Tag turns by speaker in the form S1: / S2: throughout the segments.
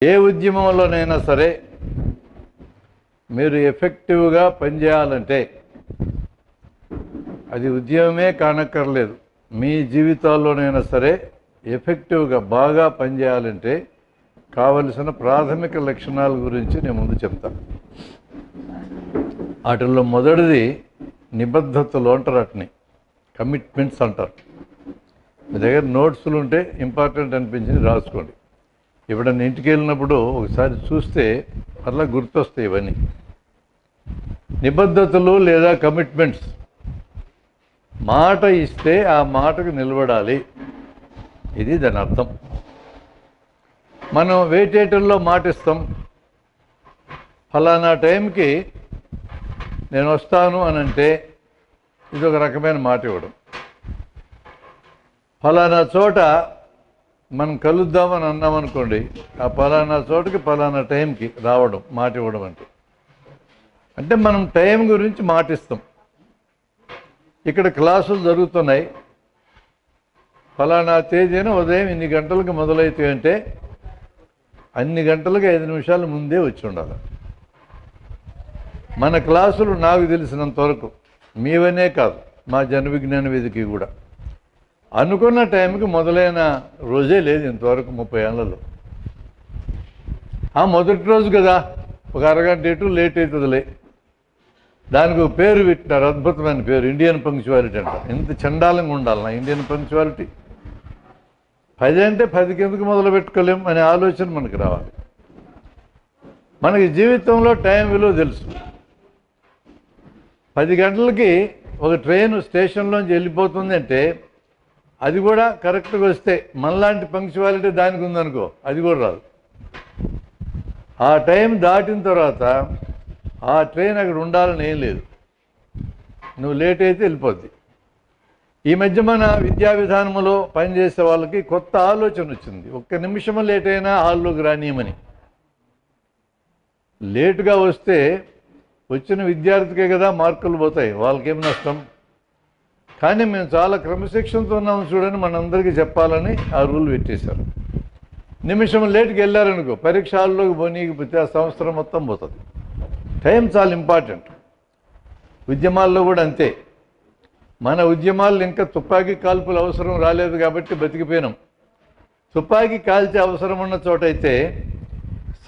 S1: ఏ ఉద్యమంలోనైనా సరే మీరు ఎఫెక్టివ్గా పనిచేయాలంటే అది ఉద్యమమే కానక్కర్లేదు, మీ జీవితాల్లోనైనా సరే ఎఫెక్టివ్గా బాగా పనిచేయాలంటే కావలసిన ప్రాథమిక లక్షణాల గురించి నేను ముందు చెప్తాను. వాటిల్లో మొదటిది నిబద్ధతలు అంటారు, వాటిని కమిట్మెంట్స్ అంటారు. మీ దగ్గర నోట్స్లు ఉంటే ఇంపార్టెంట్ అనిపించింది రాసుకోండి. ఎప్పుడన్నా ఇంటికి వెళ్ళినప్పుడు ఒకసారి చూస్తే అట్లా గుర్తొస్తాయి ఇవన్నీ. నిబద్ధతలు లేదా కమిట్మెంట్స్, మాట ఇస్తే ఆ మాటకు నిలబడాలి, ఇది దాని అర్థం. మనం వేటేటల్లో మాట ఇస్తాం, ఫలానా టైంకి నేను వస్తాను అని అంటే ఇది ఒక రకమైన మాట ఇవ్వడం. ఫలానా చోట మనం కలుద్దామని అన్నామనుకోండి, ఆ ఫలానా చోటుకి ఫలానా టైంకి రావడం మాట ఇవ్వడం అంటే మనం టైం గురించి మాటిస్తాం. ఇక్కడ క్లాసులు జరుగుతున్నాయి, ఫలానా తేదీన ఉదయం ఇన్ని గంటలకు మొదలవుతాయి అంటే అన్ని గంటలకు 5 నిమిషాల ముందే వచ్చి ఉండాలి. మన క్లాసులు నాకు తెలిసినంత వరకు మీవనే కాదు, మా జన విజ్ఞాన వేదిక కూడా అనుకున్న టైంకి మొదలైన రోజే లేదు ఇంతవరకు 30 ఏళ్లలో. మొదటి రోజు కదా ఒక అరగంట ఎటు లేట్ అవుతుందిలే, దానికి ఒక పేరు పెట్టినారు, అద్భుతమైన పేరు, ఇండియన్ పంక్చువాలిటీ అంటారు. ఇంత చండాలంగా ఉండాలి నా ఇండియన్ పంక్చువాలిటీ. 10 అంటే 10కి ఎందుకు మొదలు పెట్టుకోలేం అనే ఆలోచన మనకు రావాలి. మనకి జీవితంలో టైం విలువ తెలుసు. 10 గంటలకి ఒక ట్రైన్ స్టేషన్లోంచి వెళ్ళిపోతుంది అంటే అది కూడా కరెక్ట్గా వస్తే, మనలాంటి పంక్చువాలిటీ దానికి ఉందనుకో అది కూడా రాదు. ఆ టైం దాటిన తర్వాత ఆ ట్రైన్ అక్కడ ఉండాలని ఏం లేదు, నువ్వు లేట్ అయితే వెళ్ళిపోద్ది. ఈ మధ్య మన విద్యా విధానంలో పనిచేసే వాళ్ళకి కొత్త ఆలోచన వచ్చింది, 1 నిమిషం లేట్ అయినా హాల్లోకి రానియమని. లేటుగా వస్తే వచ్చిన విద్యార్థికే కదా మార్కులు పోతాయి, వాళ్ళకేం నష్టం. కానీ మేము చాలా క్రమశిక్షణతో ఉన్నాము చూడని మనందరికీ చెప్పాలని ఆ రూల్ పెట్టేశారు. నిమిషం లేట్కి వెళ్ళారనుకో పరీక్ష హాల్లోకి పోనీకపోతే ఆ సంవత్సరం మొత్తం పోతుంది. టైం చాలా ఇంపార్టెంట్. ఉద్యమాల్లో కూడా అంతే. మన ఉద్యమాలు ఇంకా తుపాకీ కాల్పులు అవసరం రాలేదు కాబట్టి బతికిపోయినాం. తుపాకీ కాల్చే అవసరం ఉన్న చోటైతే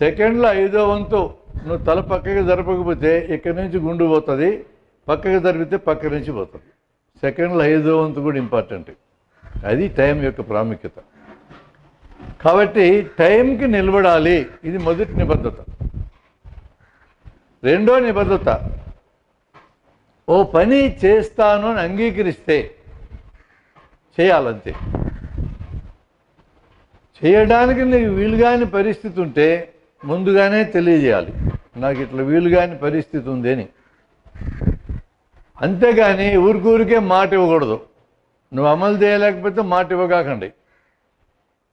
S1: సెకండ్లో 5వ వంతు నువ్వు తల పక్కకి జరపకపోతే ఇక్కడి నుంచి గుండు పోతుంది, పక్కకి జరిపితే పక్క నుంచి పోతుంది. సెకండ్లో 5వ వంతు కూడా ఇంపార్టెంట్. అది టైం యొక్క ప్రాముఖ్యత. కాబట్టి టైంకి నిలబడాలి, ఇది మొదటి నిబద్ధత. రెండో నిబద్ధత, ఓ పని చేస్తాను అని అంగీకరిస్తే చేయాలంతే. చేయడానికి నీకు వీలుగాని పరిస్థితి ఉంటే ముందుగానే తెలియజేయాలి, నాకు ఇట్లా వీలుగాని పరిస్థితి ఉంది అని. అంతేగాని ఊరికే మాట ఇవ్వకూడదు. నువ్వు అమలు చేయలేకపోతే మాట ఇవ్వకాకండి.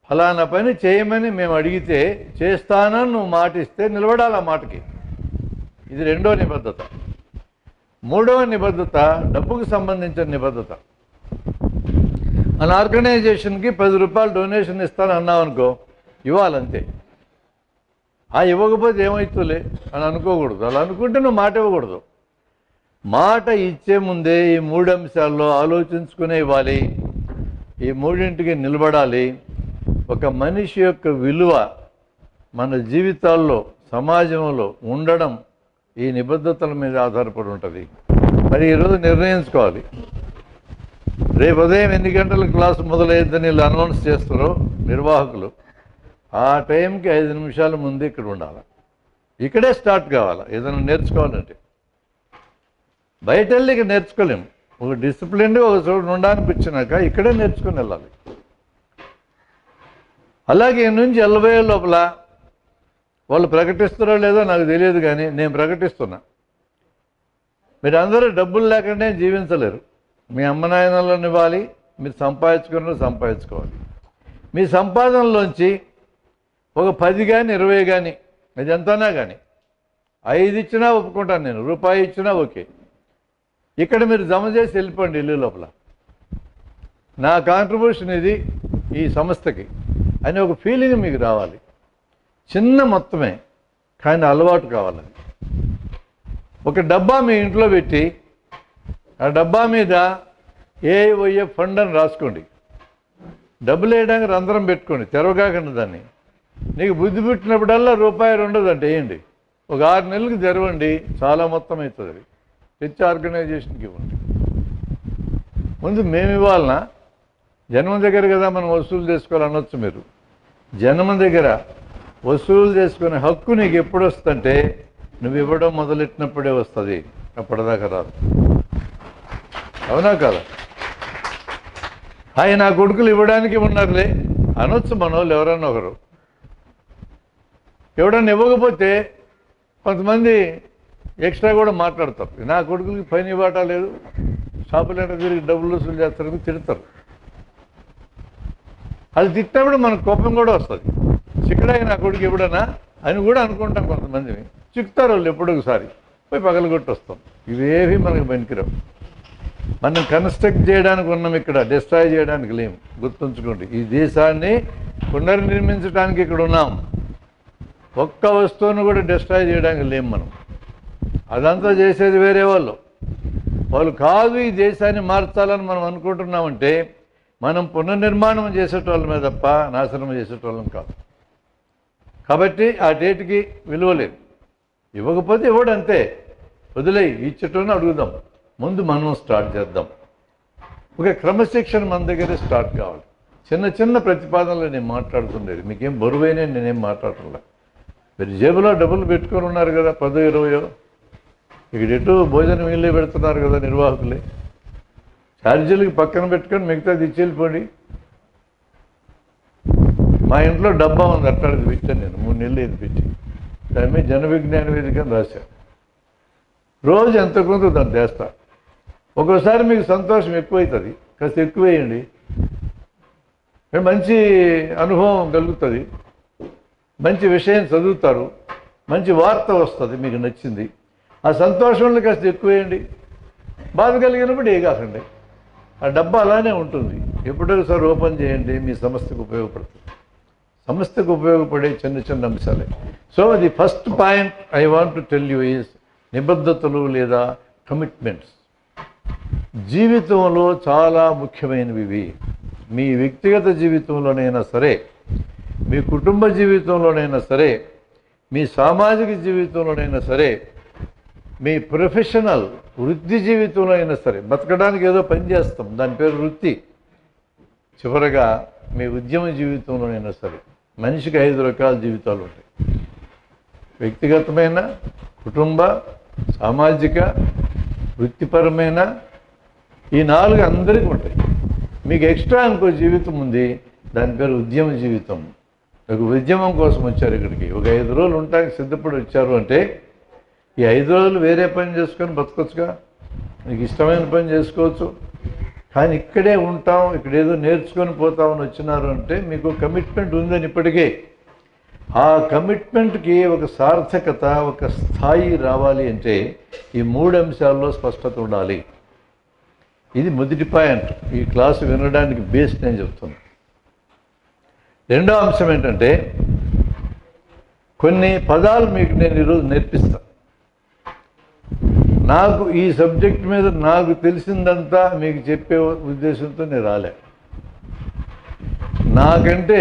S1: ఫలానా పని చేయమని మేము అడిగితే చేస్తానని నువ్వు మాట ఇస్తే నిలబడాలి ఆ మాటకి. ఇది రెండో నిబద్ధత. మూడవ నిబద్ధత డబ్బుకు సంబంధించిన నిబద్ధత. మన ఆర్గనైజేషన్కి 10 రూపాయలు డొనేషన్ ఇస్తాను అన్నావు అనుకో, ఇవ్వాలంతే. ఇవ్వకపోతే ఏమవుతుందిలే అని అనుకోకూడదు. అలా అనుకుంటే నువ్వు మాట ఇవ్వకూడదు. మాట ఇచ్చే ముందే ఈ 3 అంశాల్లో ఆలోచించుకునే ఇవ్వాలి, ఈ 3ంటికి నిలబడాలి. ఒక మనిషి యొక్క విలువ మన జీవితాల్లో సమాజంలో ఉండడం ఈ నిబద్ధతల మీద ఆధారపడి ఉంటుంది. మరి ఈరోజు నిర్ణయించుకోవాలి, రేపు ఉదయం 8 గంటల క్లాసు మొదలయ్యేదని వీళ్ళు అనౌన్స్ చేస్తారో నిర్వాహకులు, ఆ టైంకి 5 నిమిషాల ముందు ఇక్కడ ఉండాలి. ఇక్కడే స్టార్ట్ కావాలి. ఏదైనా నేర్చుకోవాలంటే బయట వెళ్ళి ఇక్కడ నేర్చుకోలేము. ఒక డిసిప్లిన్గా ఒక చోటు ఉండడానికి వచ్చినాక ఇక్కడే నేర్చుకుని వెళ్ళాలి. అలాగే నుంచి 80 లోపల వాళ్ళు ప్రకటిస్తారో లేదో నాకు తెలియదు, కానీ నేను ప్రకటిస్తున్నా, మీరు అందరూ డబ్బులు లేకుండా జీవించలేరు. మీ అమ్మ నాయనలను ఇవ్వాలి, మీరు సంపాదించుకోవాలి. మీ సంపాదనలోంచి ఒక 10 కానీ 20 కానీ అది ఎంతనా కానీ 5 ఇచ్చినా ఒప్పుకుంటాను నేను, రూపాయి ఇచ్చినా ఓకే. ఇక్కడ మీరు జమ చేసి వెళ్ళిపోండి ఇల్లు లోపల, నా కాంట్రిబ్యూషన్ ఇది ఈ సంస్థకి అని ఒక ఫీలింగ్ మీకు రావాలి. చిన్న మొత్తమే, కానీ అలవాటు కావాలని. ఒక డబ్బా మీ ఇంట్లో పెట్టి ఆ డబ్బా మీద ఏఐవైఎఫ్ ఫండ్ అని రాసుకోండి. డబ్బులు వేయడానికి రంధ్రం పెట్టుకోండి, తెరవగాకండి దాన్ని. నీకు బుద్ధి పుట్టినప్పుడల్లా ₹2 అంటే వేయండి. ఒక 6 నెలలకు తెరవండి, చాలా మొత్తం అవుతుంది. అది తెచ్చి ఆర్గనైజేషన్కి ఇవ్వండి. ముందు మేము ఇవ్వాలన్నా? జన్మం దగ్గర కదా మనం వసూలు చేసుకోవాలనొచ్చు. మీరు జన్మం దగ్గర వసూలు చేసుకునే హక్కు నీకు ఎప్పుడు వస్తుందంటే నువ్వు ఇవ్వడం మొదలెట్టినప్పుడే వస్తుంది, అప్పటిదాకా రాదు. అవునా కదా? హాయ్ నా కొడుకులు ఇవ్వడానికి ఉన్నారులే అనొచ్చు మనోళ్ళు ఎవరన్నా ఒకరు. ఎవడన్నా ఇవ్వకపోతే కొంతమంది ఎక్స్ట్రా కూడా మాట్లాడతారు. నా కొడుకులకి పని ఇవ్వటం లేదు, షాపులు తిరిగి డబ్బులు వసూలు చేస్తారని తిడతారు. అది తిట్టినప్పుడు మనకు కోపం కూడా వస్తుంది. చిక్కడాయి నా కొడుకు ఇవ్వడనా అని కూడా అనుకుంటాం. కొంతమందిని చిక్కుతారు వాళ్ళు ఎప్పుడో ఒకసారి, పోయి పగలగొట్టి వస్తాం. ఇవేవి మనకు పనికిరావు. మనం కన్స్ట్రక్ట్ చేయడానికి ఉన్నాం, ఇక్కడ డిస్ట్రాయ్ చేయడానికి లేము. గుర్తుంచుకోండి, ఈ దేశాన్ని పునర్నిర్మించడానికి ఇక్కడ ఉన్నాం. ఒక్క వస్తువును కూడా డిస్ట్రాయ్ చేయడానికి లేము మనం. అదంతా చేసేది వేరే వాళ్ళు కాదు. ఈ దేశాన్ని మార్చాలని మనం అనుకుంటున్నామంటే మనం పునర్నిర్మాణం చేసేటోళ్ళ మీద తప్ప నాశనం చేసేటోళ్ళం కాదు. కాబట్టి ఆ డేట్కి విలువ లేదు. ఇవ్వకపోతే ఇవ్వడు, అంతే. వదిలేయి, ఇచ్చటోని అడుగుదాం. ముందు మనం స్టార్ట్ చేద్దాం. ఒక క్రమశిక్షణ మన దగ్గరే స్టార్ట్ కావాలి. చిన్న చిన్న ప్రతిపాదనలు నేను మాట్లాడుతుండేది, మీకేం బరువైనా నేనేం మాట్లాడటంలా. మీరు జేబులో డబ్బులు పెట్టుకొని ఉన్నారు కదా, 10-20 ఇక్కడ ఎటు భోజనం వీళ్ళే పెడుతున్నారు కదా నిర్వాహకులే. ఛార్జీలకి పక్కన పెట్టుకొని మిగతాది ఇచ్చి వెళ్ళిపోండి. మా ఇంట్లో డబ్బా ఉంది, అట్లాంటిది పెట్టాను నేను 3 నెలలు ఇది పెట్టి. దాని మీద జన విజ్ఞాన వేదిక అని రాశాను. రోజు ఎంత కొంత దాన్ని చేస్తా. ఒక్కోసారి మీకు సంతోషం ఎక్కువవుతుంది, కాస్త ఎక్కువేయండి, మంచి అనుభవం కలుగుతుంది, మంచి విషయం చదువుతారు, మంచి వార్త వస్తుంది, మీకు నచ్చింది. ఆ సంతోషంలో కాస్త ఎక్కువేయండి. బాధ కలిగినప్పుడు ఏ కాకండి. ఆ డబ్బా అలానే ఉంటుంది. ఎప్పుడోసారి ఓపెన్ చేయండి, మీ సంస్థకు ఉపయోగపడుతుంది. సంస్థకు ఉపయోగపడే చిన్న చిన్న అంశాలే. So the first point I want to tell you is నిబద్ధతలు లేదా కమిట్మెంట్స్. జీవితంలో చాలా ముఖ్యమైనవి ఇవి. మీ వ్యక్తిగత జీవితంలోనైనా సరే, మీ కుటుంబ జీవితంలోనైనా సరే, మీ సామాజిక జీవితంలోనైనా సరే, మీ ప్రొఫెషనల్ వృత్తి జీవితంలో అయినా సరే. బతకడానికి ఏదో పని చేస్తాం, దాని పేరు వృత్తి. చివరగా మీ ఉద్యమ జీవితంలోనైనా సరే మనిషికి 5 రకాల జీవితాలు ఉంటాయి. వ్యక్తిగతమైన, కుటుంబ, సామాజిక, వృత్తిపరమైన, ఈ 4 అందరికీ ఉంటాయి. మీకు ఎక్స్ట్రా ఇంకో జీవితం ఉంది, దాని పేరు ఉద్యమ జీవితం. ఒక ఉద్యమం కోసం వచ్చారు ఇక్కడికి, ఒక 5 రోజులు ఉండడానికి సిద్ధపడి వచ్చారు అంటే ఈ 5 రోజులు వేరే పని చేసుకొని బతకొచ్చుగా, మీకు ఇష్టమైన పని చేసుకోవచ్చు. కానీ ఇక్కడే ఉంటాం, ఇక్కడ ఏదో నేర్చుకొని పోతామని వచ్చినారు అంటే మీకు కమిట్మెంట్ ఉందని ఇప్పటికే. ఆ కమిట్మెంట్కి ఒక సార్థకత, ఒక స్థాయి రావాలి అంటే ఈ 3 అంశాల్లో స్పష్టత ఉండాలి. ఇది మొదటి పాయింట్, ఈ క్లాసు వినడానికి బేస్ నేను చెప్తున్నాను. రెండో అంశం ఏంటంటే, కొన్ని పదాలు మీకు నేను ఈరోజు నేర్పిస్తాను. నాకు ఈ సబ్జెక్ట్ మీద నాకు తెలిసిందంతా మీకు చెప్పే ఉద్దేశంతో నేను రాలే. నాకంటే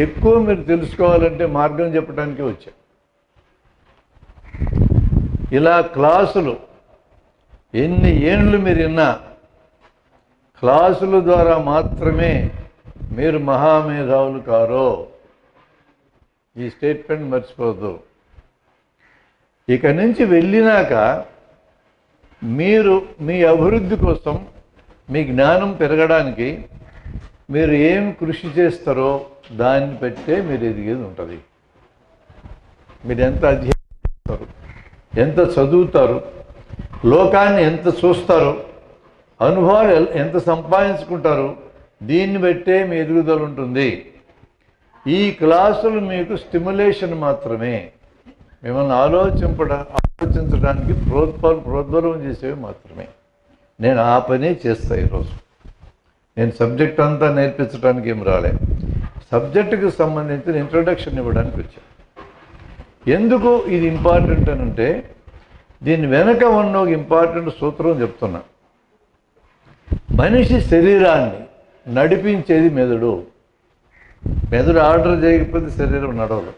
S1: ఎక్కువ మీరు తెలుసుకోవాలంటే మార్గం చెప్పడానికే వచ్చా. ఇలా క్లాసులు ఎన్ని ఏండ్లు మీరు విన్నా, క్లాసుల ద్వారా మాత్రమే మీరు మహామేధావులు కారో. ఈ స్టేట్మెంట్ మర్చిపోవద్దు. ఇక నుంచి వెళ్ళినాక మీరు మీ అభివృద్ధి కోసం, మీ జ్ఞానం పెరగడానికి మీరు ఏం కృషి చేస్తారో దాన్ని బట్టే మీరు ఎదిగేది ఉంటుంది. మీరు ఎంత అధ్యయనం చేస్తారు, ఎంత చదువుతారు, లోకాన్ని ఎంత చూస్తారు, అనుభవాలు ఎంత సంపాదించుకుంటారు, దీన్ని బట్టే మీ ఎదుగుదల ఉంటుంది. ఈ క్లాసులు మీకు స్టిమ్యులేషన్ మాత్రమే, మిమ్మల్ని ఆలోచించడానికి ప్రోద్బలం చేసేవి మాత్రమే. నేను ఆ పనే చేస్తా. ఈరోజు నేను సబ్జెక్ట్ అంతా నేర్పించడానికి ఏం రాలే, సబ్జెక్టుకి సంబంధించిన ఇంట్రొడక్షన్ ఇవ్వడానికి వచ్చాను. ఎందుకు ఇది ఇంపార్టెంట్ అని అంటే దీని వెనక ఉన్న ఒక ఇంపార్టెంట్ సూత్రం చెప్తున్నా. మనిషి శరీరాన్ని నడిపించేది మెదడు. మెదడు ఆర్డర్ చేయకపోతే శరీరం నడవదు.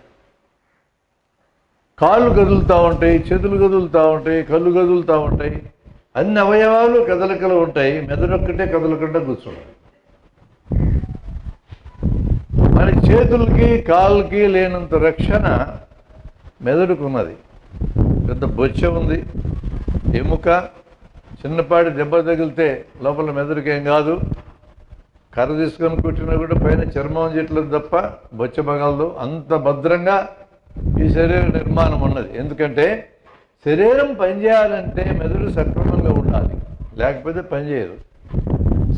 S1: కాళ్ళు కదులుతూ ఉంటాయి, చేతులు కదులుతూ ఉంటాయి, కళ్ళు కదులుతూ ఉంటాయి, అన్ని అవయవాలు కదలికలు ఉంటాయి, మెదడు ఒక్కటే కదలకుండా కూర్చుంటాయి. మన చేతులకి కాళ్ళకి లేనంత రక్షణ మెదడుకున్నది. పెద్ద బొచ్చ ఉంది, ఎముక, చిన్నపాటి దెబ్బ తగిలితే లోపల మెదడుకి ఏం కాదు. కర్ర తీసుకొని కూర్చున్నా కూడా పైన చర్మం చెట్లేదు తప్ప బొచ్చ పగలదు. అంత భద్రంగా ఈ శరీర నిర్మాణం ఉన్నది. ఎందుకంటే శరీరం పనిచేయాలంటే మెదడు సక్రమంగా ఉండాలి, లేకపోతే పనిచేయదు.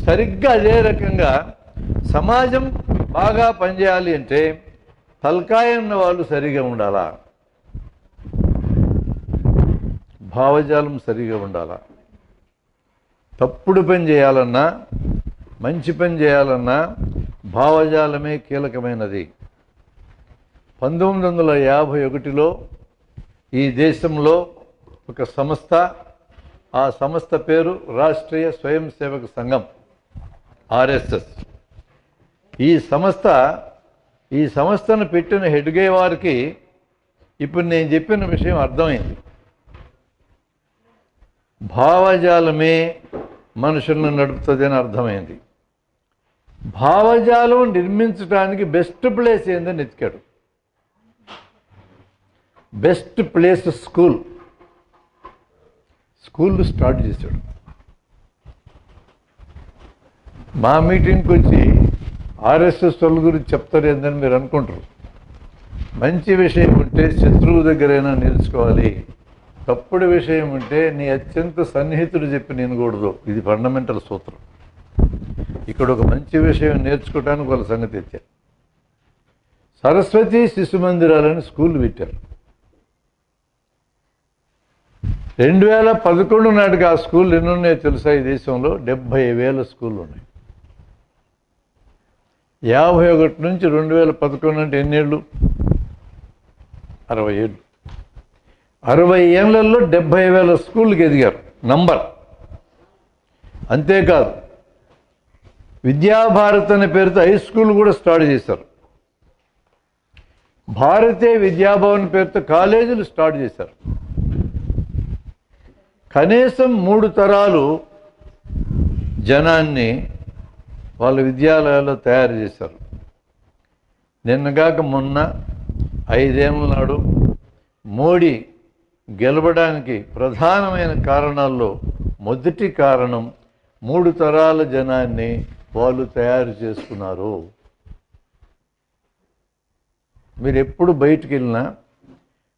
S1: సరిగ్గా అదే రకంగా సమాజం బాగా పనిచేయాలి అంటే తలకాయ ఉన్న వాళ్ళు సరిగా ఉండాలా, భావజాలం సరిగా ఉండాలా. తప్పుడు పని చేయాలన్నా మంచి పని చేయాలన్నా భావజాలమే కీలకమైనది. 1951లో ఈ దేశంలో ఒక సంస్థ, ఆ సంస్థ పేరు రాష్ట్రీయ స్వయం సేవక సంఘం, ఆర్ఎస్ఎస్. ఈ సంస్థను పెట్టిన హెడ్గే వారికి ఇప్పుడు నేను చెప్పిన విషయం అర్థమైంది. భావజాలమే మనుషులను నడుపుతుంది అని అర్థమైంది. భావజాలం నిర్మించడానికి బెస్ట్ ప్లేస్ ఏందని ఎతికాడు. బెస్ట్ ప్లేస్ స్కూల్ స్టార్ట్ చేశాడు. మా మీటింగ్కి వచ్చి ఆర్ఎస్ఎస్ వాళ్ళ గురించి చెప్తారు ఏందని మీరు అనుకుంటారు. మంచి విషయం ఉంటే శత్రువు దగ్గరైనా నేర్చుకోవాలి, తప్పుడు విషయం ఉంటే నీ అత్యంత సన్నిహితుడు చెప్పి నేనకూడదు. ఇది ఫండమెంటల్ సూత్రం. ఇక్కడ ఒక మంచి విషయం నేర్చుకోవడానికి వాళ్ళ సంగతి తెచ్చారు. సరస్వతి శిశు మందిరాలని స్కూల్ పెట్టారు. 2011 నాటికి ఆ స్కూల్ ఎన్ని ఉన్నాయో తెలుసా? ఈ దేశంలో 70,000 స్కూళ్ళు ఉన్నాయి. 51 నుంచి 2011 అంటే ఎన్నేళ్ళు? 60 ఏళ్ళు. 60 ఏళ్లలో 70,000 స్కూళ్ళకి ఎదిగారు నంబర్. అంతేకాదు విద్యాభారత్ అనే పేరుతో హై స్కూల్ కూడా స్టార్ట్ చేశారు. భారతీయ విద్యాభవన్ పేరుతో కాలేజీలు స్టార్ట్ చేశారు. కనీసం 3 తరాలు జనాన్ని వాళ్ళ విద్యాలయాల్లో తయారు చేశారు. నిన్నగాక మొన్న 5 ఏళ్ల నాడు మోడీ గెలవడానికి ప్రధానమైన కారణాల్లో మొదటి కారణం 3 తరాల జనాన్ని వాళ్ళు తయారు చేసుకున్నారు. మీరు ఎప్పుడు బయటికి వెళ్ళినా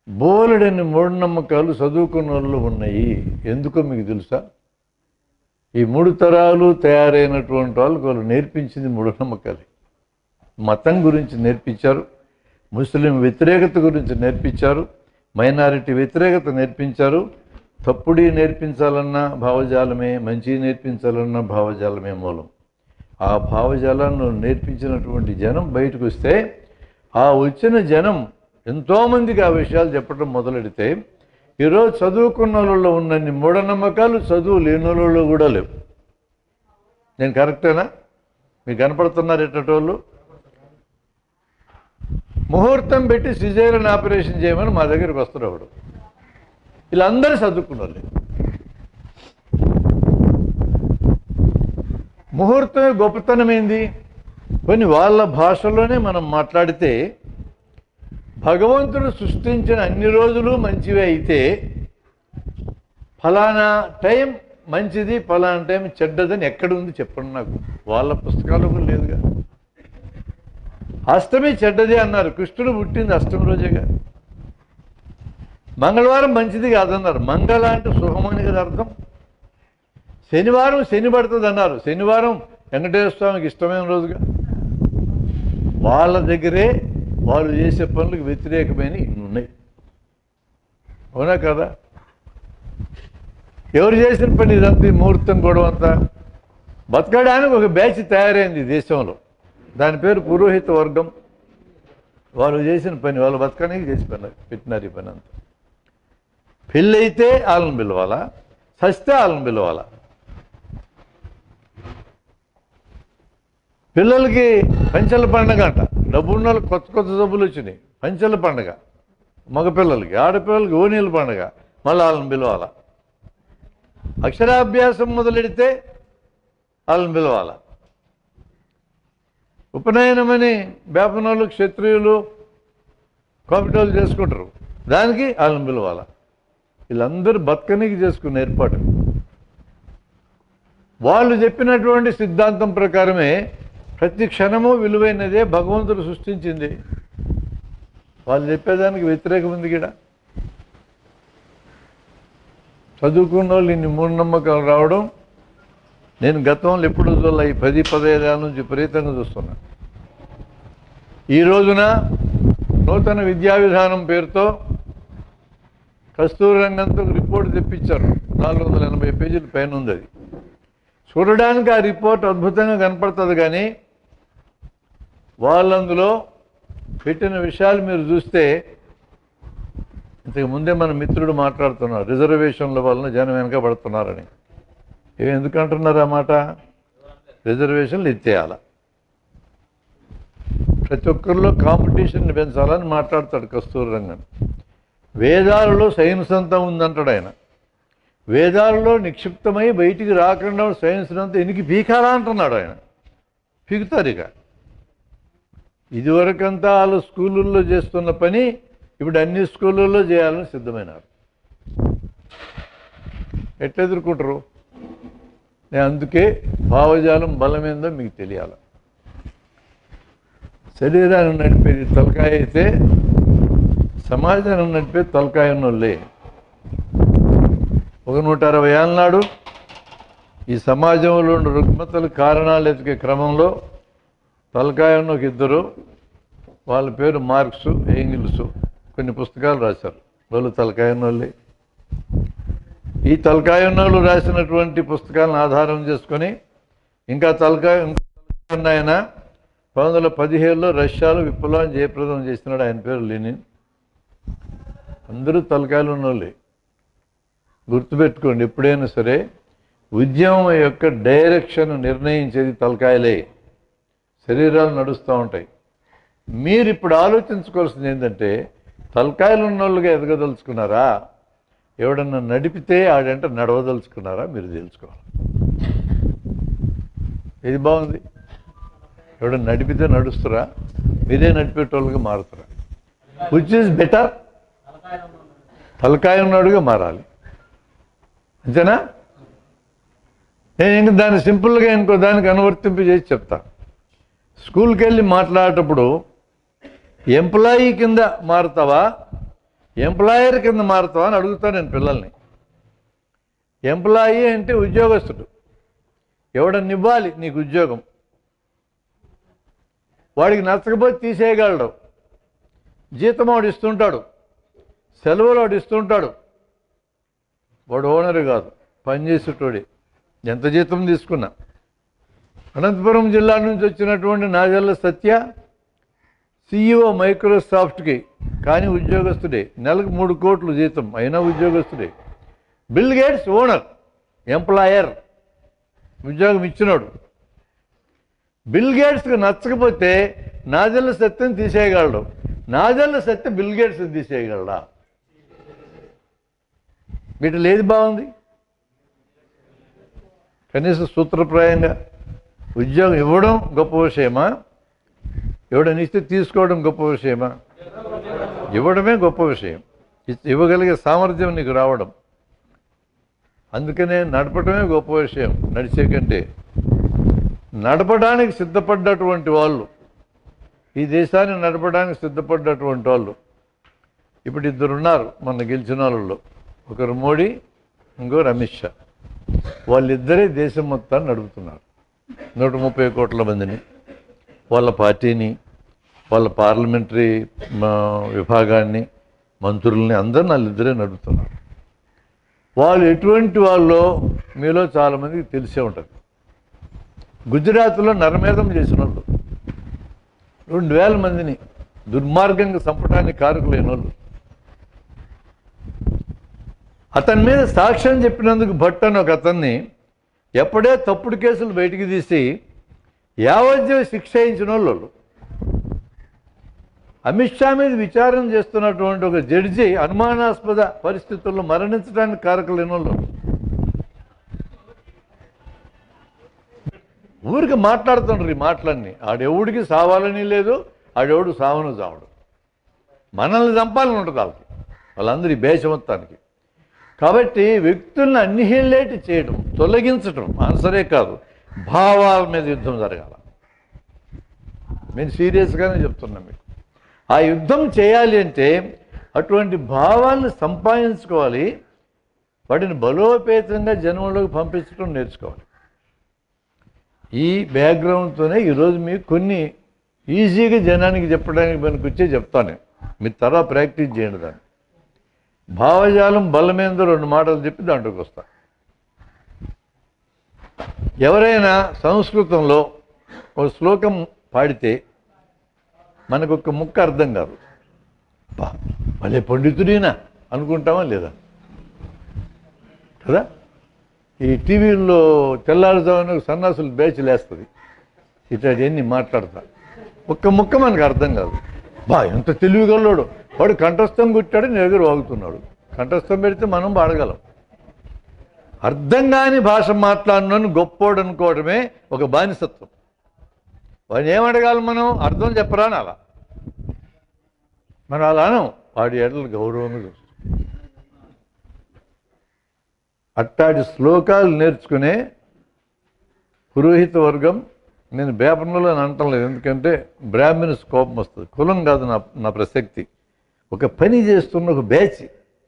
S1: బోలెడని మూఢనమ్మకాలు చదువుకున్న వాళ్ళు ఉన్నాయి. ఎందుకో మీకు తెలుసా? ఈ 3 తరాలు తయారైనటువంటి వాళ్ళు నేర్పించింది మూఢనమ్మకాలు. మతం గురించి నేర్పించారు, ముస్లిం వ్యతిరేకత గురించి నేర్పించారు, మైనారిటీ వ్యతిరేకత నేర్పించారు. తప్పుడి నేర్పించాలన్నా భావజాలమే, మంచి నేర్పించాలన్నా భావజాలమే మూలం. ఆ భావజాలను నేర్పించినటువంటి జనం బయటకు వస్తే ఆ వచ్చిన జనం ఎంతోమందికి ఆ విషయాలు చెప్పడం మొదలెడితే ఈరోజు చదువుకున్న వాళ్ళలో ఉన్నన్ని మూఢనమ్మకాలు చదువు లేని వాళ్ళలో కూడా లేవు. నేను కరెక్టేనా? మీకు కనపడుతున్నారు ఎట్టటోళ్ళు? ముహూర్తం పెట్టి సిజేరియన్ ఆపరేషన్ చేయమని మా దగ్గరికి వస్తున్నాడు. వీళ్ళందరూ చదువుకున్న వాళ్ళే. ముహూర్తమే గొప్పతనం ఏంది? కొన్ని వాళ్ళ భాషలోనే మనం మాట్లాడితే భగవంతుడు సృష్టించిన అన్ని రోజులు మంచివే అయితే ఫలానా టైం మంచిది, ఫలానా టైం చెడ్డదని ఎక్కడుంది చెప్పండి నాకు. వాళ్ళ పుస్తకాలు కూడా లేదుగా. అష్టమి చెడ్డది అన్నారు, కృష్ణుడు పుట్టింది అష్టమి రోజేగా. మంగళవారం మంచిది కాదన్నారు, మంగళ అంటే శుభమని కదా అర్థం. శనివారం శని పడుతుంది అన్నారు, శనివారం వెంకటేశ్వర స్వామికి ఇష్టమైన రోజుగా. వాళ్ళ దగ్గరే వాళ్ళు చేసే పనులకు వ్యతిరేకమైన ఇన్ని ఉన్నాయి. అవునా కదా? ఎవరు చేసిన పని ఇదంతా? ఈ ముహూర్తం గొడవ అంతా బతకడానికి ఒక బ్యాచ్ తయారైంది దేశంలో. దాని పేరు పురోహిత వర్గం. వాళ్ళు చేసిన పని వాళ్ళు బతకడానికి చేసి పెట్టినారు ఈ పని అంతా. పెళ్ళైతే వాళ్ళని పిలవాలా, చస్తే వాళ్ళని పిలవాలా. పిల్లలకి పంచెల పండగ అంట, డబ్బున్న వాళ్ళకి కొత్త కొత్త జబ్బులు వచ్చినాయి. పంచెల పండగ మగపిల్లలకి, ఆడపిల్లలకి ఓనీల పండగ, మళ్ళీ వాళ్ళని పిలవాలా. అక్షరాభ్యాసం మొదలెడితే వాళ్ళని పిలవాలా. ఉపనయనమని బేపనోళ్ళు, క్షత్రియులు, కోపిటోళ్ళు చేసుకుంటారు, దానికి వాళ్ళని పిలవాలా. వీళ్ళందరూ బతకనికి చేసుకున్న ఏర్పాటు. వాళ్ళు చెప్పినటువంటి సిద్ధాంతం ప్రకారమే ప్రతి క్షణము విలువైనదే భగవంతుడు సృష్టించింది. వాళ్ళు చెప్పేదానికి వ్యతిరేకం ఉంది కూడా. చదువుకున్న వాళ్ళు ఇన్ని మూఢనమ్మకాలు రావడం నేను గతంలో ఎప్పుడు చూడాలి, ఈ 10-15 ఏళ్ళ నుంచి విపరీతంగా చూస్తున్నా. ఈ రోజున నూతన విద్యా విధానం పేరుతో కస్తూరి రంగంతో రిపోర్ట్ తెప్పించారు. 480 పేజీల పైన ఉంది. అది చూడడానికి ఆ రిపోర్ట్ అద్భుతంగా కనపడుతుంది, కానీ వాళ్ళందులో పెట్టిన విషయాలు మీరు చూస్తే, ఇంతకు ముందే మన మిత్రుడు మాట్లాడుతున్నారు రిజర్వేషన్ల వలన జనం వెనకబడుతున్నారని. ఇవి ఎందుకంటున్నారు ఆ మాట? రిజర్వేషన్లు ఎత్తేయాల, ప్రతి ఒక్కరిలో కాంపిటీషన్ని పెంచాలని మాట్లాడతాడు కస్తూరి రంగన్. వేదాలలో సైన్స్ అంతా ఉందంటాడు ఆయన. వేదాలలో నిక్షిప్తమై బయటికి రాకుండా సైన్స్ అంతా ఎనికి పీకాలా అంటున్నాడు ఆయన. పీకుతారు ఇక. ఇదివరకంతా వాళ్ళు స్కూళ్ళల్లో చేస్తున్న పని ఇప్పుడు అన్ని స్కూళ్ళల్లో చేయాలని సిద్ధమైనారు. ఎట్లా ఎదుర్కొంటారు? నేను అందుకే భావజాలం బలమేందో మీకు తెలియాలి. శరీరాన్ని నడిపేది తలకాయ అయితే సమాజాన్ని నడిపేది తలకాయ ఉన్నోళ్ళే. ఒక 160 ఏళ్ళ నాడు ఈ సమాజంలో ఉన్న రుగ్మతల కారణాలు ఎతికే క్రమంలో తలకాయ ఉన్న ఒక ఇద్దరు, వాళ్ళ పేరు మార్క్స్, ఎంగిల్స్, కొన్ని పుస్తకాలు రాశారు. వాళ్ళు తలకాయ ఉన్నోళ్ళే. ఈ తలకాయ ఉన్నోళ్ళు రాసినటువంటి పుస్తకాలను ఆధారం చేసుకొని ఇంకా తలకాయ ఆయన 1917లో రష్యాలో విప్లవం జయప్రదం చేసినాడు. ఆయన పేరు లెనిన్. అందరూ తలకాయలు ఉన్నోళ్ళే. గుర్తుపెట్టుకోండి, ఎప్పుడైనా సరే ఉద్యమం యొక్క డైరెక్షన్ నిర్ణయించేది తలకాయలే. శరీరాలు నడుస్తూ ఉంటాయి. మీరు ఇప్పుడు ఆలోచించుకోవాల్సింది ఏంటంటే, తలకాయలు ఉన్నోళ్ళుగా ఎదగదలుచుకున్నారా, ఎవడన్నా నడిపితే ఆడంటే నడవదలుచుకున్నారా? మీరు తెలుసుకోవాలి. ఇది బాగుంది. ఎవడన్నా నడిపితే నడుస్తురా, మీరే నడిపేటోళ్ళుగా మారుతారా? Which is better? తలకాయ ఉన్నాడుగా మారాలి, అంతేనా? నేను ఇంక దాన్ని సింపుల్గా ఇంకో దానికి అనువర్తింపు చేసి చెప్తా. స్కూల్కి వెళ్ళి మాట్లాడేటప్పుడు ఎంప్లాయీ కింద మారుతావా, ఎంప్లాయర్ కింద మారుతావా అని అడుగుతాను నేను పిల్లల్ని. ఎంప్లాయీ అంటే ఉద్యోగస్తుడు, ఎవడన్నా ఇవ్వాలి నీకు ఉద్యోగం. వాడికి నచ్చకపోతే తీసేయగలడు. జీతం వాడు ఇస్తుంటాడు, సెలవులు వాడు ఇస్తుంటాడు. వాడు ఓనరు కాదు, పనిచేసేటోడే, ఎంత జీతం తీసుకున్నా. అనంతపురం జిల్లా నుంచి వచ్చినటువంటి నాజల్ల సత్య CEO మైక్రోసాఫ్ట్కి, కానీ ఉద్యోగస్తుడే. నెలకు 3 కోట్లు జీతం, అయినా ఉద్యోగస్తుడే. బిల్ గేట్స్ ఓనర్, ఎంప్లాయర్, ఉద్యోగం ఇచ్చినాడు. బిల్ గేట్స్కి నచ్చకపోతే నాజల్ల సత్యం తీసేయగలడు. నాజల్ల సత్యం బిల్ గేట్స్ని తీసేయగలడా? వీటిలో ఏది బాగుంది? కనీసం సూత్రప్రాయంగా ఉద్యోగం ఇవ్వడం గొప్ప విషయమా, ఎవడని ఇస్తే తీసుకోవడం గొప్ప విషయమా? ఇవ్వడమే గొప్ప విషయం. ఇవ్వగలిగే సామర్థ్యం నీకు రావడం. అందుకనే నడపడమే గొప్ప విషయం నడిచే కంటే. నడపడానికి సిద్ధపడ్డటువంటి వాళ్ళు, ఈ దేశాన్ని నడపడానికి సిద్ధపడ్డటువంటి వాళ్ళు ఇప్పుడు 2 ఉన్నారు మొన్న గెలిచిన వాళ్ళలో. ఒకరు మోడీ, ఇంకోరు అమిత్ షా. వాళ్ళిద్దరే దేశం మొత్తాన్ని నడుపుతున్నారు. 130 కోట్ల మందిని, వాళ్ళ పార్టీని, వాళ్ళ పార్లమెంటరీ విభాగాన్ని, మంత్రుల్ని, అందరిని వాళ్ళిద్దరే నడుపుతున్నారు. వాళ్ళు ఎటువంటి వాళ్ళో మీలో చాలామందికి తెలిసే ఉంటుంది. గుజరాత్లో నరమేధం చేసిన వాళ్ళు 2000 మందిని దుర్మార్గంగా చంపడానికి కారకులైన వాళ్ళు. అతని మీద సాక్ష్యం చెప్పినందుకు భట్ అని ఒక అతన్ని ఎప్పుడే తప్పుడు కేసులు బయటికి తీసి యావజ్జీవ శిక్ష వేయించిన వాళ్ళు. అమిత్ షా మీద విచారణ చేస్తున్నటువంటి ఒక జడ్జి అనుమానాస్పద పరిస్థితుల్లో మరణించడానికి కారకులైన వాళ్ళు. ఊరికి మాట్లాడుతుండ్రు ఈ మాటలన్నీ. ఆడెవడికి సావాలని లేదు, ఆడెవడు సావను చావడు. మనల్ని చంపాలని ఉంటుంది వాళ్ళందరూ ఈ దేశం మొత్తానికి. కాబట్టి వ్యక్తులను అన్నిహిలేట్ చేయడం, తొలగించడం ఆన్సరే కాదు, భావాల మీద యుద్ధం జరగాల. నేను సీరియస్గానే చెప్తున్నా మీకు. ఆ యుద్ధం చేయాలి అంటే అటువంటి భావాలను సంపాదించుకోవాలి, వాటిని బలోపేతంగా జనంలోకి పంపించడం నేర్చుకోవాలి. ఈ బ్యాక్గ్రౌండ్తోనే ఈరోజు మీకు కొన్ని ఈజీగా జనానికి చెప్పడానికి పనికొచ్చే చెప్తాను. మీరు తర్వాత ప్రాక్టీస్ చేయండి దాన్ని. భావజాలం బలమేందో 2 మాటలు చెప్పి దాంట్లోకి వస్తా. ఎవరైనా సంస్కృతంలో ఒక శ్లోకం పాడితే మనకు ఒక ముక్క అర్థం కాదు. భలే పండితుడేనా అనుకుంటామా లేదా కదా? ఈ టీవీల్లో తెల్లారుజామున సన్నాసులు బ్యాచ్ లేస్తుంది, ఇట్లాంటివన్నీ మాట్లాడతా. ఒక్క ముక్క మనకు అర్థం కాదు. ఎంత తెలివిగల్లోడు, వాడు కంఠస్థం కుట్టాడు, నీ దగ్గర వాగుతున్నాడు. కంఠస్థం పెడితే మనం పాడగలం. అర్థం కాని భాష మాట్లాడినను గొప్పోడు అనుకోవడమే ఒక బానిసత్వం. వాడిని ఏమడగాలి మనం? అర్థం చెప్పరా అని అలా. మనం అలా అనం. వాడి ఎడలు గౌరవంగా చూస్తాం. అట్టాడి శ్లోకాలు నేర్చుకునే పురోహిత వర్గం, నేను బేపనలో అంటం లేదు, ఎందుకంటే బ్రాహ్మణ్స్ కోపం వస్తుంది. కులం కాదు నా ప్రసక్తి. ఒక పని చేస్తున్న ఒక బ్యాచ్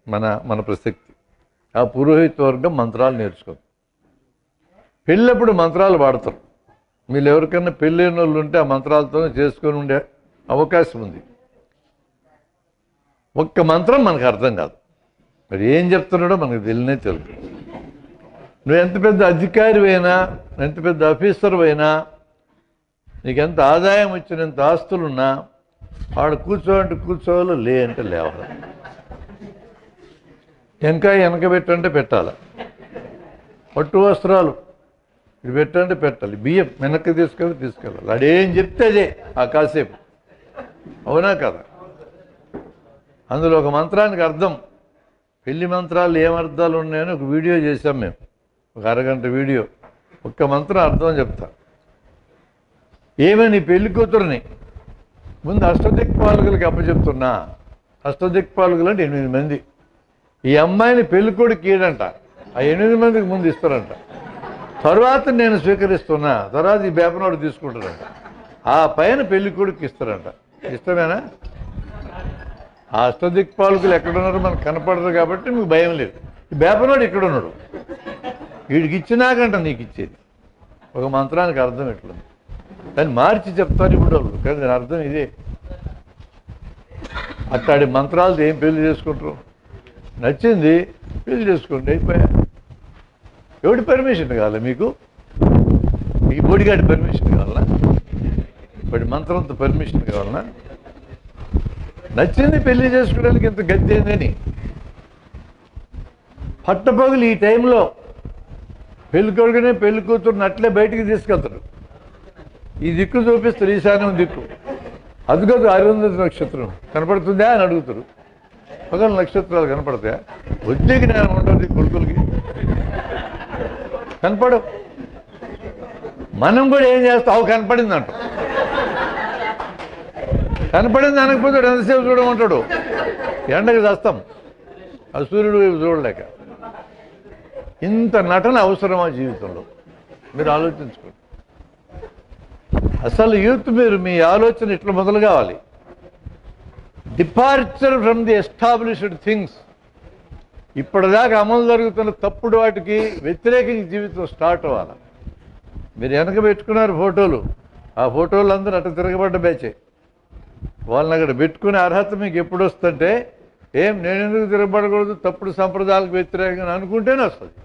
S1: మన ప్రసక్తి. ఆ పురోహిత వర్గం మంత్రాలు నేర్చుకుంది. పెళ్ళప్పుడు మంత్రాలు వాడతారు. మీరు ఎవరికైనా పెళ్ళైన వాళ్ళు ఉంటే ఆ మంత్రాలతోనే చేసుకొని ఉండే అవకాశం ఉంది. ఒక్క మంత్రం మనకు అర్థం కాదు, మరి ఏం చెప్తున్నాడో మనకు తెలియనే తెలుసు. నువ్వు ఎంత పెద్ద అధికారివైనా, ఎంత పెద్ద ఆఫీసర్ అయినా, నీకు ఎంత ఆదాయం వచ్చినంత ఆస్తులున్నా, ఆడ కూర్చోవంటే కూర్చోవాలి, లే అంటే లేవాలి. వెనకాయ వెనక పెట్టంటే పెట్టాలి, పట్టు వస్త్రాలు ఇది పెట్టంటే పెట్టాలి, బియ్యం వెనక్కి తీసుకెళ్ళాలి. అదేం చెప్తే అదే ఆ కాసేపు. అవునా కదా? అందులో ఒక మంత్రానికి అర్థం, పెళ్లి మంత్రాలు ఏమర్థాలు ఉన్నాయని ఒక వీడియో చేశాం మేము, ఒక అరగంట వీడియో. ఒక్క మంత్రం అర్థం చెప్తా. ఏమని పెళ్లి కూతురుని ముందు అష్టదిక్పాలకులకి అప్పచెప్తున్నా. అష్టదిక్పాలకులు అంటే 8 మంది. ఈ అమ్మాయిని పెళ్లి కొడుకు ఈడంట, ఆ 8 మందికి ముందు ఇస్తారంట. తర్వాత నేను స్వీకరిస్తున్నా, తర్వాత ఈ బేపనోడు తీసుకుంటారంట. ఆ పైన పెళ్లి కొడుకు ఇస్తారంట. ఇష్టమేనా? ఆ అష్టదిక్పాలకులు ఎక్కడున్నారో మనకు కనపడరు కాబట్టి మీకు భయం లేదు. ఈ బేపనోడు ఎక్కడున్నాడు, వీడికి ఇచ్చినాకంట నీకు ఇచ్చేది. ఒక మంత్రానికి అర్థం ఎట్లుంది దాన్ని మార్చి చెప్తారు ఇప్పుడు వాళ్ళు, కానీ దాని అర్థం ఇదే. అట్లాంటి మంత్రాలతో ఏం పెళ్లి చేసుకుంటారు? నచ్చింది పెళ్లి చేసుకోండి, అయిపోయా. ఎవడి పర్మిషన్ కావాలి మీకు? ఈ బోడిగాడి పర్మిషన్ కావాలనా? వాడి మంత్రంతో పర్మిషన్ కావాలనా? నచ్చింది పెళ్లి చేసుకోవడానికి ఇంత గద్దె ఏందని పట్టపగులు ఈ టైంలో పెళ్లి కొడుకునే పెళ్లి కూతురుని అట్లే బయటికి తీసుకెళ్తారు. ఈ దిక్కు చూపిస్తారు, ఈశాన్యం దిక్కు. అదిగదు అరుంధతి నక్షత్రం కనపడుతుందా అని అడుగుతారు. పగల నక్షత్రాలు కనపడతాయా? బుద్ధి జ్ఞానం ఉంటుంది కొడుకులకి, కనపడవు. మనం కూడా ఏం చేస్తాం? అవు కనపడింది అంటాం. కనపడింది అనకపోతాడు, ఎంతసేపు చూడమంటాడు. ఎండకి చేస్తాం ఆ సూర్యుడు వైపు చూడలేక. ఇంత నటన అవసరమా జీవితంలో? మీరు ఆలోచించుకోండి. అసలు యూత్ మీరు మీ ఆలోచన ఇట్లా మొదలు కావాలి. Departure from the established things. ఇప్పటిదాకా అమలు జరుగుతున్న తప్పుడు వాటికి వ్యతిరేకంగా జీవితం స్టార్ట్ అవ్వాలి. మీరు వెనక పెట్టుకున్నారు ఫోటోలు, ఆ ఫోటోలు అందరూ అటు తిరగబడ్డ బ్యాచే. వాళ్ళని అక్కడ పెట్టుకునే అర్హత మీకు ఎప్పుడు వస్తుంటే, నేను ఎందుకు తిరగబడకూడదు, తప్పుడు సంప్రదాయాలకు వ్యతిరేకంగా అనుకుంటేనే వస్తుంది.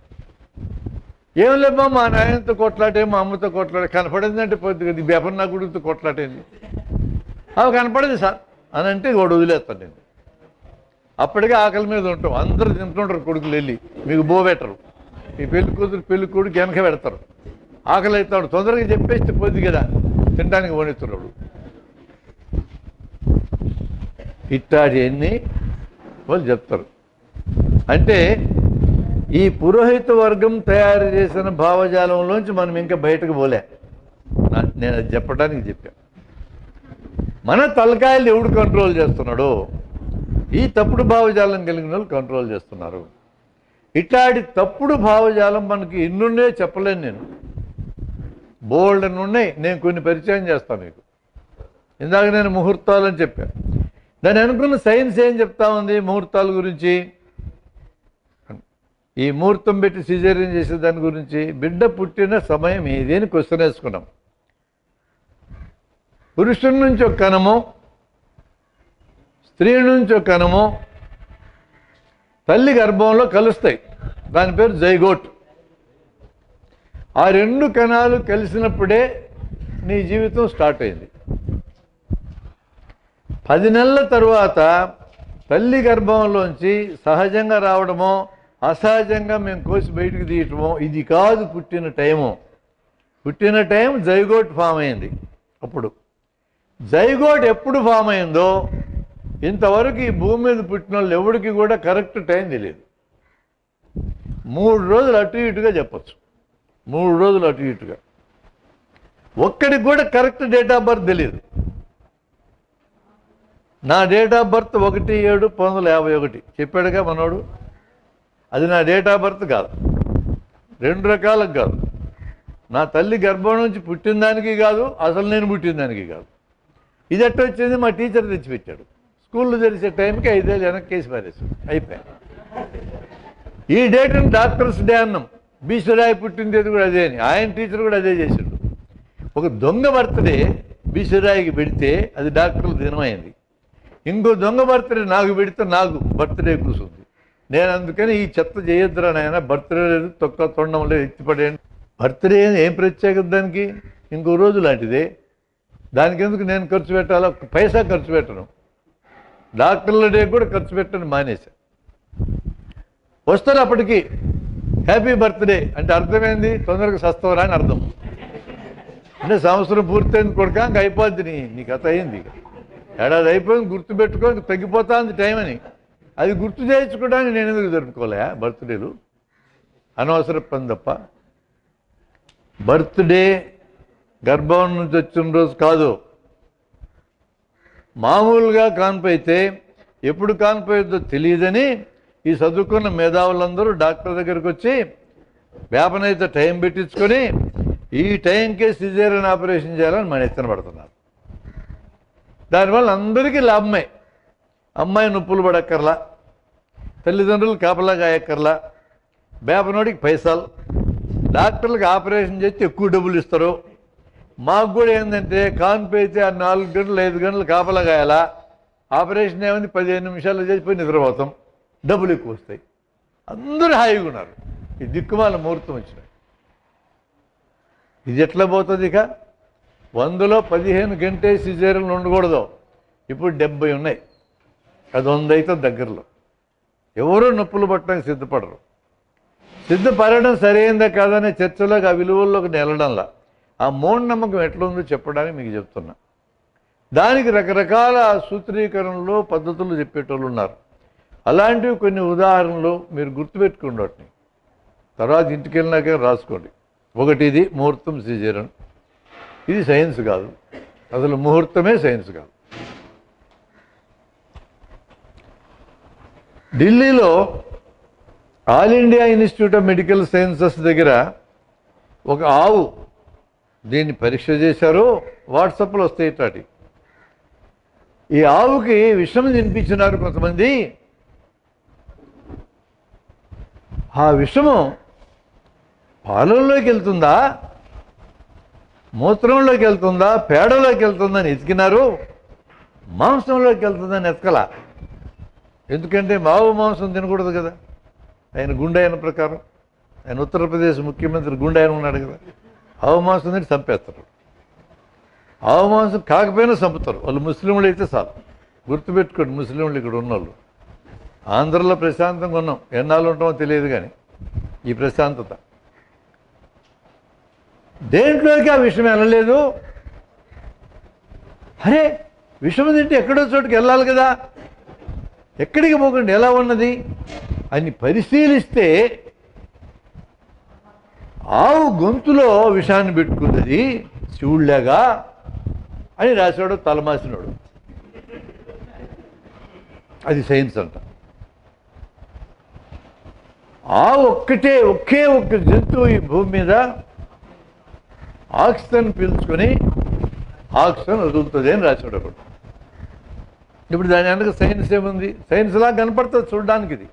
S1: ఏం లేమ్మా, మా నాయనతో కొట్లాటే, మా అమ్మతో కొట్లాటే, కనపడిందంటే పోతుంది కదా. ఈ బెపన్న గుడితో కొట్లాటేంది? అవి కనపడింది సార్, అని అంటే వాడు వదిలేస్తాను నేను. అప్పటికే ఆకలి మీద ఉంటాం, అందరూ తింటుంటారు కొడుకులు వెళ్ళి, మీకు పెట్టరు. ఈ పెళ్లి కూతురు పెళ్లి కొడుకు వెనక పెడతారు. ఆకలి అవుతాడు, తొందరగా చెప్పేస్తే పోద్ది కదా, తినడానికి వణిస్తున్నాడు. ఇట్టాడి అన్ని వాళ్ళు చెప్తారు. అంటే ఈ పురోహిత వర్గం తయారు చేసిన భావజాలంలోంచి మనం ఇంకా బయటకు పోలే. నేను అది చెప్పడానికి చెప్పాను. మన తలకాయలు ఎవడు కంట్రోల్ చేస్తున్నాడో ఈ తప్పుడు భావజాలం కలిగిన వాళ్ళు కంట్రోల్ చేస్తున్నారు. ఇట్లాంటి తప్పుడు భావజాలం మనకి ఎన్నున్నాయో చెప్పలేను నేను, బోల్డ్ అని ఉన్నాయి. నేను కొన్ని పరిచయం చేస్తాను మీకు. ఇందాక నేను ముహూర్తాలు అని చెప్పాను. దాన్ని అనుకున్న సైన్స్ ఏం చెప్తా ఉంది ముహూర్తాల గురించి? ఈ ముహూర్తం పెట్టి సిజేరియన్ చేసే దాని గురించి, బిడ్డ పుట్టిన సమయం ఏదేని క్వశ్చన్ వేసుకున్నాం. పురుషుడి నుంచి ఒక కణము, స్త్రీ నుంచి ఒక కణము తల్లి గర్భంలో కలుస్తాయి. దాని పేరు జైగోట్. ఆ రెండు కణాలు కలిసినప్పుడే నీ జీవితం స్టార్ట్ అయింది. 10 నెలల తరువాత తల్లి గర్భంలోంచి సహజంగా రావడమో అసహజంగా మేము కోసి బయటకు తీయటమో ఇది కాదు పుట్టిన టైము. పుట్టిన టైం జైగోట్ ఫామ్ అయింది. అప్పుడు జైగోట్ ఎప్పుడు ఫామ్ అయిందో ఇంతవరకు ఈ భూమి మీద పుట్టిన వాళ్ళు ఎవరికి కూడా కరెక్ట్ టైం తెలియదు. 3 రోజులు అటు ఇటుగా చెప్పచ్చు, 3 రోజులు అటు ఇటుగా. ఒక్కడికి కూడా కరెక్ట్ డేట్ ఆఫ్ బర్త్ తెలియదు. నా డేట్ ఆఫ్ బర్త్ 1/7/1951 చెప్పాడుగా మనోడు. అది నా డేట్ ఆఫ్ బర్త్ కాదు, 2 రకాలకు కాదు. నా తల్లి గర్భం నుంచి పుట్టిన దానికి కాదు, అసలు నేను పుట్టిన దానికి కాదు. ఇది ఎట్ట వచ్చింది? మా టీచర్ తెచ్చిపెట్టాడు. స్కూల్లో తెలిసే టైంకి 5 ఏళ్ళు వెనక్కి కేసు పారేసాడు, అయిపోయాయి. ఈ డేట్ని డాక్టర్స్ డే అన్నాం. బీసరాయి పుట్టినది కూడా అదే అని ఆయన టీచర్ కూడా అదే చేశాడు. ఒక దొంగ బర్త్డే బీసరాయికి పెడితే అది డాక్టర్ల దినమైంది. ఇంకో దొంగ బర్త్డే నాకు పెడితే నాకు బర్త్డే కూర్చుంది. నేను అందుకని ఈ చెత్త చేయొద్దురా నాయన, బర్త్డే లేదు, తొక్క తొండం లేదు, ఎత్తిపడేయండి. బర్త్డే ఏం ప్రత్యేకత దానికి? ఇంకో రోజు లాంటిదే. దానికి ఎందుకు నేను ఖర్చు పెట్టాలో? పైసా ఖర్చు పెట్టను. డాక్టర్ల డే కూడా ఖర్చు పెట్టని మానేశా. వస్తారు అప్పటికి హ్యాపీ బర్త్డే అంటే అర్థమైంది, తొందరగా సస్తవరా అని అర్థం. అంటే సంవత్సరం పూర్తయింది కొడుక, ఇంక అయిపోద్ది నీ కథ అయింది. ఏడాది అయిపోయింది, గుర్తుపెట్టుకో, ఇంక తగ్గిపోతుంది టైం అని. అది గుర్తు చేయించుకోవడానికి నేను ఎందుకు జరుపుకోలే బర్త్డేలు? అనవసర పని తప్ప. బర్త్డే గర్భం నుంచి వచ్చిన రోజు కాదు. మామూలుగా కాన్పు అయితే ఎప్పుడు కాన్పు అవుతుందో తెలియదని ఈ చదువుకున్న మేధావులందరూ డాక్టర్ దగ్గరికి వచ్చి వేపనైతే టైం పెట్టించుకొని ఈ టైంకే సిజేరియన్ ఆపరేషన్ చేయాలని మన ఎత్తున పడుతున్నారు. దానివల్ల అందరికీ లాభమే. అమ్మాయి నొప్పులు పడక్కర్లా, తల్లిదండ్రులు కాపలా కాయక్కర్లా, వేపనోడికి పైసలు, డాక్టర్లకు ఆపరేషన్ చేస్తే ఎక్కువ డబ్బులు ఇస్తారు. మాకు కూడా ఏంటంటే కాన్పు అయితే 4 గంటలు 5 గంటలు కాపలా కాయాలా, ఆపరేషన్ ఏమైంది 15 నిమిషాలు చేసిపోయి నిద్రపోతాం, డబ్బులు ఎక్కువ వస్తాయి. అందరూ హాయిగా ఉన్నారు. ఈ దిక్కుమాల ముహూర్తం వచ్చినాయి. ఇది ఎట్లా పోతుంది? ఇక 100లో 15 గంటే సిజేరియన్లు ఉండకూడదు. ఇప్పుడు 70 ఉన్నాయి. అది 100 అయితే దగ్గరలో. ఎవరూ నొప్పులు పట్టడానికి సిద్ధపడరు. సిద్ధపడడం సరైందా కాదనే చర్చలోకి, ఆ విలువల్లోకి వెళ్ళడంలా ఆ మూఢనమ్మకం ఎట్లుందో చెప్పడానికి మీకు చెప్తున్నా. దానికి రకరకాల సూత్రీకరణలు పద్ధతులు చెప్పేటోళ్ళు ఉన్నారు. అలాంటివి కొన్ని ఉదాహరణలు మీరు గుర్తుపెట్టుకోండి. వాటిని తర్వాత ఇంటికి వెళ్ళినాకే రాసుకోండి. ఒకటి, ఇది ముహూర్తం సిజేరియన్. ఇది సైన్స్ కాదు, అసలు ముహూర్తమే సైన్స్ కాదు. ఢిల్లీలో all India institute of medical sciences దగ్గర ఒక ఆవు దీన్ని పరీక్ష చేశారు. వాట్సాప్లో వస్తాయి ఇట్లాంటి. ఈ ఆవుకి విషం తినిపించినారు కొంతమంది. ఆ విషము పాలల్లోకి వెళ్తుందా, మూత్రంలోకి వెళ్తుందా, పేడలోకి వెళ్తుందని ఎతికినారు. మాంసంలోకి వెళ్తుందని ఎతకలా. ఎందుకంటే ఆవు మాంసం తినకూడదు కదా. ఆయన గుండాయన ప్రకారం, ఆయన ఉత్తరప్రదేశ్ ముఖ్యమంత్రి గుండాయన ఉన్నాడు కదా. ఆవు మాంసం తిని చంపేస్తారు. ఆవు మాంసం కాకపోయినా చంపుతారు వాళ్ళు. ముస్లింలు అయితే చాలు, గుర్తుపెట్టుకోండి ముస్లింలు ఇక్కడ ఉన్నోళ్ళు. ఆంధ్రలో ప్రశాంతంగా ఉన్నాం, ఎన్నాళ్ళు ఉంటామో తెలియదు కానీ ఈ ప్రశాంతత దేంట్లోకి ఆ విషయం వెళ్ళలేదు. అరే విషయం తింటే ఎక్కడో చోటుకి వెళ్ళాలి కదా, ఎక్కడికి పోకండి ఎలా ఉన్నది అని పరిశీలిస్తే ఆవు గొంతులో విషాన్ని పెట్టుకున్నది శివుళ్ళగా అని రాశాడు తలమాసినోడు. అది సైన్స్ అంట. ఆవు ఒకే ఒక్క జంతువు ఈ భూమి మీద ఆక్సిజన్ పీల్చుకొని ఆక్సిజన్ వదులుతుంది అని రాశాడు ఒకడు. ఇప్పుడు దాని వెనక సైన్స్ ఏముంది? సైన్స్లా కనపడుతుంది చూడడానికి. ఇది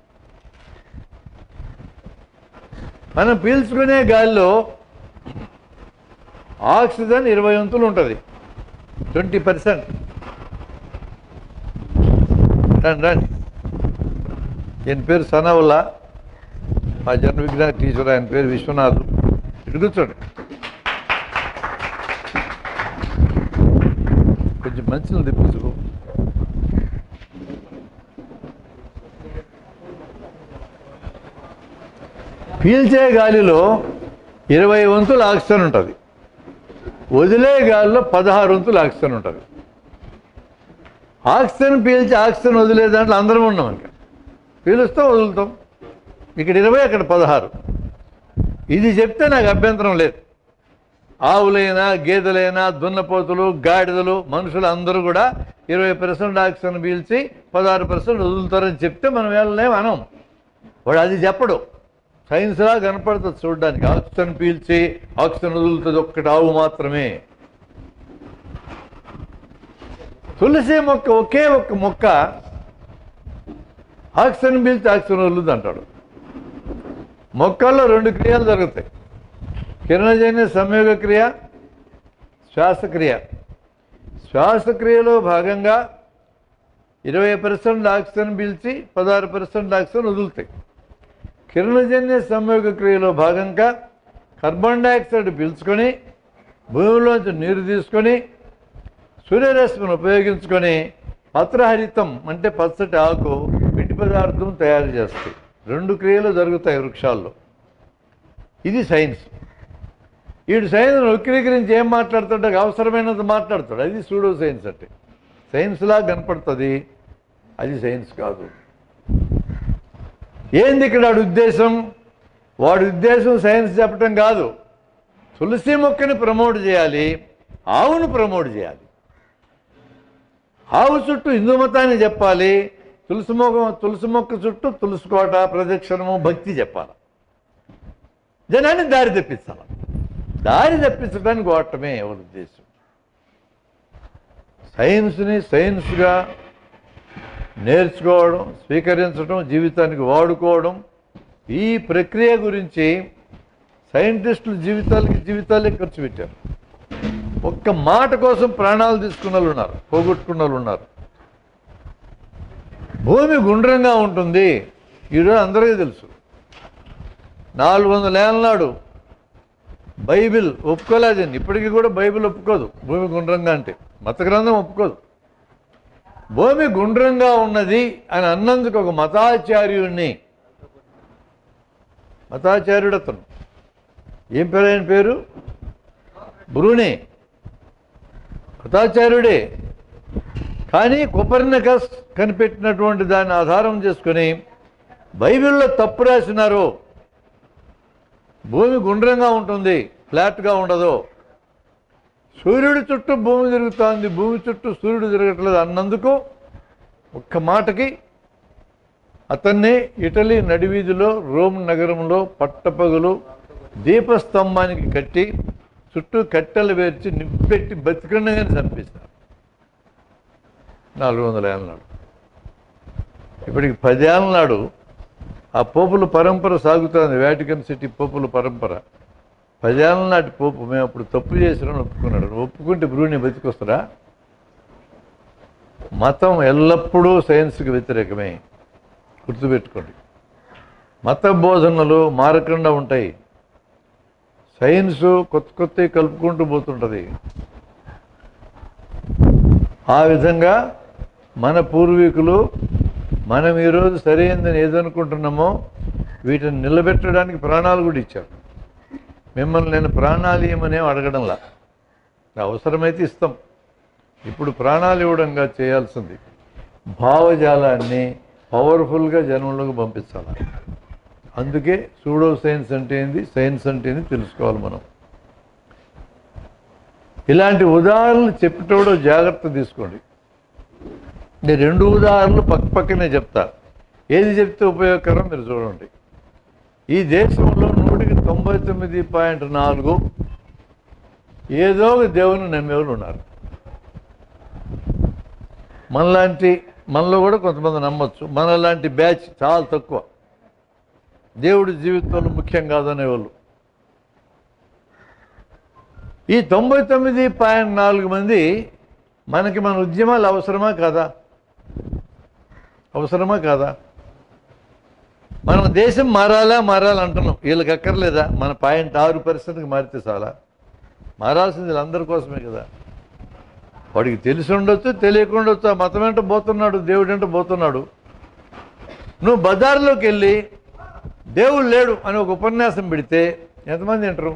S1: మనం పీల్చుకునే గాలిలో ఆక్సిజన్ 20 వంతులు ఉంటుంది, 20%. రండి, ఈయన పేరు సనావుల్లా, మా జన విజ్ఞాన టీచర్, ఆయన పేరు విశ్వనాథ్. ఇటు కూర్చోండి, కొంచెం మంచిగా తెప్పించుకో. పీల్చే గాలిలో 20 వంతులు ఆక్సిజన్ ఉంటుంది, వదిలే గాలిలో 16 వంతులు ఆక్సిజన్ ఉంటుంది. ఆక్సిజన్ పీల్చి ఆక్సిజన్ వదిలే దాంట్లో అందరం ఉన్నాం. ఇంకా పీలుస్తాం వదులుతాం. ఇక్కడ 20, అక్కడ 16. ఇది చెప్తే నాకు అభ్యంతరం లేదు. ఆవులైనా గేదెలైనా దున్నపోతులు గాడిదలు మనుషులు అందరూ కూడా 20% ఆక్సిజన్ పీల్చి 16% వదులుతారని చెప్తే మనం వెళ్ళలేం అనం. వాడు అది చెప్పడు. సైన్స్లా కనపడుతుంది చూడడానికి. ఆక్సిజన్ పీల్చి ఆక్సిజన్ వదులుతుంది ఒక్కటి ఆవు మాత్రమే. తులసి మొక్క ఒకే ఒక్క మొక్క ఆక్సిజన్ పీల్చి ఆక్సిజన్ వదులుతుంది అంటాడు. మొక్కల్లో 2 క్రియలు జరుగుతాయి, కిరణజన్య సంయోగ క్రియ, శ్వాసక్రియ. శ్వాసక్రియలో భాగంగా 20% ఆక్సిజన్ పీల్చి 16% ఆక్సిజన్ వదులుతాయి. కిరణజన్య సంయోగ క్రియలో భాగంగా కార్బన్ డైఆక్సైడ్ పీల్చుకొని భూమిలోంచి నీరు తీసుకొని సూర్యరశ్మిని ఉపయోగించుకొని పత్రహరితం అంటే పచ్చటి ఆకు పిండి పదార్థం తయారు చేస్తాయి. 2 క్రియలు జరుగుతాయి వృక్షాల్లో. ఇది సైన్స్. వీడు సైన్స్ వక్రీకరించి ఏం మాట్లాడుతుంటే అవసరమైనంత మాట్లాడతాడు. అది సూడో సైన్స్ అంటే. సైన్స్లా కనపడుతుంది, అది సైన్స్ కాదు. ఏంది ఇక్కడ వాడి ఉద్దేశం? వాడి ఉద్దేశం సైన్స్ చెప్పటం కాదు, తులసి మొక్కని ప్రమోట్ చేయాలి, ఆవును ప్రమోట్ చేయాలి. ఆవు చుట్టూ హిందూ మతాన్ని చెప్పాలి, తులసి మొక్క చుట్టూ తులసి కోట ప్రదక్షిణము భక్తి చెప్పాలి. జనాన్ని దారి తెప్పించాలి. దారి తెప్పించడానికి వాడటమే ఎవరి ఉద్దేశం. సైన్స్ని సైన్స్గా నేర్చుకోవడం, స్వీకరించడం, జీవితానికి వాడుకోవడం, ఈ ప్రక్రియ గురించి సైంటిస్టులు జీవితాలే ఖర్చు పెట్టారు. ఒక్క మాట కోసం ప్రాణాలు తీసుకున్న వాళ్ళు ఉన్నారు, పోగొట్టుకున్న వాళ్ళు ఉన్నారు. భూమి గుండ్రంగా ఉంటుంది, ఈరోజు అందరికీ తెలుసు. 400 ఏళ్ళ నాడు బైబిల్ ఒప్పుకోలేదండి. ఇప్పటికీ కూడా బైబిల్ ఒప్పుకోదు భూమి గుండ్రంగా అంటే. మత గ్రంథం ఒప్పుకోదు. భూమి గుండ్రంగా ఉన్నది అని అన్నందుకు ఒక మతాచార్యుడు అతను, ఏం పేరు ఆయన పేరు? బ్రూనే. మతాచార్యుడే. కానీ కొపర్నికస్ కనిపెట్టినటువంటి దాన్ని ఆధారం చేసుకొని బైబిల్లో తప్పు రాసినారు. భూమి గుండ్రంగా ఉంటుంది, ఫ్లాట్గా ఉండదు. సూర్యుడి చుట్టూ భూమి తిరుగుతోంది, భూమి చుట్టూ సూర్యుడు తిరగట్లేదు అన్నందుకు ఒక్క మాటకి అతన్ని ఇటలీ నడివీధిలో రోమ్ నగరంలో పట్టపగలు దీపస్తంభానికి కట్టి చుట్టూ కట్టెలు వేర్చి నిప్పెట్టి బతికండగానే చంపేస్తారు. 400 ఏళ్ళ నాడు. ఇప్పటికి 10 ఏళ్ళ నాడు ఆ పోపుల పరంపర సాగుతుంది. వాటికన్ సిటీ పోపుల పరంపర. 10 ఏళ్ళ నాటి పోపు మేము అప్పుడు తప్పు చేసినామని ఒప్పుకున్నాడు. ఒప్పుకుంటే బ్రూని బతికొస్తారా? మతం ఎల్లప్పుడూ సైన్స్కి వ్యతిరేకమే, గుర్తుపెట్టుకోండి. మత బోధనలు మారకుండా ఉంటాయి. సైన్సు కొత్త కలుపుకుంటూ పోతుంటుంది. ఆ విధంగా మన పూర్వీకులు మనం ఈరోజు సరైనదని ఏదనుకుంటున్నామో వీటిని నిలబెట్టడానికి ప్రాణాలు కూడా ఇచ్చారు. మిమ్మల్ని నేను ప్రాణాలు ఇవ్వమనేం అడగడంలా, అవసరమైతే ఇస్తాం. ఇప్పుడు ప్రాణాలు ఇవ్వడంగా చేయాల్సింది భావజాలాన్ని పవర్ఫుల్గా జనంలోకి పంపించాలి. అందుకే సూడో సైన్స్ అంటే ఏంది, సైన్స్ అంటే ఏంది తెలుసుకోవాలి మనం. ఇలాంటి ఉదాహరణలు చెప్పేటోడు జాగ్రత్త తీసుకోండి. నేను 2 ఉదాహరణలు పక్కనే చెప్తా, ఏది చెప్తే ఉపయోగకరం మీరు చూడండి. ఈ దేశంలో 99.4 ఏదో ఒక దేవుని నమ్మేవాళ్ళు ఉన్నారు. మనలో కూడా కొంతమంది నమ్మొచ్చు, మనలాంటి బ్యాచ్ చాలా తక్కువ. దేవుడి జీవితంలో ముఖ్యం కాదనేవాళ్ళు. ఈ 99.4 మంది మనకి మన ఉద్యమాలు అవసరమా కాదా? అవసరమా కాదా? మన దేశం మారాలంటున్నాం, వీళ్ళకి అక్కర్లేదా? మన 0.6%కి మారితే చాలా. మారాల్సింది వీళ్ళందరి కోసమే కదా. వాడికి తెలిసి ఉండొచ్చు, తెలియకుండా ఉండొచ్చు, ఆ మతం వెంట పోతున్నాడు, దేవుడు వెంట పోతున్నాడు. నువ్వు బజార్లోకి వెళ్ళి దేవుడు లేడు అని ఒక ఉపన్యాసం పెడితే ఎంతమంది వింటారు?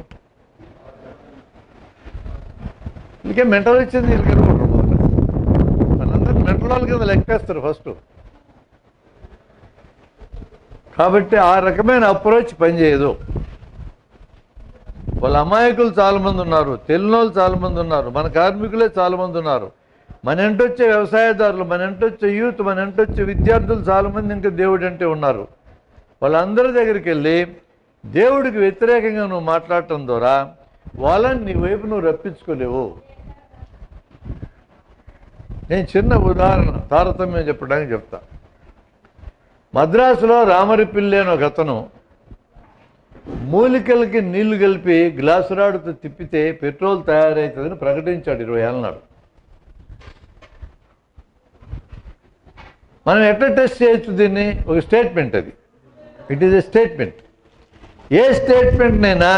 S1: వీళ్ళకే మెంటల్ వచ్చింది, వీళ్ళకి అనుకుంటారు. మనందరూ మెంటల్ వాళ్ళ కింద లెక్కేస్తారు ఫస్ట్. కాబట్టి ఆ రకమైన అప్రోచ్ పనిచేయదు. వాళ్ళ అమాయకులు చాలామంది ఉన్నారు, తెలియనోళ్ళు చాలామంది ఉన్నారు, మన కార్మికులే చాలామంది ఉన్నారు, మన ఎంటొచ్చే వ్యవసాయదారులు, మన ఎంటొచ్చే యూత్, మన ఎంటొచ్చే విద్యార్థులు చాలామంది ఇంకా దేవుడు అంటే ఉన్నారు. వాళ్ళందరి దగ్గరికి వెళ్ళి దేవుడికి వ్యతిరేకంగా నువ్వు మాట్లాడటం ద్వారా వాళ్ళని నీ వైపు నువ్వు రప్పించుకోలేవు. నేను చిన్న ఉదాహరణ తారతమ్యం చెప్పడానికి చెప్తా. మద్రాసులో రామరిపిల్లి అని ఒక అతను మూలికలకి నీళ్లు కలిపి గ్లాసు రాడుతో తిప్పితే పెట్రోల్ తయారవుతుందని ప్రకటించాడు 20 ఏళ్ళ నాడు. మనం ఎట్లా టెస్ట్ చేయొచ్చు దీన్ని? ఒక స్టేట్మెంట్, అది ఇట్ ఈజ్ ఎ స్టేట్మెంట్. ఏ స్టేట్మెంట్నైనా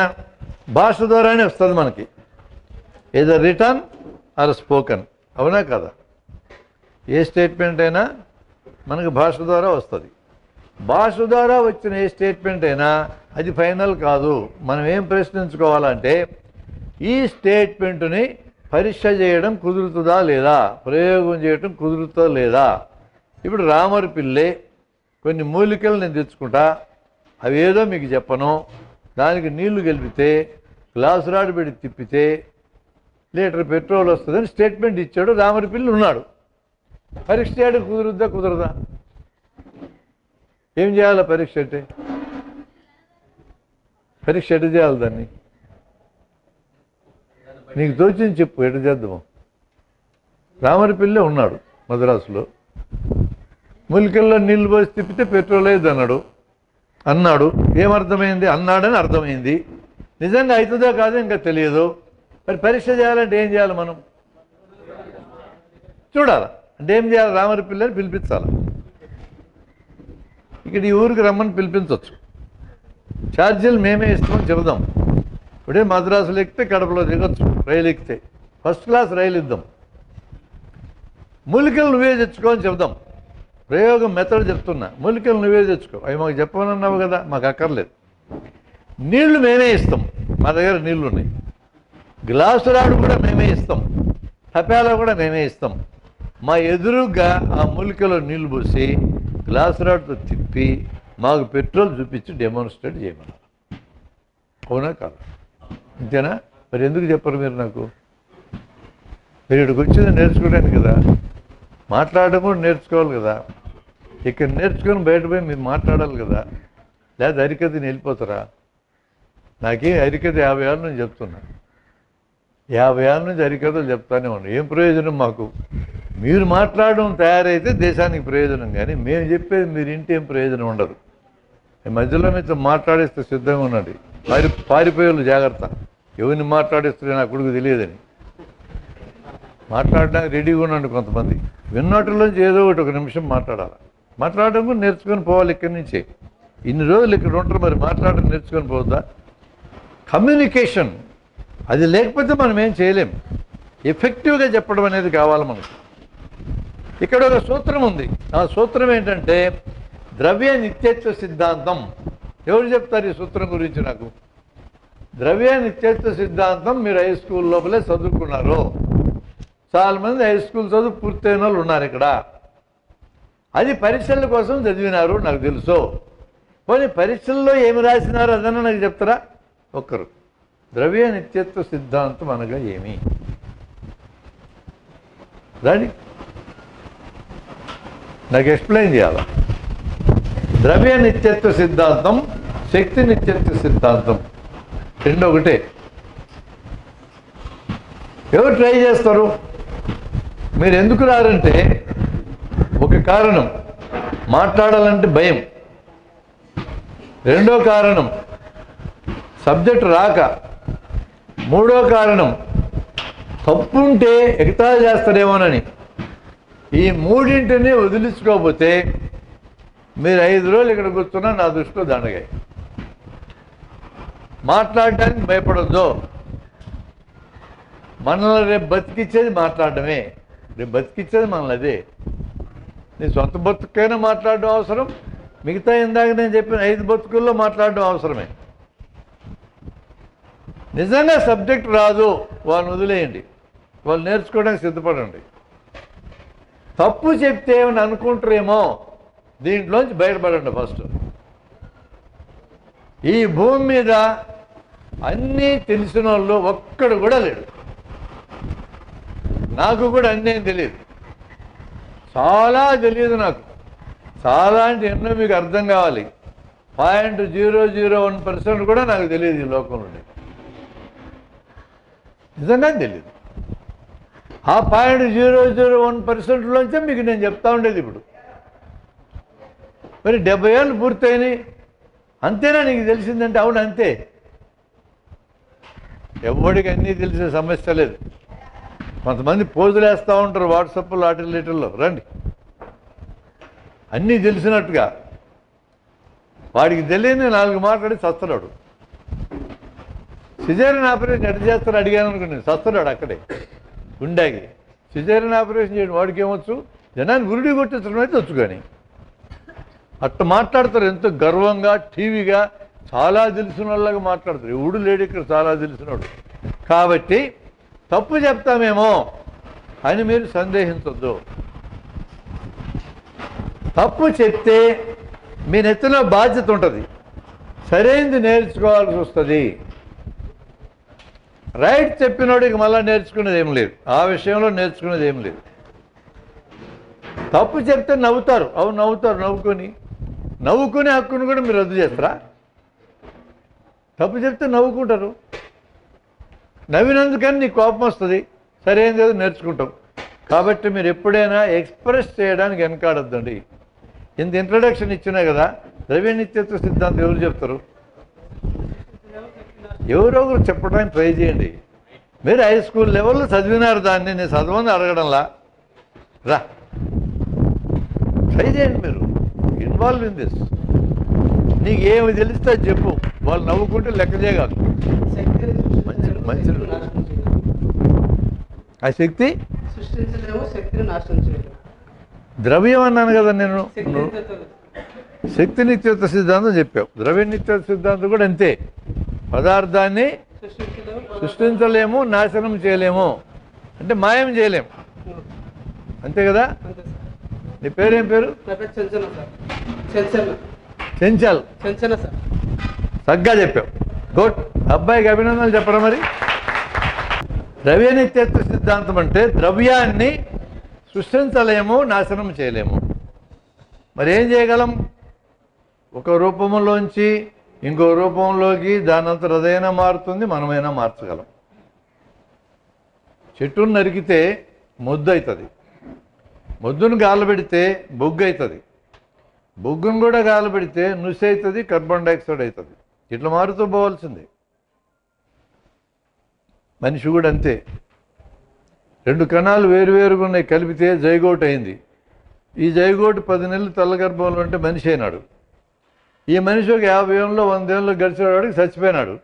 S1: భాష ద్వారానే వస్తుంది మనకి, ఏదో రిటర్న్ ఆర్ స్పోకన్, అవునా కదా? ఏ స్టేట్మెంట్ అయినా మనకు భాష ద్వారా వస్తుంది. భాష ద్వారా వచ్చిన ఏ స్టేట్మెంట్ అయినా అది ఫైనల్ కాదు. మనం ఏం ప్రశ్నించుకోవాలంటే ఈ స్టేట్మెంట్ని పరీక్ష చేయడం కుదురుతుందా లేదా, ప్రయోగం చేయడం కుదురుతుందా లేదా. ఇప్పుడు రామరిపిల్లి కొన్ని మూలికలు నేను తెచ్చుకుంటా, అవి ఏదో మీకు చెప్పను, దానికి నీళ్లు కలిపితే గ్లాసు రాడు పెట్టి తిప్పితే లీటర్ పెట్రోల్ వస్తుందని స్టేట్మెంట్ ఇచ్చాడు. రామరిపిల్లి ఉన్నాడు. పరీక్ష చేయడం కుదురుద్దా కుదరదా? ఏం చేయాలి పరీక్ష అంటే? పరీక్ష ఎటు చేయాలి దాన్ని? నీకు తోచింది చెప్పు, ఎటు చేద్దాము? రామరిపిల్లి ఉన్నాడు మద్రాసులో, మూలికల్లో నీళ్ళు పోసి తిప్పితే పెట్రోల్ లేదు అన్నాడు. ఏమర్థమైంది? అన్నాడని అర్థమైంది. నిజంగా అవుతుందో కాదో ఇంకా తెలియదు. మరి పరీక్ష చేయాలంటే ఏం చేయాలి? మనం చూడాలి. అంటే ఏం చేయాలి? రామరిపిల్లని పిలిపించాలి. ఇక్కడ ఈ ఊరికి రమ్మని పిలిపించవచ్చు. ఛార్జీలు మేమే ఇస్తామని చెబుదాం. ఇప్పుడే మద్రాసులో ఎక్కితే కడపలో దిగొచ్చు, రైలు ఎక్కితే ఫస్ట్ క్లాస్ రైలు ఇద్దాం. మూలికలు నువ్వే తెచ్చుకో అని చెబుదాం. ప్రయోగం మెథడ్ చెప్తున్నా, మూలికలు నువ్వే తెచ్చుకో. అవి మాకు చెప్పమన్నావు కదా, మాకు అక్కర్లేదు. నీళ్లు మేమే ఇస్తాం, మా దగ్గర నీళ్లు ఉన్నాయి. గ్లాసు రాడు కూడా మేమే ఇస్తాం, తపేలా కూడా మేమే ఇస్తాం. మా ఎదురుగా ఆ మూలికలో నీళ్లు పోసి గ్లాసు రాడుతో తిప్పి మాకు పెట్రోల్ చూపించి డెమాన్స్ట్రేట్ చేయమన్నారు. అవునా కాదు? అంతేనా? మరి ఎందుకు చెప్పరు మీరు నాకు? మీరు ఇక్కడికి వచ్చింది నేర్చుకోవడానికి కదా, మాట్లాడడం కూడా నేర్చుకోవాలి కదా. ఇక్కడ నేర్చుకొని బయట పోయి మీరు మాట్లాడాలి కదా, లేదా హరికథని వెళ్ళిపోతారా? నాకేం హరికథ 50 ఏళ్ళ నుంచి చెప్తున్నా, 50 ఏళ్ళ నుంచి హరికథలు చెప్తానే ఉన్నాను. ఏం ప్రయోజనం మాకు? మీరు మాట్లాడడం తయారైతే దేశానికి ప్రయోజనం, కానీ మేము చెప్పేది మీరు ఇంటి ఏం ప్రయోజనం ఉండదు. మధ్యలో మీతో మాట్లాడేస్తే సిద్ధంగా ఉండండి. పారిపోయేళ్ళు జాగ్రత్త. ఎవరిని మాట్లాడేస్తే నా కొడుకు తెలియదని మాట్లాడడానికి రెడీగా ఉండండి. కొంతమంది విన్నోటిలోంచి ఏదో ఒకటి 1 నిమిషం మాట్లాడాలి. మాట్లాడడం కూడా నేర్చుకొని పోవాలి. ఇక్కడి నుంచి ఇన్ని రోజులు ఇక్కడ ఉంటారు, మరి మాట్లాడడం నేర్చుకొని పోవద్దా? కమ్యూనికేషన్ అది లేకపోతే మనం ఏం చేయలేం. ఎఫెక్టివ్గా చెప్పడం అనేది కావాలి మనకు. ఇక్కడ ఒక సూత్రం ఉంది. ఆ సూత్రం ఏంటంటే ద్రవ్య నిత్యత్వ సిద్ధాంతం. ఎవరు చెప్తారు ఈ సూత్రం గురించి నాకు? ద్రవ్య నిత్యత్వ సిద్ధాంతం మీరు హై స్కూల్ లోపలే చదువుకున్నారు. చాలామంది హై స్కూల్ చదువు పూర్తయిన వాళ్ళు ఉన్నారు ఇక్కడ. అది పరీక్షల కోసం చదివినారు నాకు తెలుసు. పోనీ పరీక్షల్లో ఏమి రాసినారు అదన్నా నాకు చెప్తారా? ఒక్కరు. ద్రవ్య నిత్యత్వ సిద్ధాంతం అనగా ఏమి? దాన్ని నాకు ఎక్స్ప్లెయిన్ చేయాలా? ద్రవ్య నిత్యత్వ సిద్ధాంతం, శక్తి నిత్యత్వ సిద్ధాంతం రెండు ఒకటే. ఎవరు ట్రై చేస్తారు? మీరు ఎందుకు రారంటే ఒక కారణం మాట్లాడాలంటే భయం, రెండో కారణం సబ్జెక్ట్ రాక, మూడో కారణం తప్పుంటే ఎగతాళి చేస్తారేమోనని. ఈ మూడింటిని వదిలించుకోకపోతే మీరు 5 రోజులు ఇక్కడ కూర్చున్నా నా దృష్టిలో దండగాయి. మాట్లాడడానికి భయపడొద్దు. మనల్ని రేపు బతికిచ్చేది మాట్లాడటమే. రేపు బతికిచ్చేది మనల్ని అదే. నీ సొంత బతుకైనా మాట్లాడడం అవసరం, మిగతా ఇందాక నేను చెప్పిన 5 బతుకుల్లో మాట్లాడడం అవసరమే. నిజంగా సబ్జెక్ట్ రాదు వాళ్ళని వదిలేయండి, వాళ్ళు నేర్చుకోవడానికి సిద్ధపడండి. తప్పు చెప్తే ఏమని అనుకుంటారేమో, దీంట్లోంచి బయటపడండి. ఫస్ట్ ఈ భూమి మీద అన్నీ తెలిసిన వాళ్ళు ఒక్కడు కూడా లేడు. నాకు కూడా అన్నీ తెలియదు, చాలా తెలియదు నాకు. చాలా అంటే ఎన్నో మీకు అర్థం కావాలి. 0.001% కూడా నాకు తెలియదు ఈ లోకంలో. నిజంగా తెలియదు. ఆ 0.001%లోంచే మీకు నేను చెప్తా ఉండేది. ఇప్పుడు మరి 70 ఏళ్ళు పూర్తయినాయి, అంతేనా నీకు తెలిసిందంటే? అవును అంతే. ఎవరికి అన్నీ తెలిసే సమస్య లేదు. కొంతమంది పోజులు వేస్తూ ఉంటారు వాట్సాప్లో, లీటర్లో. రండి, అన్నీ తెలిసినట్టుగా. వాడికి తెలియని 4 మాట్లాడి చస్తున్నాడు. సిజేరియన్ ఆపరేషన్ ఎట్లా చేస్తారు అడిగాను అనుకున్నాను. చస్తున్నాడు అక్కడే గుండాకి. సిజేరియన్ ఆపరేషన్ చేయడం వాడికి ఏమొచ్చు? జనాన్ని ఉరిడి కొట్టించడం అయితే వచ్చు. కానీ అట్లా మాట్లాడతారు ఎంతో గర్వంగా, టీవీగా, చాలా తెలిసిన వాళ్ళగా మాట్లాడతారు. ఎవడు లేడు ఇక్కడ చాలా తెలిసినవాడు. కాబట్టి తప్పు చెప్తామేమో అని మీరు సందేహించొద్దు. తప్పు చెప్తే మీ నెత్తిలో బాధ్యత ఉంటుంది, సరైనది నేర్చుకోవాల్సి వస్తుంది. రైట్ చెప్పినోడికి మళ్ళీ నేర్చుకునేది ఏం లేదు, ఆ విషయంలో నేర్చుకునేది ఏం లేదు. తప్పు చెప్తే నవ్వుతారు, అవును నవ్వుతారు. నవ్వుకునే హక్కును కూడా మీరు రద్దు చేస్తారా? తప్పు చెప్తే నవ్వుకుంటారు. నవ్వినందుకని నీకు కోపం వస్తుంది, సరైనది ఏదో నేర్చుకుంటాం. కాబట్టి మీరు ఎప్పుడైనా ఎక్స్ప్రెస్ చేయడానికి వెనకాడొద్దండి. ఇంత ఇంట్రడక్షన్ ఇచ్చినా కదా. ద్రవ్య నిత్యత్వ సిద్ధాంతం ఎవరు చెప్తారు? ఎవరో ఒకరు చెప్పడానికి ట్రై చేయండి. మీరు హై స్కూల్ లెవెల్లో చదివినారు దాన్ని, నేను చదవని అడగడంలా. రా, ట్రై చేయండి. మీరు ఇన్వాల్వ్ ఇన్ దిస్. నీకు ఏమి తెలిస్తే చెప్పు, వాళ్ళు నవ్వుకుంటే లెక్క చేయగలరు. మంచి ఆ శక్తి ద్రవ్యం అన్నాను కదా నేను. శక్తి నిత్యత్వ సిద్ధాంతం చెప్పావు. ద్రవ్య నిత్యత్వ సిద్ధాంతం కూడా అంతే. పదార్థాన్ని సృష్టించలేము, నాశనం చేయలేము, అంటే మాయం చేయలేము, అంతే కదా. నీ పేరేం పేరు? చెంచల్. తగ్గా చెప్పావు. గుడ్. అబ్బాయికి అభినందనలు చెప్పరా మరి. ద్రవ్య నిత్యత్వ సిద్ధాంతం అంటే ద్రవ్యాన్ని సృష్టించలేము, నాశనం చేయలేము. మరి ఏం చేయగలం? ఒక రూపంలోంచి ఇంకో రూపంలోకి దానంతట అదైనా మారుతుంది, మనమైనా మార్చగలం. చెట్టును నరికితే మొద్దు అవుతుంది, మొద్దును గాలబెడితే బొగ్గు అవుతుంది, బొగ్గును కూడా గాలబెడితే నుసి అవుతుంది, కార్బన్ డైఆక్సైడ్ అవుతుంది. ఇట్లా మారుతూ పోవాల్సిందే. మనిషి కూడా అంతే. 2 కణాలు వేరువేరుగా ఉన్నాయి, కలిపితే జైగోట్ అయింది. ఈ జైగోట్ 10 నెలలు తల్లగర్భంలో ఉంటే మనిషి అయినాడు. ఈ మనిషి ఒక 50 ఏళ్ళలో 100 ఏళ్ళు గడిచేవాడికి చచ్చిపోయినాడు.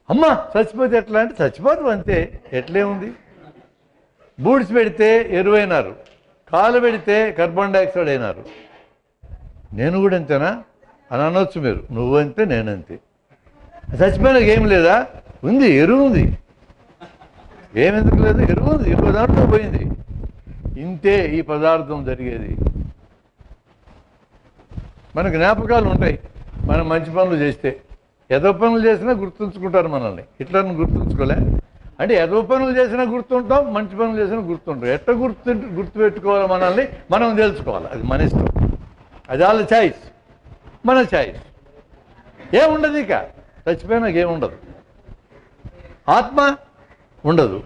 S1: అమ్మ చచ్చిపోతే ఎట్లా అంటే చచ్చిపోతాం అంతే, ఎట్లే ఉంది. బూడ్స్ పెడితే ఎరువైనారు, కాలు పెడితే కార్బన్ డైఆక్సైడ్ అయినారు. నేను కూడా అంతేనా అని అనొచ్చు మీరు. నువ్వంతే నేనంతే. చచ్చిపోయినాక ఏం లేదా? ఉంది, ఎరువు ఉంది. ఏమెందుకు లేదు? ఎరువు ఉంది, ఇంకో దాంట్లో పోయింది. ఇంతే ఈ పదార్థం జరిగేది. మన జ్ఞాపకాలు ఉంటాయి మనం మంచి పనులు చేస్తే. ఎదో పనులు చేసినా గుర్తుంచుకుంటారు మనల్ని. హిట్లర్ని గుర్తుంచుకోలే అంటే ఎదో పనులు చేసినా గుర్తుంటాం, మంచి పనులు చేసినా గుర్తుంటాం. ఎట్లా గుర్తుపెట్టుకోవాలో మనల్ని మనం తెలుసుకోవాలి. అది మన ఇష్టం. అది వాళ్ళ ఛాయిస్, మన ఛాయిస్. ఏముండదు ఇక చచ్చిపోయినాక ఏముండదు. ఆత్మ ఉండదు,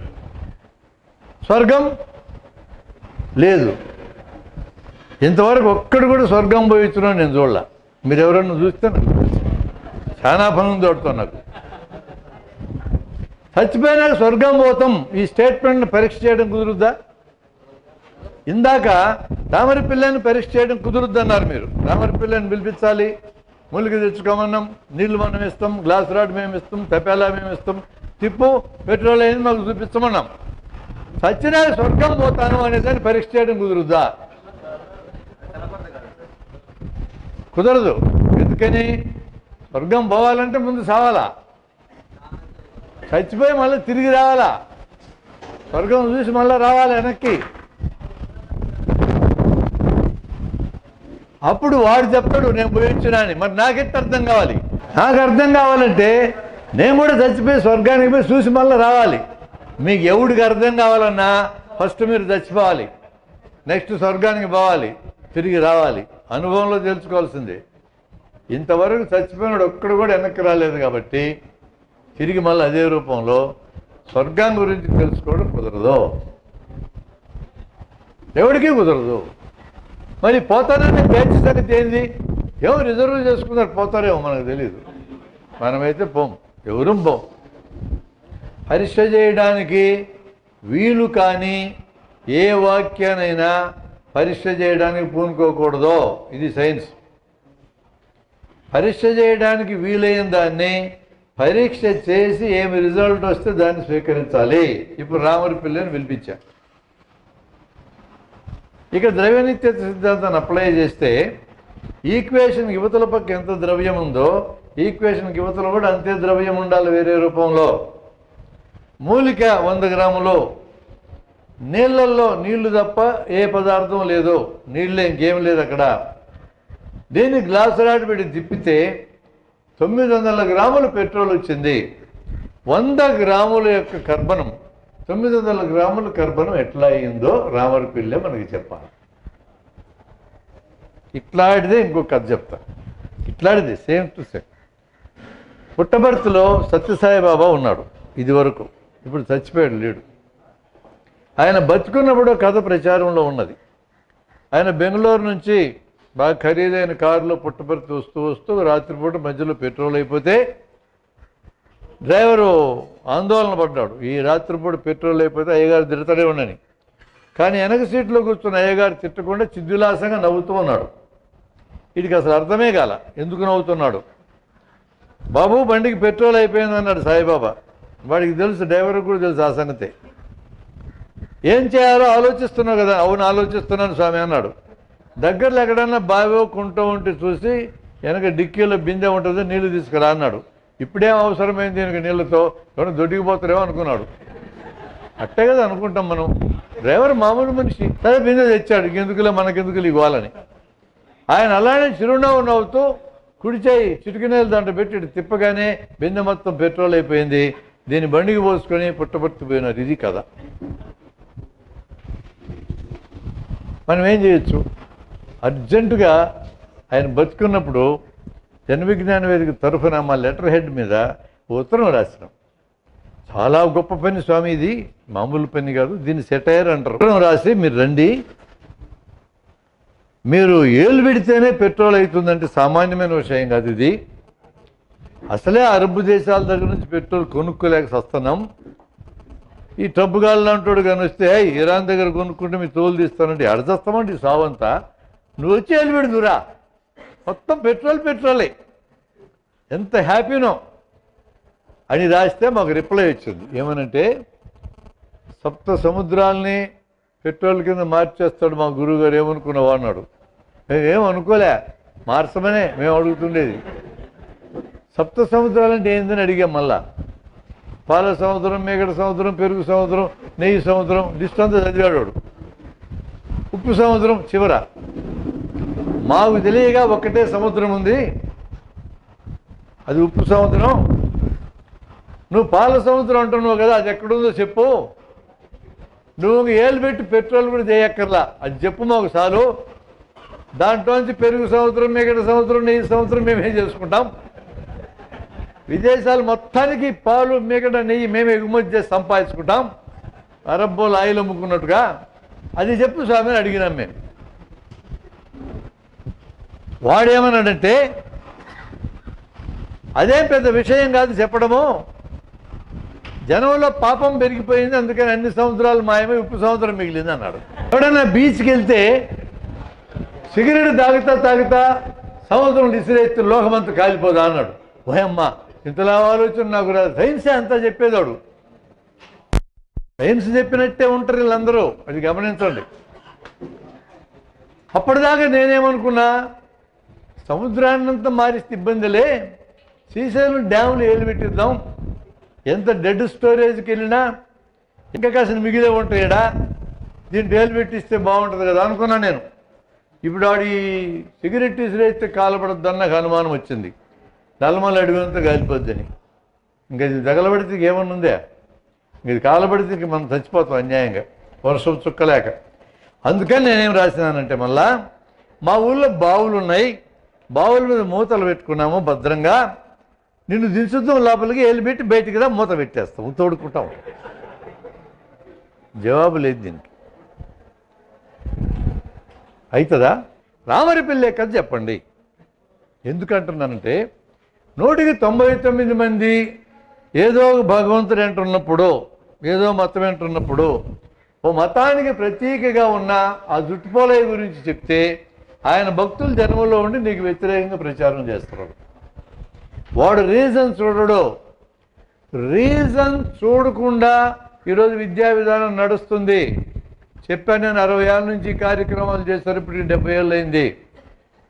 S1: స్వర్గం లేదు. ఇంతవరకు ఒక్కడు కూడా స్వర్గం పోయిస్తున్నాను నేను చూడలే. మీరు ఎవరన్నా చూస్తే నాకు తెలుసు. చాలా పనులు తోడుతాం నాకు. చచ్చిపోయినాక స్వర్గం పోతాం ఈ స్టేట్మెంట్ని పరీక్ష చేయడం కుదురుద్దా? ఇందాక రామరి పిల్లని పరీక్ష చేయడం కుదురుద్దు అన్నారు మీరు. రామరి పిల్లని పిలిపించాలి, మూలిక తెచ్చుకోమన్నాం, నీళ్లు మనం ఇస్తాం, గ్లాస్ రాడ్ మేము ఇస్తాం, తపేలా మేము ఇస్తాం, తిప్పు పెట్రోల్ అయింది మాకు చూపిస్తామన్నాం. చచ్చినాక స్వర్గం పోతాను అనేదాన్ని పరీక్ష చేయడం కుదురుద్దా? కుదరదు. ఎందుకని? స్వర్గం పోవాలంటే ముందు సావాలా, చచ్చిపోయి మళ్ళీ తిరిగి రావాలా, స్వర్గం చూసి మళ్ళీ రావాలి వెనక్కి. అప్పుడు వాడు చెప్తాడు నేను పోయించినా అని. మరి నాకెట్ట అర్థం కావాలి? నాకు అర్థం కావాలంటే నేను కూడా చచ్చిపోయి స్వర్గానికి పోయి చూసి మళ్ళీ రావాలి. మీకు ఎవడికి అర్థం కావాలన్నా ఫస్ట్ మీరు చచ్చిపోవాలి, నెక్స్ట్ స్వర్గానికి పోవాలి, తిరిగి రావాలి. అనుభవంలో తెలుసుకోవాల్సిందే. ఇంతవరకు చచ్చిపోయినాడు ఒక్కడు కూడా వెనక్కి రాలేదు కాబట్టి తిరిగి మళ్ళీ అదే రూపంలో స్వర్గం గురించి తెలుసుకోవడం కుదరదు, ఎవరికీ కుదరదు. మరి పోతానంటే పేర్చి సంగతి ఏంది? ఏమో రిజర్వ్ చేసుకున్నారు, పోతారేమో మనకు తెలియదు. మనమైతే పోం, ఎవరూ పోం. పరీక్ష చేయడానికి వీలు కానీ ఏ వాక్యానైనా పరీక్ష చేయడానికి పూనుకోకూడదు. ఇది సైన్స్. పరీక్ష చేయడానికి వీలైన దాన్ని పరీక్ష చేసి ఏమి రిజల్ట్ వస్తే దాన్ని స్వీకరించాలి. ఇప్పుడు రామరి పిల్లని పిలిపించా. ఇక ద్రవ్యనిత్య సిద్ధాంతాన్ని అప్లై చేస్తే ఈక్వేషన్ యువతల పక్క ఎంత ద్రవ్యం ఉందో ఈక్వేషన్ యువతల కూడా అంతే ద్రవ్యం ఉండాలి వేరే రూపంలో. మూలిక 100 గ్రాములు, నీళ్ళల్లో నీళ్లు తప్ప ఏ పదార్థం లేదు, నీళ్ళే ఇంకేం లేదు అక్కడ. దీన్ని గ్లాసు రాడ్ పెట్టి తిప్పితే 900 గ్రాముల పెట్రోల్ వచ్చింది. 100 గ్రాముల యొక్క కర్బనం, 900 గ్రాముల కర్బనం ఎట్లా అయిందో రామరి పిల్లే మనకి చెప్పాలి. ఇట్లాంటిదే ఇంకో కథ చెప్తా. ఇట్లాంటిది సేమ్ టు సేమ్. పుట్టబర్తిలో సత్యసాయిబాబా ఉన్నాడు ఇది వరకు, ఇప్పుడు చచ్చిపోయాడు లేడు. ఆయన బతుకున్నప్పుడు కథ ప్రచారంలో ఉన్నది. ఆయన బెంగళూరు నుంచి బాగా ఖరీదైన కారులో పుట్టపర్తి వస్తూ వస్తూ రాత్రిపూట మధ్యలో పెట్రోల్ అయిపోతే డ్రైవరు ఆందోళన పడ్డాడు. ఈ రాత్రిపూట పెట్రోల్ అయిపోతే అయ్యగారు తిడతాడే ఉండని. కానీ వెనక సీట్లో కూర్చున్న అయ్యగారు తిట్టకుండా చిద్విలాసంగా నవ్వుతూ ఉన్నాడు. వీడికి అసలు అర్థమే కాల ఎందుకు నవ్వుతున్నాడు. బాబు బండికి పెట్రోల్ అయిపోయింది అన్నాడు సాయిబాబా. వాడికి తెలుసు, డ్రైవర్కి కూడా తెలుసు ఆ సంగతే. ఏం చేయాలో ఆలోచిస్తున్నావు కదా. అవును ఆలోచిస్తున్నాను స్వామి అన్నాడు. దగ్గరలో ఎక్కడన్నా బావో కుంటూ ఉంటే చూసి వెనక డిక్కీలో బిందె ఉంటుంది, నీళ్లు తీసుకురా అన్నాడు. ఇప్పుడేం అవసరమైంది దీనికి నీళ్ళతో, ఎవరైనా దొడ్డికిపోతారేమో అనుకున్నాడు. అట్టే కదా అనుకుంటాం మనం. డ్రైవర్ మామూలు మనిషి, సరే బిందె తెచ్చాడు, ఇంకెందుకులే మనకెందుకులు ఇవ్వాలని. ఆయన అలానే చిరునవ్వు నవ్వుతూ కుడిచేయి చిటికినేలు దాంట్లో పెట్టి తిప్పగానే బిందె మొత్తం పెట్రోల్ అయిపోయింది. దీన్ని బండికి పోసుకొని పుట్టపర్తి పోయినారు. ఇది కదా. మనం ఏం చేయొచ్చు? అర్జెంటుగా ఆయన బతుకున్నప్పుడు జన విజ్ఞాన వేదిక తరఫున మా లెటర్ హెడ్ మీద ఉత్తరం రాసినాం. చాలా గొప్ప పని స్వామి, ఇది మామూలు పని కాదు, దీన్ని సెటైర్ అంటారు. ఉత్తరం రాసి మీరు రండి, మీరు ఏళ్ళు పెడితేనే పెట్రోల్ అవుతుందంటే సామాన్యమైన విషయం కాదు ఇది. అసలే అరబ్ దేశాల దగ్గర నుంచి పెట్రోల్ కొనుక్కోలేక వస్తున్నాం. ఈ టబ్బుగాళ్ళు అంటాడు కానీ వస్తే ఇరాన్ దగ్గర కొనుక్కుంటే మీ తోలు తీస్తానంటే అడచేస్తామండి సావంతా. నువ్వు వచ్చి ఏళ్ళు పెడుతురా, మొత్తం పెట్రోలే, ఎంత హ్యాపీనో అని రాస్తే మాకు రిప్లై వచ్చింది. ఏమనంటే 7 సముద్రాలని పెట్రోల్ కింద మార్చేస్తాడు మా గురువు గారు, ఏమనుకున్నావు అన్నాడు. మేమేం అనుకోలే, మార్చమనే మేము అడుగుతుండేది. సప్త సముద్రాలంటే ఏందని అడిగాం. మళ్ళా పాల సముద్రం, మేగడ సముద్రం, పెరుగు సముద్రం, నెయ్యి సముద్రం, లిస్ట్ అంతా చదివాడు. ఉప్పు సముద్రం చివర. మాకు తెలియగా ఒక్కటే సముద్రం ఉంది, అది ఉప్పు సముద్రం. నువ్వు పాల సముద్రం అంటున్నావు కదా, అది ఎక్కడుందో చెప్పు. నువ్వు ఏళ్ళు పెట్టి పెట్రోల్ కూడా చేయక్కర్లా, అది చెప్పు మాకు చాలు. దాంట్లోంచి పెరుగు సముద్రం, మేగడ సముద్రం, నెయ్యి సముద్రం మేమేం చేసుకుంటాం. విదేశాలు మొత్తానికి పాలు, మేగడ, నెయ్యి మేము ఎగుమతి చేసి సంపాదించుకుంటాం, అరబ్బోలు ఆయిల్ అమ్ముకున్నట్టుగా. అది చెప్పు స్వామిని అడిగినాం మేము. వాడేమన్నాడంటే, అదేం పెద్ద విషయం కాదు చెప్పడము, జనంలో పాపం పెరిగిపోయింది, అందుకని అన్ని సముద్రాలు మాయమై ఉప్పు సముద్రం మిగిలింది అన్నాడు. ఎవడన్నా బీచ్కి వెళ్తే సిగరెట్ తాగుతా సముద్రం ఇసిరేస్తే లోకమంతా కాలిపోదా అన్నాడు. ఓయమ్మ, ఇంతలా ఆలోచన నాకు రాదు. సైన్సే అంతా చెప్పేదాడు, సైన్స్ చెప్పినట్టే ఉంటారు వీళ్ళందరూ, అది గమనించండి. అప్పటిదాకా నేనేమనుకున్నా, సముద్రాన్నంతా మారిస్తే ఇబ్బందిలే, శ్రీశైలం డ్యాములు ఏలు పెట్టిద్దాం, ఎంత డెడ్ స్టోరేజ్కి వెళ్ళినా ఇంకా కాసిన మిగిలే ఉంటాయడా, దీన్ని ఏలు పెట్టిస్తే బాగుంటుంది కదా అనుకున్నా నేను. ఇప్పుడు ఆడి సిగరెట్ ఇసిరేస్తే కాలపడద్దన్న నాకు అనుమానం వచ్చింది. నల్లమల అడవింతా కాలిపోద్దని. ఇంకా ఇది తగలబడితే ఏమన్నా ఉందే, ఇది కాలబడితే ఇంక మనం చచ్చిపోతాం అన్యాయంగా, వర్షం చుక్కలేక. అందుకని నేనేం రాసినానంటే, మళ్ళా మా ఊళ్ళో బావులు ఉన్నాయి, బావుల మీద మూతలు పెట్టుకున్నాము భద్రంగా, నిన్ను దించుద్దాం లోపలికి, వెళ్ళి పెట్టి బయటికి రా, మూత పెట్టేస్తాం, తోడుకుంటాం. జవాబు లేదు దీనికి. అవుతుందా? రామరిపల్లె కథ చెప్పండి. ఎందుకంటున్నానంటే, 199 మంది ఏదో భగవంతుడు అంటున్నప్పుడు, ఏదో మతం అంటున్నప్పుడు, ఓ మతానికి ప్రతీకగా ఉన్న ఆ జుట్టుపోలయ్య గురించి చెప్తే ఆయన భక్తులు జన్మలో ఉండి నీకు వ్యతిరేకంగా ప్రచారం చేస్తున్నాడు. వాడు రీజన్ చూడడు. రీజన్ చూడకుండా ఈరోజు విద్యా విధానం నడుస్తుంది. చెప్పాను నేను, 60 ఏళ్ళ నుంచి కార్యక్రమాలు చేశారు, ఇప్పుడు 70 ఏళ్ళు అయింది.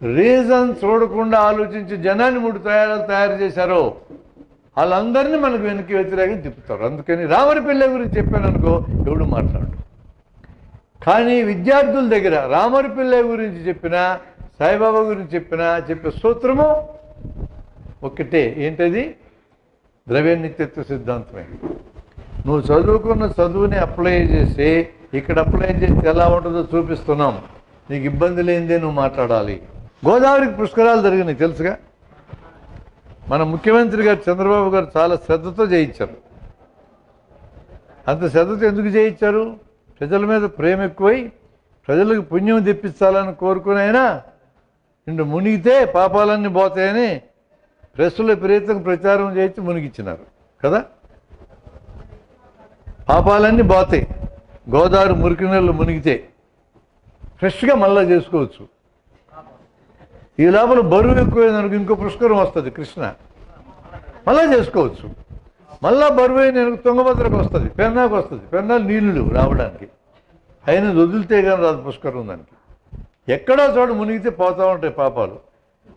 S1: రీజన్ చూడకుండా ఆలోచించి జనాన్ని 3 తయారు చేశారు, వాళ్ళందరినీ మనకు వెనక్కి వ్యతిరేకంగా తిప్పుతారు. అందుకని రామరిపల్లె గురించి చెప్పాను అనుకో, ఎవడు మాట్లాడు. కానీ విద్యార్థుల దగ్గర రామరిపల్లె గురించి చెప్పినా, సాయిబాబా గురించి చెప్పినా చెప్పే సూత్రము ఒక్కటే. ఏంటది? ద్రవ్య నిత్యత్వ సిద్ధాంతమే. నువ్వు చదువుకున్న చదువుని అప్లై చేసి ఇక్కడ అప్లై చేస్తే ఎలా ఉంటుందో చూపిస్తున్నాం. నీకు ఇబ్బంది లేనిదే నువ్వు మాట్లాడాలి. గోదావరికి పుష్కరాలు జరిగినాయి తెలుసుగా. మన ముఖ్యమంత్రి గారు చంద్రబాబు గారు చాలా శ్రద్ధతో చేయించారు. అంత శ్రద్ధతో ఎందుకు చేయించారు? ప్రజల మీద ప్రేమ ఎక్కువై ప్రజలకు పుణ్యం తెప్పించాలని కోరుకుని అయినా నిన్ను మునిగితే పాపాలన్నీ పోతాయని ప్రెస్సులో విపరీతంగా ప్రచారం చేయించి మునిగిచ్చినారు కదా. పాపాలన్నీ పోతాయి, గోదావరి మురికి నీళ్ళు మునిగితే ఫ్రెష్గా మళ్ళా చేసుకోవచ్చు. ఈ లోపల బరువు ఎక్కువైందనుకో ఇంకో పుష్కరం వస్తుంది కృష్ణ, మళ్ళా చేసుకోవచ్చు. మళ్ళా బరువు అయిన తుంగభద్రకు వస్తుంది, పెన్నాకు వస్తుంది. పెన్నాలు నీళ్ళు రావడానికి అయినా వదిలితే కానీ రాదు పుష్కరం. దానికి ఎక్కడో చోట మునిగితే పోతూ ఉంటాయి పాపాలు.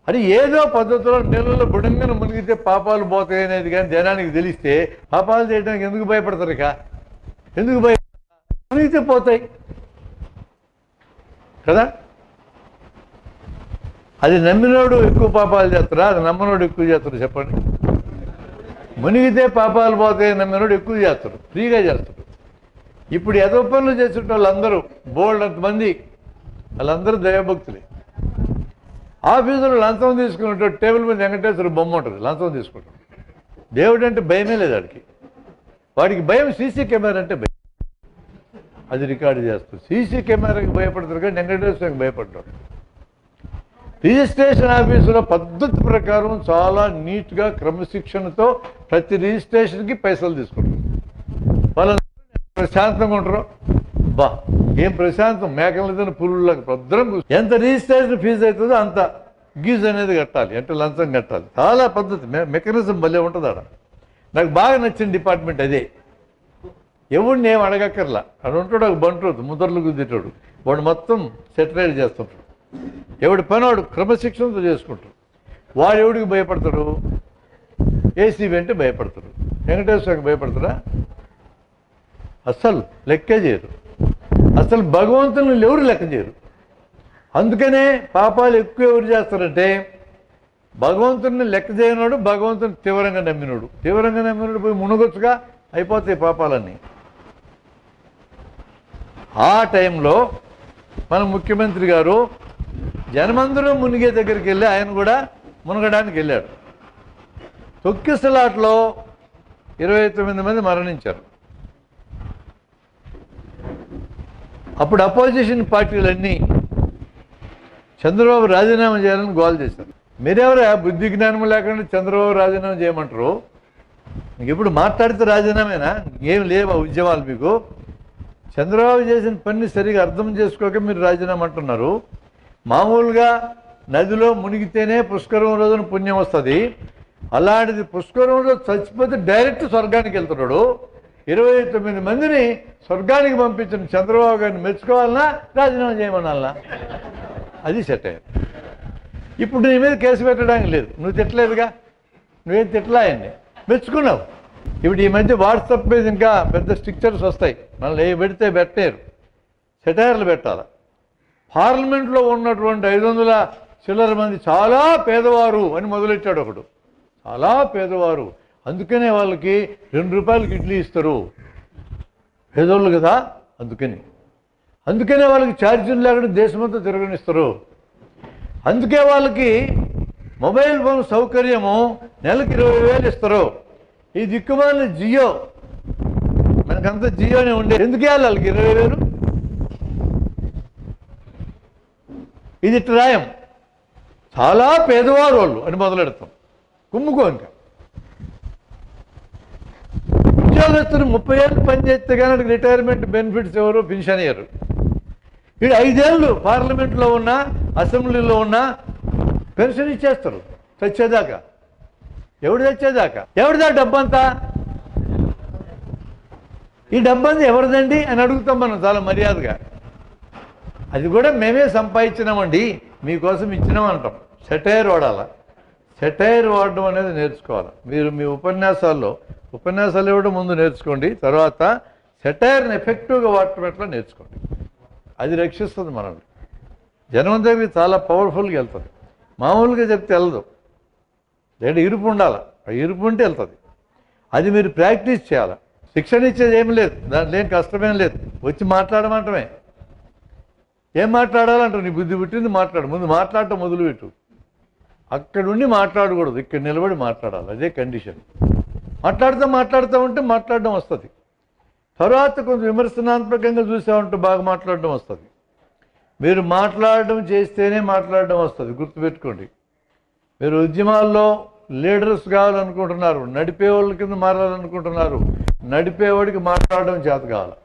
S1: అది ఏదో పద్ధతిలో నీళ్ళలో బుడంగానే మునిగితే పాపాలు పోతాయి అనేది కానీ జనానికి తెలిస్తే పాపాలు చేయడానికి ఎందుకు భయపడతారు? ఇక ఎందుకు మునిగితే పోతాయి కదా. అది నమ్మినోడు ఎక్కువ పాపాలు చేస్తారా, అది నమ్మనోడు ఎక్కువ చేస్తారు? చెప్పండి. మునిగితే పాపాలు పోతాయి నమ్మినోడు ఎక్కువ చేస్తారు, ఫ్రీగా చేస్తారు. ఇప్పుడు ఎదో పనులు చేసిన వాళ్ళందరూ బోల్డ్ అంతమంది, వాళ్ళందరూ దైవభక్తులే. ఆఫీసులో లంచం తీసుకున్నట్టు టేబుల్ మీద వెంకటేశ్వర బొమ్మ ఉంటుంది, లంచం తీసుకుంటాడు. దేవుడు అంటే భయమే లేదు వాడికి భయం సీసీ కెమెరా అంటే భయం. అది రికార్డు చేస్తారు. సీసీ కెమెరాకి భయపడతారు కానీ వెంకటేశ్వరకి భయపడ్డారు. రిజిస్ట్రేషన్ ఆఫీసులో పద్ధతి ప్రకారం చాలా నీట్గా క్రమశిక్షణతో ప్రతి రిజిస్ట్రేషన్కి పైసలు తీసుకుంటారు. వాళ్ళ ప్రశాంతంగా ఉంటారు. బా ఏం ప్రశాంతం, మేకలతో పురుగులకు భద్రం. ఎంత రిజిస్ట్రేషన్ ఫీజు అవుతుందో అంత గీజ్ అనేది కట్టాలి, అంటే లంచం కట్టాలి. చాలా పద్ధతి, మెకానిజం భలే ఉంటుంది ఆడ. నాకు బాగా నచ్చిన డిపార్ట్మెంట్ అదే. ఎవడిని ఏం అడగక్కర్లా. అక్కడ ఉంటాడు ఒక బంటు ముద్రలు గుద్దేటాడు, వాడు మొత్తం సెటిలైట్ చేస్తుంటాడు. ఎవడి పని వాడు క్రమశిక్షణతో చేసుకుంటాడు. వాడు ఎవడికి భయపడతాడు? ఏసీబీ అంటే భయపడతాడు. వెంకటేశ్వరకి భయపడతారా? అస్సలు లెక్కే చేయరు. అసలు భగవంతుని ఎవరు లెక్క చేయరు. అందుకనే పాపాలు ఎక్కువ ఎవరు చేస్తారంటే భగవంతుడిని లెక్క చేయనోడు, భగవంతుని తీవ్రంగా నమ్మినోడు పోయి మునగొచ్చుగా అయిపోతాయి పాపాలన్నీ. ఆ టైంలో మన ముఖ్యమంత్రి గారు జనమందరూ మునిగే దగ్గరికి వెళ్ళి ఆయన కూడా మునగడానికి వెళ్ళాడు. తొక్కిసలాట్లో 29 మంది మరణించారు. అప్పుడు అపోజిషన్ పార్టీలన్నీ చంద్రబాబు రాజీనామా చేయాలని గోల్ చేశారు. మీరెవరా బుద్ధి జ్ఞానం లేకుండా చంద్రబాబు రాజీనామా చేయమంటారు? మీకు ఇప్పుడు మాట్లాడితే రాజీనామేనా? ఏం లేవా ఉద్యమాలు మీకు? చంద్రబాబు చేసిన పని సరిగా అర్థం చేసుకోక మీరు రాజీనామా అంటున్నారు. మామూలుగా నదిలో మునిగితేనే పుష్కరం రోజున పుణ్యం వస్తుంది. అలాంటిది పుష్కరం రోజు చచ్చిపోతే డైరెక్ట్ స్వర్గానికి వెళ్తున్నాడు. 29 మందిని స్వర్గానికి పంపించిన చంద్రబాబు గారిని మెచ్చుకోవాలన్నా రాజీనామా చేయమనాలనా? అది సెట్ అయ్యారు. ఇప్పుడు నీ మీద కేసు పెట్టడానికి లేదు, నువ్వు తిట్టలేదుగా, నువ్వేం తిట్టలా ఆయన్ని, మెచ్చుకున్నావు. ఇప్పుడు ఈ మధ్య వాట్సాప్ మీద ఇంకా పెద్ద స్ట్రిక్చర్స్ వస్తాయి, మళ్ళీ ఏ పెడితే పెట్టలేరు, సెటైర్లు పెట్టాలి. పార్లమెంట్లో ఉన్నటువంటి 500 చిల్లర మంది చాలా పేదవారు అని మొదలెట్టాడు ఒకడు. చాలా పేదవారు, అందుకనే వాళ్ళకి 2 రూపాయలకి ఇడ్లీ ఇస్తారు, పేదోళ్ళు కదా, అందుకనే వాళ్ళకి ఛార్జీలు లేకుండా దేశమంతా తిరగనిస్తారు. అందుకే వాళ్ళకి మొబైల్ ఫోన్ సౌకర్యము నెలకు 20,000 ఇస్తారు. ఈ దిక్కుమాలిన జియో, మనకంతా జియోనే ఉండే, ఎందుకు ఇవ్వాలి వాళ్ళకి 20,000? ఇది ట్రాయం, చాలా పేదవారు వాళ్ళు అని మొదలెడతాం, కుమ్ముకో. ఇంకా ఉద్యోగస్తులు 30 ఏళ్ళు పనిచేస్తే కానీ రిటైర్మెంట్ బెనిఫిట్స్ ఎవరు, పెన్షన్ ఇయ్యరు. వీడు 5 ఏళ్ళు పార్లమెంట్లో ఉన్నా అసెంబ్లీలో ఉన్నా పెన్షన్ ఇచ్చేస్తారు చచ్చేదాకా. ఎవడు చచ్చేదాకా? ఎవరిదా డబ్బంతా? ఈ డబ్బంతా ఎవరిదండి అని అడుగుతాం మనం చాలా మర్యాదగా. అది కూడా మేమే సంపాదించినామండి, మీకోసం ఇచ్చినామంటాం. సెటైర్ వాడాలా, సెటైర్ వాడడం అనేది నేర్చుకోవాలి. మీరు మీ ఉపన్యాసాలు ఇవ్వడం ముందు నేర్చుకోండి, తర్వాత సెటైర్ని ఎఫెక్టివ్గా వాడటం ఎట్లా నేర్చుకోండి. అది రక్షిస్తుంది మనల్ని. జనం దగ్గరికి చాలా పవర్ఫుల్గా వెళ్తుంది, మామూలుగా చెప్తే వెళ్ళదు. లేదా ఇరుపు ఉండాలి, ఆ ఇరుపు ఉంటే వెళ్తుంది. అది మీరు ప్రాక్టీస్ చేయాలి. శిక్షణ ఇచ్చేది ఏమి లేదు, దాంట్లో ఏం కష్టమేం లేదు, వచ్చి మాట్లాడమంటమే. ఏం మాట్లాడాలంటారు? నీ బుద్ధి పుట్టింది మాట్లాడు, ముందు మాట్లాడటం మొదలుపెట్టు. అక్కడుండి మాట్లాడకూడదు, ఇక్కడ నిలబడి మాట్లాడాలి, అదే కండిషన్. మాట్లాడుతూ ఉంటే మాట్లాడడం వస్తుంది. తర్వాత కొంచెం విమర్శనాత్మకంగా చూసామంటే బాగా మాట్లాడడం వస్తుంది. మీరు మాట్లాడడం చేస్తేనే మాట్లాడడం వస్తుంది, గుర్తుపెట్టుకోండి. మీరు ఉద్యమాల్లో లీడర్స్ కావాలనుకుంటున్నారు, నడిపేవాళ్ళ కింద మారాలనుకుంటున్నారు, నడిపేవాడికి మాట్లాడడం చేత కావాలి,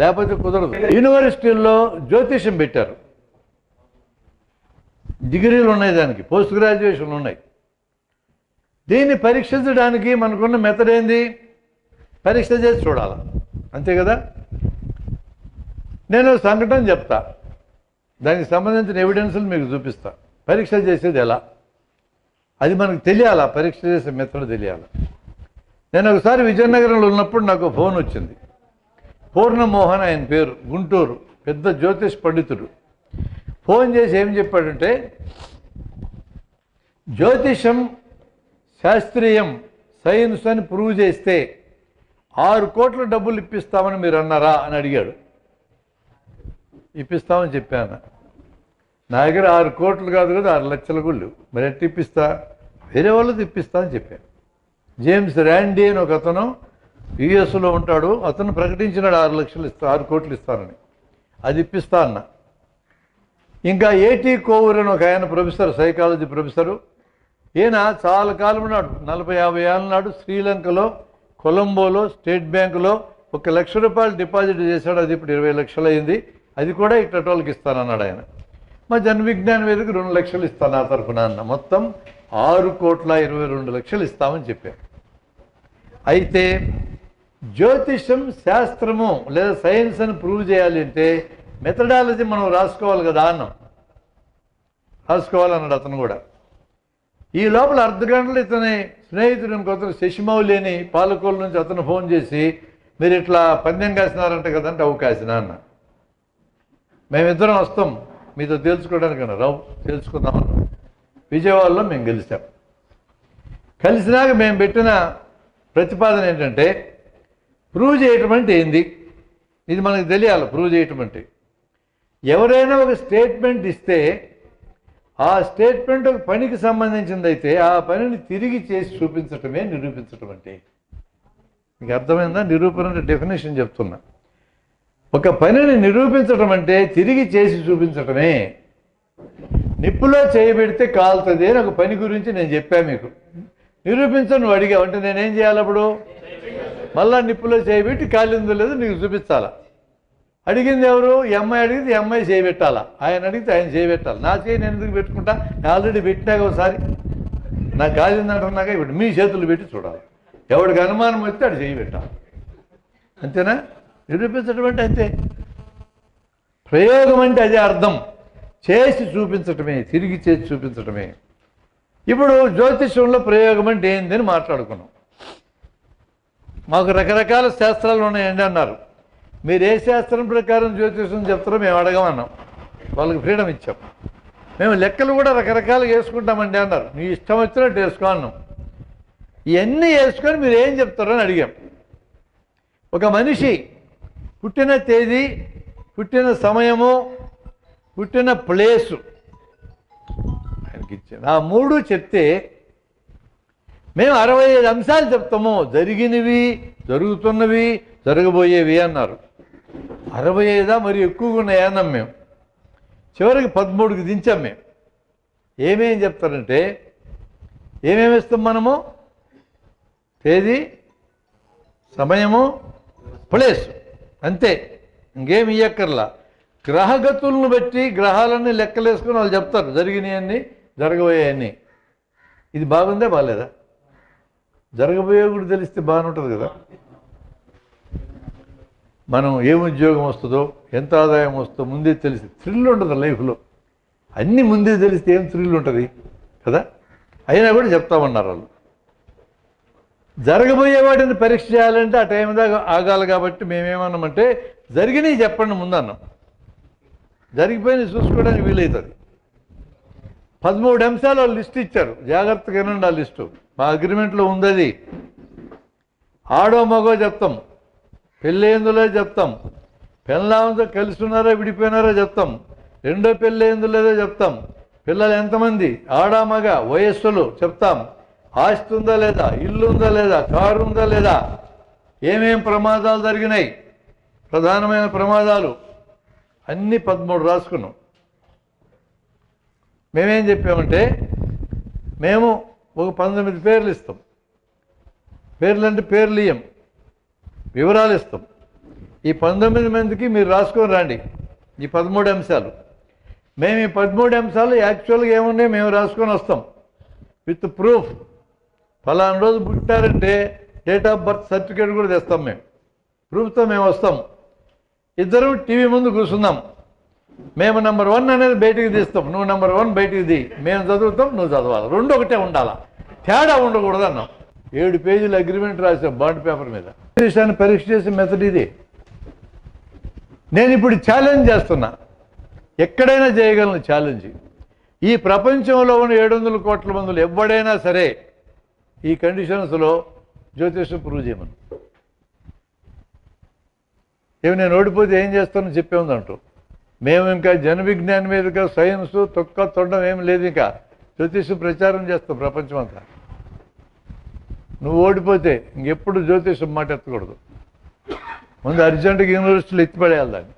S1: లేకపోతే కుదరదు. యూనివర్సిటీల్లో జ్యోతిష్యం పెట్టారు, డిగ్రీలు ఉన్నాయి, దానికి పోస్ట్ గ్రాడ్యుయేషన్లు ఉన్నాయి. దీన్ని పరీక్షించడానికి మనకున్న మెథడ్ ఏంది? పరీక్ష చేసి చూడాలి, అంతే కదా. నేను సంఘటన చెప్తా, దానికి సంబంధించిన ఎవిడెన్స్లు మీకు చూపిస్తా. పరీక్ష చేసేది ఎలా, అది మనకు తెలియాలా, పరీక్ష చేసే మెథడ్ తెలియాలి. నేను ఒకసారి విజయనగరంలో ఉన్నప్పుడు నాకు ఫోన్ వచ్చింది. పూర్ణమోహన్ ఆయన పేరు, గుంటూరు, పెద్ద జ్యోతిష్ పండితుడు. ఫోన్ చేసి ఏం చెప్పాడంటే, జ్యోతిషం శాస్త్రీయం, సైన్స్ అని ప్రూవ్ చేస్తే 6 కోట్ల డబ్బులు ఇప్పిస్తామని మీరు అన్నారా అని అడిగాడు. ఇప్పిస్తామని చెప్పాను. నా దగ్గర 6 కోట్లు కాదు కదా, 6 లక్షల గుళ్ళు, మరి ఎట్టి ఇప్పిస్తా? వేరే వాళ్ళది ఇప్పిస్తా అని చెప్పాను. జేమ్స్ ర్యాండీ అని ఒక అతను యుఎస్లో ఉంటాడు, అతను ప్రకటించినాడు 6 లక్షలు ఇస్తా, 6 కోట్లు ఇస్తానని. అది ఇప్పిస్తా అన్న. ఇంకా ఏటీ కోవూర్ అని ఒక ఆయన ప్రొఫెసర్, సైకాలజీ ప్రొఫెసరు, ఈయన చాలా కాలం నాడు, 40-50 ఏళ్ళ నాడు శ్రీలంకలో కొలంబోలో స్టేట్ బ్యాంకులో 1 లక్ష రూపాయలు డిపాజిట్ చేశాడు. అది ఇప్పుడు 20 లక్షలు అయింది. అది కూడా ఇట్టోళ్ళకి ఇస్తానన్నాడు ఆయన. మా జన విజ్ఞాన వేదిక 2 లక్షలు ఇస్తాను ఆ తరఫున అన్న. మొత్తం 6,22,00,000 ఇస్తామని చెప్పారు. అయితే జ్యోతిషం శాస్త్రము లేదా సైన్స్ అని ప్రూవ్ చేయాలి అంటే మెథడాలజీ మనం రాసుకోవాలి కదా అన్నం రాసుకోవాలన్నాడు అతను కూడా. ఈ లోపల అర్ధగంటలు ఇతని స్నేహితుడు ఇంకొతను శశిమౌలి అని పాలకోలు నుంచి అతను ఫోన్ చేసి మీరు ఇట్లా పందెం కాసినారంట కదంటే అవు కాసినా అన్న. మేమిద్దరం వస్తాం మీతో తెలుసుకోవడానికి అన్న. రావు తెలుసుకుందామన్నా. విజయవాడలో మేము గెలిచాం. కలిసినాక మేము పెట్టిన ప్రతిపాదన ఏంటంటే ప్రూవ్ చేయటం అంటే ఏంది, ఇది మనకు తెలియాలి. ప్రూవ్ చేయటం అంటే ఎవరైనా ఒక స్టేట్మెంట్ ఇస్తే ఆ స్టేట్మెంట్ ఒక పనికి సంబంధించింది అయితే ఆ పనిని తిరిగి చేసి చూపించటమే నిరూపించటం అంటే. మీకు అర్థమైందా? నిరూపణ అంటే డెఫినేషన్ చెప్తున్నా. ఒక పనిని నిరూపించటం అంటే తిరిగి చేసి చూపించటమే. నిప్పులో చేయబెడితే కాలుతుంది అని ఒక పని గురించి నేను చెప్పాను మీకు. నిరూపించను నువ్వు అడిగావు అంటే నేనేం చేయాలి? అప్పుడు మళ్ళా నిప్పులో చేయబెట్టి కాలిందో లేదో నీకు చూపించాలా. అడిగింది ఎవరు? ఈ అమ్మాయి అడిగితే ఈ అమ్మాయి చేయబెట్టాలా, ఆయన అడిగితే ఆయన చేయబెట్టాలి. నా చేయి నేను ఎందుకు పెట్టుకుంటా? నేను ఆల్రెడీ పెట్టినాక ఒకసారి నాకు కాలిందంటున్నాక ఇప్పుడు మీ చేతులు పెట్టి చూడాలి. ఎవడికి అనుమానం వస్తే అటు చేయబెట్టాలి. అంతేనా? నిరూపించడం అంటే అంతే. ప్రయోగం అంటే అదే అర్థం. చేసి చూపించటమే, తిరిగి చేసి చూపించటమే. ఇప్పుడు జ్యోతిష్యంలో ప్రయోగం అంటే ఏందని మాట్లాడుకున్నాం. మాకు రకరకాల శాస్త్రాలు ఉన్నాయండి అన్నారు. మీరు ఏ శాస్త్రం ప్రకారం జ్యోతిష్యం చెప్తారో మేము అడగమన్నాం. వాళ్ళకి ఫ్రీడమ్ ఇచ్చాం. మేము లెక్కలు కూడా రకరకాలుగా వేసుకుంటామండి అన్నారు. మీ ఇష్టం వచ్చినట్టు వేసుకో అన్నాం. ఇవన్నీ వేసుకొని మీరు ఏం చెప్తారో అని అడిగాం. ఒక మనిషి పుట్టిన తేదీ, పుట్టిన సమయము, పుట్టిన ప్లేసు ఆయనకి ఇచ్చాను. ఆ మూడు చెప్తే మేము 65 అంశాలు చెప్తాము. జరిగినవి, జరుగుతున్నవి, జరగబోయేవి అన్నారు. 65 మరి ఎక్కువగా ఉన్నాయా అన్నాం మేము. చివరికి 13కి దించాం మేము. ఏమేం చెప్తారంటే ఏమేమి ఇస్తాం మనము? తేదీ, సమయము, ప్లేస్, అంతే. ఇంకేమి ఇయ్యక్కర్లా. గ్రహగతులను బట్టి గ్రహాలన్నీ లెక్కలేసుకుని వాళ్ళు చెప్తారు జరిగినాయన్నీ, జరగబోయేవన్నీ. ఇది బాగుందే బాగాలేదా? జరగబోయే కూడా తెలిస్తే బాగానే ఉంటుంది కదా. మనం ఏం ఉద్యోగం వస్తుందో, ఎంత ఆదాయం వస్తుందో ముందే తెలిసి థ్రిల్ ఉంటుంది లైఫ్లో. అన్నీ ముందే తెలిస్తే ఏం థ్రిల్ ఉంటుంది కదా. అయినా కూడా చెప్తామన్నారు వాళ్ళు. జరగబోయే వాటిని పరీక్ష చేయాలంటే ఆ టైం దాకా ఆగాలి. కాబట్టి మేమేమన్నామంటే జరిగినవి చెప్పండి ముందన్నాం. జరిగిపోయినవి చూసుకోవడానికి వీలవుతుంది. 13 అంశాలు వాళ్ళు లిస్ట్ ఇచ్చారు. జాగ్రత్తగా వినండి. ఆ లిస్టు మా అగ్రిమెంట్లో ఉంది. అది ఆడో మగో చెప్తాం, పెళ్ళి ఏందులో చెప్తాం, పెళ్ళాంతో కలిసి ఉన్నారో విడిపోయినారో చెప్తాం, రెండో పెళ్ళి ఏందో లేదో చెప్తాం, పిల్లలు ఎంతమంది, ఆడా మగ, వయస్సులు చెప్తాం, ఆస్తి ఉందా లేదా, ఇల్లు ఉందా లేదా, కారు ఉందా లేదా, ఏమేం ప్రమాదాలు జరిగినాయి, ప్రధానమైన ప్రమాదాలు అన్నీ 13 రాసుకున్నాం. మేమేం చెప్పామంటే మేము ఒక 19 పేర్లు ఇస్తాం. పేర్లు అంటే పేర్లు ఇయ్యం, వివరాలు ఇస్తాం. ఈ 19 మందికి మీరు రాసుకొని రండి ఈ 13 అంశాలు. మేము ఈ 13 అంశాలు యాక్చువల్గా ఏమున్నాయి మేము రాసుకొని వస్తాం విత్ ప్రూఫ్. ఫలానా రోజు పుట్టారంటే డేట్ ఆఫ్ బర్త్ సర్టిఫికేట్ కూడా తెస్తాం. మేము ప్రూఫ్తో మేము వస్తాం. ఇద్దరం టీవీ ముందు కూర్చుందాం. మేము నెంబర్ 1 అనేది బయటికి తీస్తాం, నువ్వు నెంబర్ 1 బయటికి తీ. మేము చదువుతాం, నువ్వు చదవాలి. రెండు ఒకటే ఉండాలా, తేడా ఉండకూడదు అన్నాం. 7 పేజీల అగ్రిమెంట్ రాసాం బాండ్ పేపర్ మీద. విషయాన్ని పరీక్ష చేసే మెథడ్ ఇది. నేను ఇప్పుడు ఛాలెంజ్ చేస్తున్నా, ఎక్కడైనా చేయగలను ఛాలెంజ్. ఈ ప్రపంచంలో ఉన్న 700 కోట్ల మందులు ఎవడైనా సరే ఈ కండిషన్స్లో జ్యోతిష్యం ప్రూవ్ చేయమని. ఏమి నేను ఓడిపోతే ఏం చేస్తానని చెప్పేముందంటూ మేము ఇంకా జన విజ్ఞానం మీదుగా సైన్స్ తొక్క తొండం ఏం లేదు. ఇంకా జ్యోతిష్యం ప్రచారం చేస్తాం ప్రపంచం అంతా. నువ్వు ఓడిపోతే ఇంకెప్పుడు జ్యోతిష్యం మాట ఎత్తకూడదు. ముందు అర్జెంటుగా యూనివర్సిటీలు ఎత్తిపడేయాలి దాన్ని.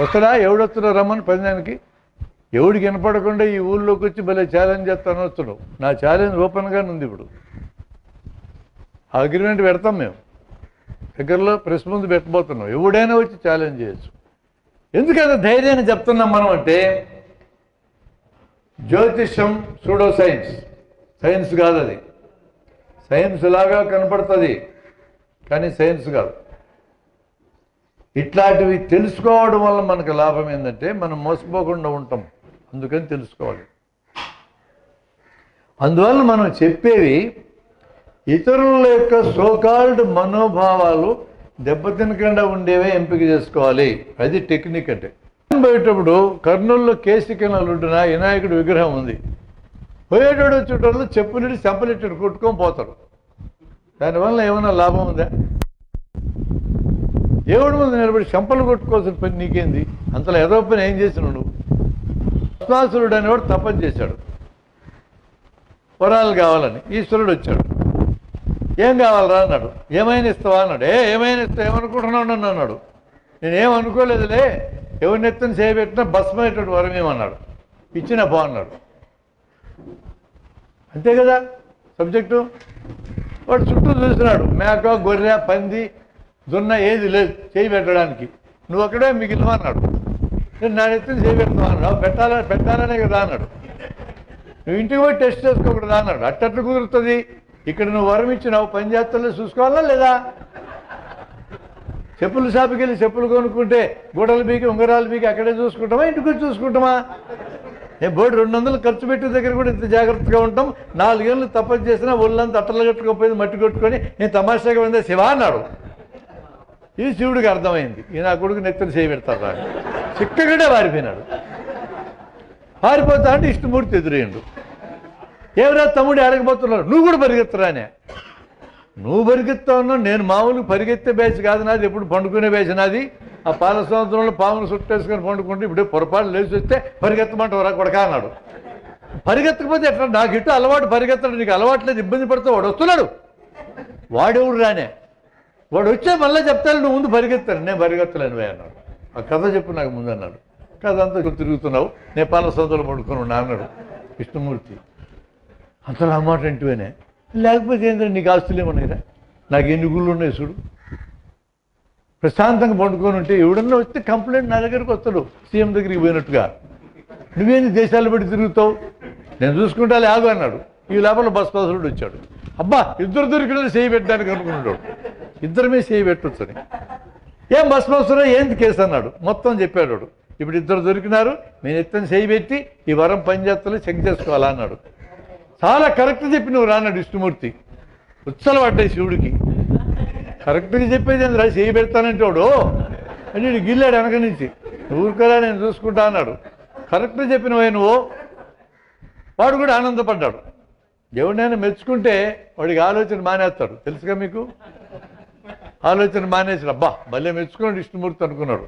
S1: వస్తాడా ఎవడొస్తున్నా రమ్మని పందానికి. ఎవడికి వినపడకుండా ఈ ఊళ్ళోకి వచ్చి భలే ఛాలెంజ్ చేస్తాను వస్తున్నావు. నా ఛాలెంజ్ ఓపెన్గానే ఉంది. ఇప్పుడు ఆ అగ్రిమెంట్ పెడతాం మేము. దగ్గరలో ప్రెస్ ముందు పెట్టబోతున్నాం. ఎవడైనా వచ్చి ఛాలెంజ్ చేయొచ్చు. ఎందుకంటే ధైర్యాన్ని చెప్తున్నాం మనం అంటే జ్యోతిష్యం సూడో సైన్స్, సైన్స్ కాదు అది. సైన్స్ లాగా కనపడుతుంది, కానీ సైన్స్ కాదు. ఇట్లాంటివి తెలుసుకోవడం వల్ల మనకు లాభం ఏంటంటే మనం మోసపోకుండా ఉంటాం, అందుకని తెలుసుకోవాలి. అందువల్ల మనం చెప్పేవి ఇతరుల యొక్క సోకాల్డ్ మనోభావాలు దెబ్బతినకుండా ఉండేవే ఎంపిక చేసుకోవాలి. అది టెక్నిక్ అంటే. పోయేటప్పుడు కర్నూలులో కేశికనలుడిన వినాయకుడి విగ్రహం ఉంది. పోయేటోడు వచ్చేటోళ్ళు చెప్పులు చెంపలెట్టాడు కొట్టుకొని పోతారు. దానివల్ల ఏమైనా లాభం ఉందా? దేవుడి ముందు నిలబడి చెంపలు కొట్టుకోవాల్సిన పని నీకేంది? అంతలో ఏదో పని ఏం చేసినావు నువ్వు? విశ్వాసుడు అనేవాడు తపస్సు చేశాడు, వరాలు కావాలని. ఈశ్వరుడు వచ్చాడు, ఏం కావాలరా అన్నాడు. ఏమైనా ఇస్తావా అన్నాడు. ఏమైనా ఇస్తా, ఏమనుకుంటున్నావు నన్ను అన్నాడు. నేనేమనుకోలేదులే, ఎవరిని ఎత్తుని చేయబెట్టినా భస్మయ్యేటట్టు వరం ఏమన్నాడు. ఇచ్చినా బాగున్నాడు, అంతే కదా సబ్జెక్టు. వాడు చుట్టూ చూస్తున్నాడు, మేక గొర్రె పంది దున్న ఏది లేదు చేయి పెట్టడానికి. నువ్వు అక్కడే మిగిలిన అన్నాడు. నేను నా ఎత్తుని చేయి పెడతావు అన్నాడు. పెట్టాలనే కదా అన్నాడు. నువ్వు ఇంటికి పోయి టెస్ట్ చేసుకోకూడదా అన్నాడు. అట్టట్లు కుదురుతుంది. ఇక్కడ నువ్వు వరం ఇచ్చినావు, పని చేస్తలే చూసుకోవాలా లేదా? చెప్పులు షాపుకి వెళ్ళి చెప్పులు కొనుక్కుంటే గూడలు బీకి ఉంగరాలు బీకి అక్కడే చూసుకుంటామా, ఇంటికి వచ్చి చూసుకుంటామా? బోర్డు 200 ఖర్చు పెట్టే దగ్గర కూడా ఇంత జాగ్రత్తగా ఉంటాం. 4 ఏళ్ళు తపస్సు చేసినా ఒళ్ళంతా అట్టలు కట్టుకోపోయింది, మట్టి కొట్టుకొని నేను తమాషాగా ఉందా శివ అన్నాడు. ఇది శివుడికి అర్థమైంది, ఈ నా కొడుకు నెత్తని చేయి పెడతారు రా. చిక్కగడే వారిపోయినాడు. పారిపోతా అంటే ఇష్టమూర్తి ఎదురేయండు. ఎవరా తమ్ముడు అడగబోతున్నారు, నువ్వు కూడా పరిగెత్తరానే. నువ్వు పరిగెత్తా ఉన్నావు, నేను మామూలుగా పరిగెత్తే బ్యాచ్ కాదు నాది, ఎప్పుడు పండుకునే బ్యాచ్ నాది. ఆ పాల సంవత్సరంలో పామును చుట్టేసుకొని పండుకుంటే ఇప్పుడే పొరపాటు లేచి వస్తే పరిగెత్తమంటే కొడకా అన్నాడు. పరిగెత్తకపోతే ఎట్లా? నాకు ఇటు అలవాటు పరిగెత్తడం, నీకు అలవాట్లేదు, ఇబ్బంది పడితే వాడు వస్తున్నాడు. వాడెవడు రానే, వాడు వచ్చే మళ్ళీ చెప్తాను నువ్వు ముందు పరిగెత్తాను. నేను పరిగెత్తలేను అన్నాడు. ఆ కథ చెప్పు నాకు ముందు అన్నాడు. కథ అంతా తిరుగుతున్నావు, నేను పాల సంవత్సరాలు పండుకొని ఉన్నా అన్నాడు విష్ణుమూర్తి. అంతలో ఆ మాట అంటూనే, లేకపోతే ఏంటంటే నీకు ఆస్తులు ఏమన్నాయిరా, నాకు ఎన్ని గుళ్ళు ఉన్నాయి చూడు. ప్రశాంతంగా పండుకొని ఉంటే ఎవడన్నా వస్తే కంప్లైంట్ నా దగ్గరికి వస్తాడు, సీఎం దగ్గరికి పోయినట్టుగా. నువ్వేంది దేశాలు పెట్టి తిరుగుతావు, నేను చూసుకుంటా ఆగు అన్నాడు. ఈ లోపల బస్పాసురుడు వచ్చాడు. అబ్బా ఇద్దరు దొరికిన చేయి పెట్టడానికి అనుకున్నాడు. ఇద్దరి మీద చేయి పెట్టొచ్చు అని. ఏం బస్పాసురా ఏంది కేసు అన్నాడు. మొత్తం చెప్పాడు. ఇప్పుడు ఇద్దరు దొరికినారు, నేను ఎత్తని చేయి పెట్టి ఈ వరం పనిచేస్తలే చెక్ చేసుకోవాలా అన్నాడు. చాలా కరెక్ట్ చెప్పి నువ్వు రాన్నాడు విష్ణుమూర్తి. ఉత్సలు పడ్డాయి శివుడికి. కరెక్ట్గా చెప్పేది ఏంద్రా, చేయి పెడతానంటే వాడు అని వీడు గిల్లాడు వెనక నుంచి. ఊరుకరా నేను చూసుకుంటా అన్నాడు. కరెక్ట్గా చెప్పినవే నువ్వు. వాడు కూడా ఆనందపడ్డాడు. ఎవరినైనా మెచ్చుకుంటే వాడికి ఆలోచన మానేస్తాడు, తెలుసుగా మీకు. ఆలోచన మానేసాడు. అబ్బా భలే మెచ్చుకున్నాడు విష్ణుమూర్తి అనుకున్నాడు.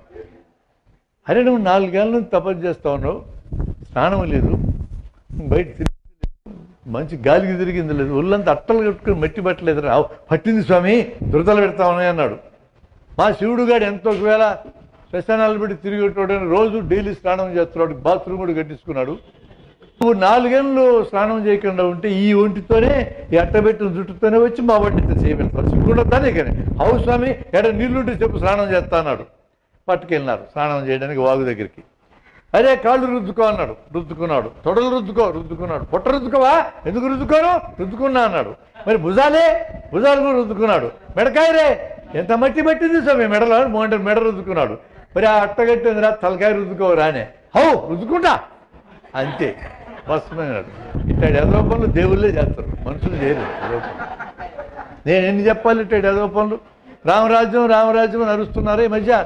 S1: అరే నువ్వు 4 ఏళ్ళ నుంచి తపస్సు చేస్తా ఉన్నావు, స్నానం లేదు, బయట మంచి గాలికి తిరిగింది లేదు, ఒళ్ళంతా అట్టలు కట్టుకుని మట్టి పట్టలేదు రా. పట్టింది స్వామి, దురదలు పెడతా ఉన్నాయి అన్నాడు. మా శివుడు గారు ఎంతో ఒకవేళ శ్మశానాలు పెట్టి తిరిగేటోడని రోజు డైలీ స్నానం చేస్తున్నాడు, బాత్రూమ్ కూడా కట్టించుకున్నాడు. నువ్వు 4 ఏళ్ళు స్నానం చేయకుండా ఉంటే ఈ ఒంటితోనే ఈ అట్టబెట్టిన జుట్టుతోనే వచ్చి మా వంటితో చేయబెడతావు, సిగ్గుండతానే కానీ. అవు స్వామి ఎడ నీళ్ళుంటే చెప్పు స్నానం చేస్తా అన్నాడు. పట్టుకెళ్ళినారు స్నానం చేయడానికి వాగు దగ్గరికి. అరే కాళ్ళు రుద్దుకో అన్నాడు. రుద్దుకున్నాడు. తొడలు రుద్దుకున్నాడు. పొట్ట రుద్దుకోవా, ఎందుకు రుద్దుకోను? రుద్దుకున్నా అన్నాడు. మరి భుజాలు కూడా రుద్దుకున్నాడు. మెడకాయ రే, ఎంత మట్టి పట్టింది స్వామి మెడలో, మెడ రుద్దుకున్నాడు. మరి ఆ అట్టగట్టింది రా, తలకాయ రుద్దుకోవు రానే. హౌ రుద్దుకుంటా అంతే, వస్తున్నాడు. ఇట్టాడు ఎదవ పనులు దేవుళ్ళే చేస్తారు, మనుషులు చేయరు. నేను ఎన్ని చెప్పాలి ఇట్టాడు ఎదవ పనులు. రామరాజ్యం అని అరుస్తున్నారు ఈ మధ్య.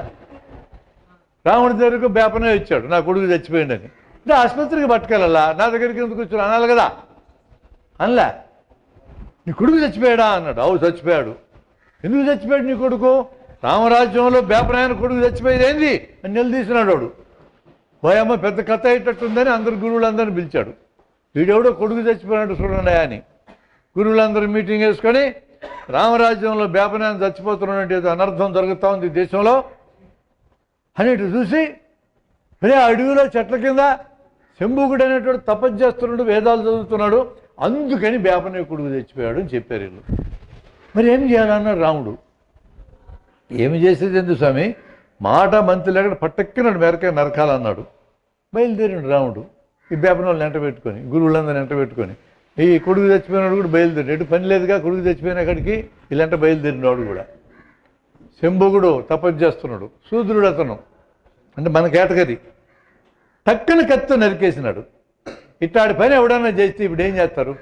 S1: రాముడి దగ్గరకు బేపనే వచ్చాడు, నా కొడుకు చచ్చిపోయిండని. అంటే ఆసుపత్రికి పట్టుకెళ్ళాలా, నా దగ్గరికి ఎందుకు వచ్చాడు అనాలి కదా. అనలే. నీ కొడుకు చచ్చిపోయాడా అన్నాడు. అవు చచ్చిపోయాడు. ఎందుకు చచ్చిపోయాడు నీ కొడుకు? రామరాజ్యంలో బేపనాయన కొడుకు చచ్చిపోయేది ఏంది అని నిలదీసినాడు వాడు. పోయమ్మ పెద్ద కథ అయ్యేటట్టుందని అందరు గురువులందరినీ పిలిచాడు. వీడెవడో కొడుకు చచ్చిపోయినట్టు చూడండి అని గురువులందరూ మీటింగ్ వేసుకొని, రామరాజ్యంలో బేపనాయన చచ్చిపోతున్నట్టు ఏదో అనర్థం జరుగుతూ ఉంది దేశంలో అనేటు చూసి, మరి ఆ అడవిలో చెట్ల కింద శంభుకుడు అనేటువంటి తపస్సు చేస్తున్నాడు, వేదాలు చదువుతున్నాడు, అందుకని బేపనే కొడుకు చచ్చిపోయాడు అని చెప్పారు వీళ్ళు. మరి ఏం చేయాలన్నాడు రాముడు. ఏమి చేసేది ఎందుకు స్వామి, మాట మంత్రి లేకుండా పట్టెక్కినాడు మెరకాయ నరకాలన్నాడు. బయలుదేరాడు రాముడు. ఈ బేపన వాళ్ళని వెంట పెట్టుకొని, గురువులందరిని వెంట పెట్టుకొని. ఈ కొడుకు చచ్చిపోయినాడు కూడా బయలుదేరి, ఎటు పని లేదుగా కొడుకు చచ్చిపోయిన అక్కడికి ఇలాంటి బయలుదేరినవాడు కూడా. శంభుగుడు తపస్సు చేస్తున్నాడు, శూద్రుడు అతను, అంటే మన కేటగిరీ. టక్కన కత్తి నరికేసినాడు. ఇట్లాంటి పని ఎవడన్నా చేస్తే ఇప్పుడు ఏం చేస్తారు?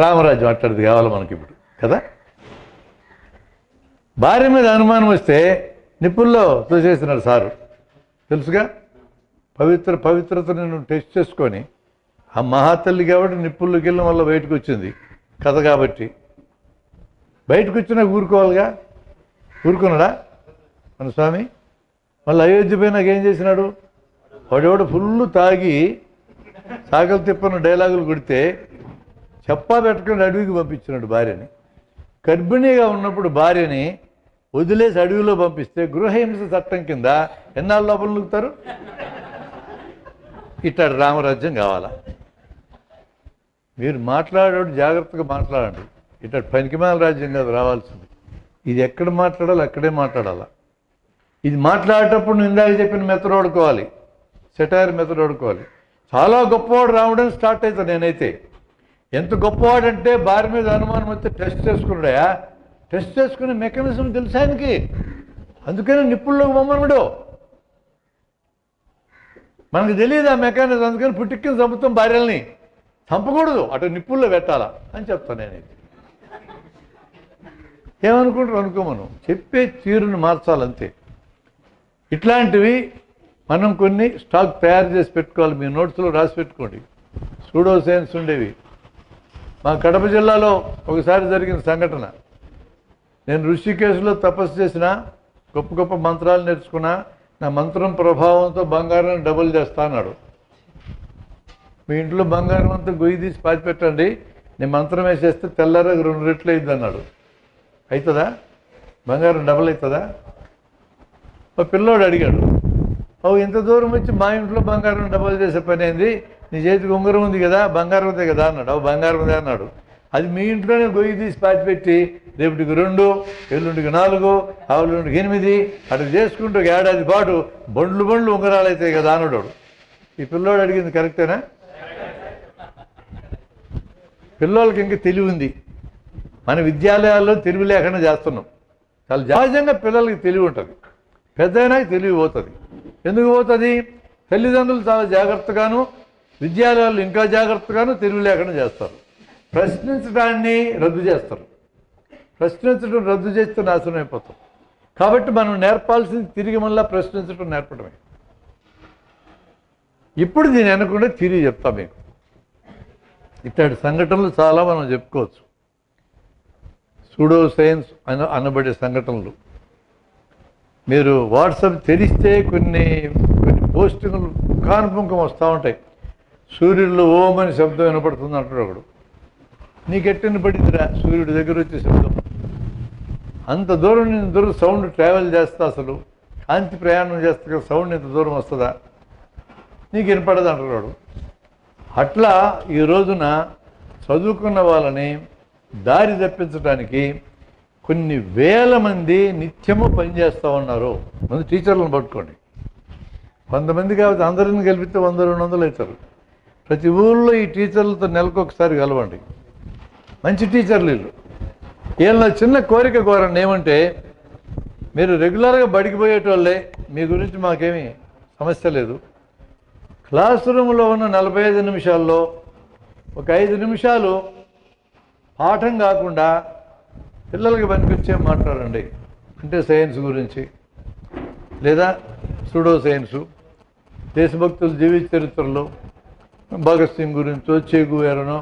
S1: రామరాజ్యం అట్లాంటిది కావాలి మనకి ఇప్పుడు కదా. భార్య మీద అనుమానం వస్తే నిప్పుల్లో తోసేసినాడు సారు, తెలుసుగా. పవిత్రతను నువ్వు టెస్ట్ చేసుకొని, ఆ మహాతల్లి కాబట్టి నిప్పుల్లోకి వెళ్ళడం వల్ల బయటకు వచ్చింది కథ కాబట్టి. బయటకు వచ్చినా ఊరుకోవాలిగా, ఊరుకున్నాడా మన స్వామి? మళ్ళీ అయోధ్య పోయినాక ఏం చేసినాడు? వాడెవడు ఫుల్ తాగి సాగలు తిప్పని డైలాగులు కొడితే చెప్పా పెట్టుకుని అడవికి పంపించినాడు భార్యని. గర్భిణీగా ఉన్నప్పుడు భార్యని వదిలేసి అడవిలో పంపిస్తే గృహహింస చట్టం కింద ఎన్నాళ్ళ లోపల నూగుతారు? ఇట్లాంటి రామరాజ్యం కావాలా? మీరు మాట్లాడేవాడు జాగ్రత్తగా మాట్లాడండి. ఇట్లా పనికిమాల రాజ్యం కాదు రావాల్సింది. ఇది ఎక్కడ మాట్లాడాలి అక్కడే మాట్లాడాలా. ఇది మాట్లాడేటప్పుడు ఇందాక చెప్పిన మెథడ్ వాడుకోవాలి, సెటైర్ మెథడ్ వాడుకోవాలి. చాలా గొప్పవాడు రావడం స్టార్ట్ అవుతాను నేనైతే. ఎంత గొప్పవాడంటే భార్య మీద అనుమానం వస్తే టెస్ట్ చేసుకున్నాడా? టెస్ట్ చేసుకునే మెకానిజం తెలుసా ఆయనకి. అందుకని నిప్పుల్లోకి బొమ్మనుడు మనకు తెలియదు ఆ మెకానిజం. అందుకని పుట్టిక్కిన చంపుతాం, భార్యల్ని చంపకూడదు, అటు నిప్పుల్లో పెట్టాలా అని చెప్తాను నేనైతే. ఏమనుకుంటారు అనుకోమను, చెప్పే తీరును మార్చాలంతే. ఇట్లాంటివి మనం కొన్ని స్టాక్ తయారు చేసి పెట్టుకోవాలి. మీ నోట్స్లో రాసి పెట్టుకోండి. సూడో సైన్స్ ఉండేవి. మా కడప జిల్లాలో ఒకసారి జరిగిన సంఘటన. నేను ఋషికేశ్లో తపస్సు చేసిన, గొప్ప గొప్ప మంత్రాలు నేర్చుకున్నా, నా మంత్రం ప్రభావంతో బంగారాన్ని డబుల్ చేస్తా అన్నాడు. మీ ఇంట్లో బంగారం అంతా గొయ్యి తీసి పాతి పెట్టండి, నేను మంత్రం వేసేస్తే తెల్లారా 2 రెట్లు అయింది అన్నాడు. అవుతుందా? బంగారం డబుల్ అవుతుందా? ఒక పిల్లోడు అడిగాడు, ఇంత దూరం వచ్చి మా ఇంట్లో బంగారం డబుల్ చేసే పని ఏంది? నీ చేతికి ఉంగరం ఉంది కదా, బంగారం ఉందే కదా అన్నాడు. బంగారం ఉందే అన్నాడు. అది మీ ఇంట్లోనే గొయ్యి తీసి పాతిపెట్టి రేపటికి 2, ఎల్లుండికి 4, ఆవులుండికి 8 అటు చేసుకుంటూ ఒక ఏడాది పాటు బండ్లు ఉంగరాలు అవుతాయి కదా అన్నాడు. ఈ పిల్లోడు అడిగింది కరెక్టేనా? పిల్లలకి ఇంకా తెలివి ఉంది. మన విద్యాలయాల్లో తెలివి లేకుండా చేస్తున్నాం. చాలా సహజంగా పిల్లలకి తెలివి ఉంటుంది, పెద్దయినాక తెలివి పోతుంది. ఎందుకు పోతుంది? తల్లిదండ్రులు చాలా జాగ్రత్తగాను, విద్యాలయాలు ఇంకా జాగ్రత్తగాను తెలివి లేకుండా చేస్తారు. ప్రశ్నించడాన్ని రద్దు చేస్తారు. ప్రశ్నించడం రద్దు చేస్తే నాశనం అయిపోతాం. కాబట్టి మనం నేర్పాల్సింది తిరిగి మళ్ళీ ప్రశ్నించడం నేర్పడమే. ఇప్పుడు దీన్ని అనకుండా తిరిగి చెప్తా మీకు. ఇట్లాంటి సంఘటనలు చాలా మనం చెప్పుకోవచ్చు. సూడో సైన్స్ అనబడే సంఘటనలు. మీరు వాట్సాప్ తెరిస్తే కొన్ని పోస్టింగ్లు కానుపుంకం వస్తూ ఉంటాయి. సూర్యుడిలో ఓమని శబ్దం వినపడుతుంది అంటాడు ఒకడు. నీకెట్టని పడిందిరా సూర్యుడి దగ్గర వచ్చే శబ్దం? అంత దూరం నేను దూరం సౌండ్ ట్రావెల్ చేస్తా, అసలు కాంతి ప్రయాణం చేస్తా కదా, సౌండ్ ఇంత దూరం వస్తుందా? నీకు వినపడదు అంటున్నాడు. అట్లా ఈ రోజున చదువుకున్న వాళ్ళని దారి తప్పించడానికి కొన్ని వేల మంది నిత్యము పనిచేస్తూ ఉన్నారు. ముందు టీచర్లను పట్టుకోండి. 100 మంది కాబట్టి అందరిని కలిపితే 100-200 అవుతారు. ప్రతి ఊళ్ళో ఈ టీచర్లతో నెలకొకసారి కలవండి. మంచి టీచర్లు వీళ్ళు. వీళ్ళ చిన్న కోరిక కోరండి. ఏమంటే, మీరు రెగ్యులర్గా బడికి పోయేటోళ్ళే, మీ గురించి మాకేమీ సమస్య లేదు. క్లాస్ రూమ్లో ఉన్న 45 నిమిషాల్లో ఒక 5 నిమిషాలు పాఠం కాకుండా పిల్లలకి పనికొచ్చే మాట్లాడండి. అంటే సైన్స్ గురించి, లేదా సూడో సైన్సు, దేశభక్తుల జీవిత చరిత్రలు, భగత్ సింగ్ గురించో, చే గువేరనో,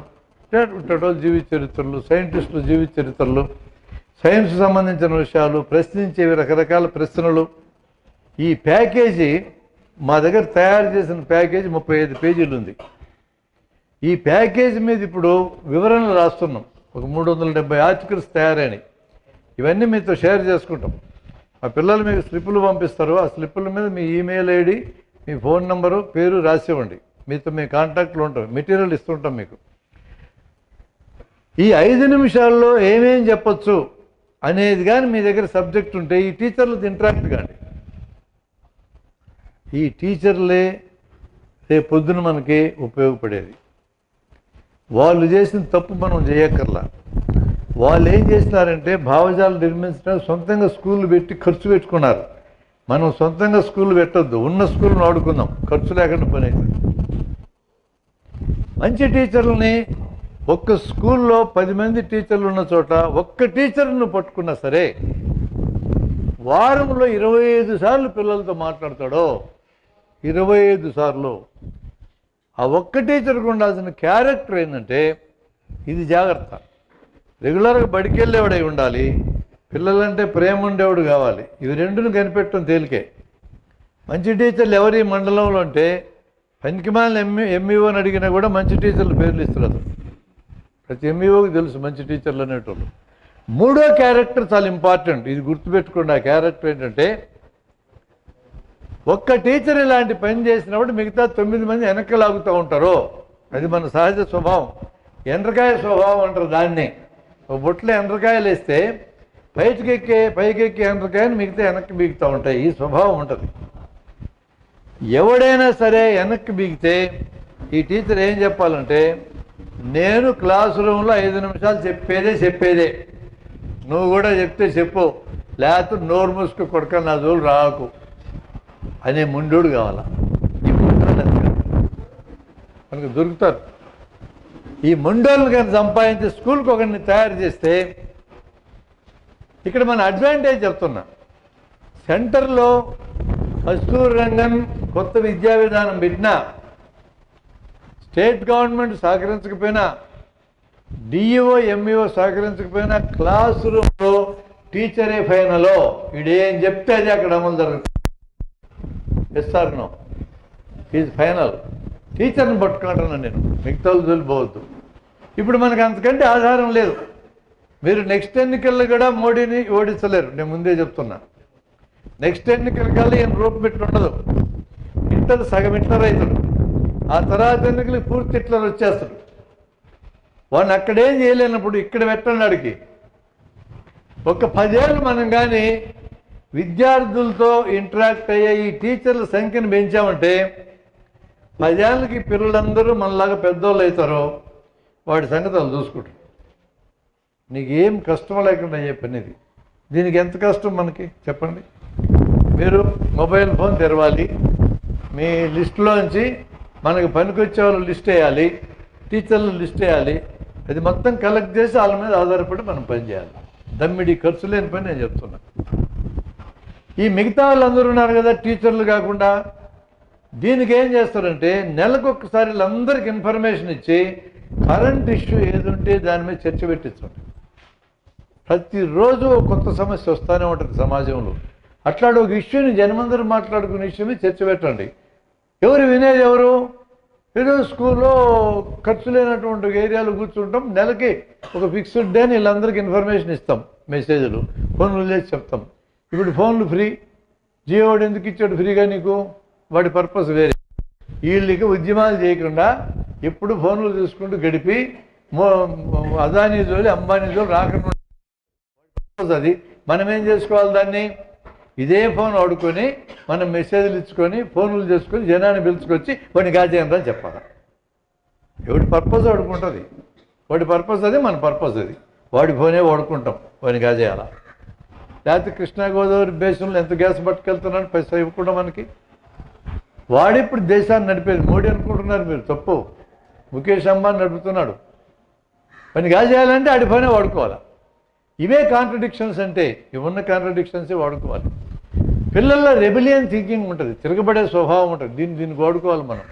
S1: ఇట్లా జీవిత చరిత్రలు, సైంటిస్టుల జీవిత చరిత్రలు, సైన్స్ సంబంధించిన విషయాలు, ప్రశ్నించేవి రకరకాల ప్రశ్నలు. ఈ ప్యాకేజీ మా దగ్గర తయారు చేసిన ప్యాకేజీ 35 పేజీలు ఉంది. ఈ ప్యాకేజీ మీద ఇప్పుడు వివరణలు రాస్తున్నాం. ఒక 370 ఆర్టికల్స్ తయారైనవి. ఇవన్నీ మీతో షేర్ చేసుకుంటాం. మా పిల్లలు మీకు స్లిప్పులు పంపిస్తారు. ఆ స్లిప్పుల మీద మీ ఈమెయిల్ ఐడి, మీ ఫోన్ నెంబరు, పేరు రాసివ్వండి. మీతో మీ కాంటాక్ట్లో ఉంటాం. మెటీరియల్ ఇస్తుంటాం మీకు. ఈ 5 నిమిషాల్లో ఏమేం చెప్పచ్చు అనేది కానీ మీ దగ్గర సబ్జెక్ట్ ఉంటే ఈ టీచర్లతో ఇంటరాక్ట్ కాండి. ఈ టీచర్లే రేపు పొద్దున మనకి ఉపయోగపడేది. వాళ్ళు చేసిన తప్పు మనం చేయక్కర్లా. వాళ్ళు ఏం చేసినారంటే భావజాలు నిర్మించడానికి సొంతంగా స్కూళ్ళు పెట్టి ఖర్చు పెట్టుకున్నారు. మనం సొంతంగా స్కూళ్ళు పెట్టొద్దు, ఉన్న స్కూల్ని వాడుకుందాం, ఖర్చు లేకుండా పని అవుతుంది. మంచి టీచర్లని ఒక్క స్కూల్లో 10 మంది టీచర్లు ఉన్న చోట ఒక్క టీచర్ను పట్టుకున్నా సరే వారంలో 25 సార్లు పిల్లలతో మాట్లాడతాడో 25 సార్లు. ఆ ఒక్క టీచర్కి ఉండాల్సిన క్యారెక్టర్ ఏంటంటే ఇది జాగ్రత్త. రెగ్యులర్గా బడికి వెళ్ళేవాడై ఉండాలి, పిల్లలంటే ప్రేమ ఉండేవాడు కావాలి. ఇవి రెండును కనిపెట్టడం తేలికే. మంచి టీచర్లు ఎవరి మండలంలో అంటే పనికిమాలిన ఎంఈఓని అడిగినా కూడా మంచి టీచర్లు పేర్లు ఇస్తారు. ప్రతి ఎంఈఓకి తెలుసు మంచి టీచర్లు అనేటోళ్ళు. మూడో క్యారెక్టర్ చాలా ఇంపార్టెంట్, ఇది గుర్తుపెట్టుకోండి. ఆ క్యారెక్టర్ ఏంటంటే ఒక్క టీచర్ ఇలాంటి పని చేసినప్పుడు మిగతా 9 మంది వెనక్కి లాగుతూ ఉంటారు. అది మన సహజ స్వభావం, ఎండ్రకాయ స్వభావం అంటారు దాన్ని. ఒక బొట్లో ఎండ్రకాయలు వేస్తే పైకెక్కి ఎండ్రకాయని మిగతా వెనక్కి బీగుతూ ఉంటాయి. ఈ స్వభావం ఉంటుంది. ఎవడైనా సరే వెనక్కి బీగితే ఈ టీచర్ ఏం చెప్పాలంటే నేను క్లాస్ రూమ్లో 5 నిమిషాలు చెప్పేదే నువ్వు కూడా చెప్తే చెప్పు, లేకపోతే నోరు మూసుకు కొడక నా జోలు రాకు అనే ముండోడు కావాలా. ఈ ముండోళ్ళు మనకు దొరుకుతారు. ఈ ముండోళ్ళని కానీ సంపాదించి స్కూల్కి ఒకరిని తయారు చేస్తే ఇక్కడ మన అడ్వాంటేజ్ చెప్తున్నా. సెంటర్లో కస్తూరి రంగన్ కొత్త విద్యా విధానం పెట్టినా, స్టేట్ గవర్నమెంట్ సహకరించకపోయినా, డిఈఓ ఎంఈఓ సహకరించకపోయినా క్లాస్ రూమ్లో టీచరే ఫైనలో వీడేం చెప్తే అది అక్కడ అమలు జరుగుతుంది. Yes or no, is final. టీచర్ని పట్టుకుంటున్నాను నేను, మిగతా తోలిపోవద్దు. ఇప్పుడు మనకు అంతకంటే ఆధారం లేదు. మీరు నెక్స్ట్ ఎన్నికల్లో కూడా మోడీని ఓడించలేరు, నేను ముందే చెప్తున్నా. నెక్స్ట్ ఎన్నికల కల్లా ఈయన రూపు పెట్టి ఉండదు. ఇంటర్ సగం ఇంటర్ అవుతాడు, ఆ తర్వాత ఎన్నికలకి పూర్తి ఇట్లా వచ్చేస్తాడు. వాడిని అక్కడేం చేయలేనప్పుడు ఇక్కడ పెట్టండి. అడిగి ఒక 10 ఏళ్ళు మనం కానీ విద్యార్థులతో ఇంటరాక్ట్ అయ్యే ఈ టీచర్ల సంఖ్యను పెంచామంటే 10 ఏళ్ళకి పిల్లలందరూ మనలాగా పెద్దోళ్ళు అవుతారో వాడి సంగతి వాళ్ళు చూసుకుంటారు. నీకు ఏం కష్టం లేకుండా అయ్యే పని ఇది. దీనికి ఎంత కష్టం మనకి చెప్పండి. మీరు మొబైల్ ఫోన్ తెరవాలి, మీ లిస్టులోంచి మనకు పనికొచ్చే వాళ్ళు లిస్ట్ వేయాలి, టీచర్లు లిస్ట్ వేయాలి. అది మొత్తం కలెక్ట్ చేసి వాళ్ళ మీద ఆధారపడి మనం పని చేయాలి. దమ్మిడి ఖర్చు లేని పని నేను చెప్తున్నా. ఈ మిగతా వాళ్ళందరూ ఉన్నారు కదా టీచర్లు కాకుండా, దీనికి ఏం చేస్తారంటే నెలకొకసారి వీళ్ళందరికీ ఇన్ఫర్మేషన్ ఇచ్చి కరెంట్ ఇష్యూ ఏది ఉంటే దాని మీద చర్చ పెట్టించండి. ప్రతిరోజు కొత్త సమస్య వస్తూనే ఉంటుంది సమాజంలో. అట్లాంటి ఒక ఇష్యూని జనమందరూ మాట్లాడుకునే ఇష్యూ మీద చర్చ పెట్టండి. ఎవరు వినేది ఎవరు? ఏదో స్కూల్లో ఖర్చు లేనటువంటి ఏరియాలో కూర్చుంటాం, నెలకి ఒక ఫిక్స్డ్ డే వీళ్ళందరికీ ఇన్ఫర్మేషన్ ఇస్తాం, మెసేజ్లు ఫోన్లు చేసి చెప్తాం. ఇప్పుడు ఫోన్లు ఫ్రీ, జియో వాడు ఎందుకు ఇచ్చాడు ఫ్రీగా నీకు? వాడి పర్పస్ వేరే. వీళ్ళకి ఉద్యమాలు చేయకుండా ఎప్పుడు ఫోన్లు చూసుకుంటూ గడిపి అదానీ జోలి అంబానీ జోలి రాకుండా అది. మనం ఏం చేసుకోవాలి? దాన్ని ఇదే ఫోన్ వాడుకొని మనం మెసేజ్లు ఇచ్చుకొని ఫోన్లు చేసుకొని జనాన్ని పిలుచుకొచ్చి వాడిని కాజేయండి చెప్పాలి. ఎవడి పర్పస్ వాడుకుంటుంది, వాడి పర్పస్ అది, మన పర్పస్ అది. వాడి ఫోనే వాడుకుంటాం, వాడిని కాజేయాలా. లేకపోతే కృష్ణా గోదావరి బేసిన్లో ఎంత గ్యాస్ పట్టుకెళ్తున్నాడు పైసా ఇవ్వకుండా మనకి. వాడిప్పుడు దేశాన్ని నడిపేది మోడీ అనుకుంటున్నారు మీరు, తప్పు. ముఖేష్ అంబానీ నడుపుతున్నాడు. వాడిని కాజేయాలంటే ఆడి ఫోనే వాడుకోవాలి. ఇవే కాంట్రడిక్షన్స్ అంటే, ఇవున్న కాంట్రడిక్షన్సే వాడుకోవాలి. పిల్లల్లో రెబిలియన్ థింకింగ్ ఉంటుంది, తిరగబడే స్వభావం ఉంటుంది. దీనికి వాడుకోవాలి మనం.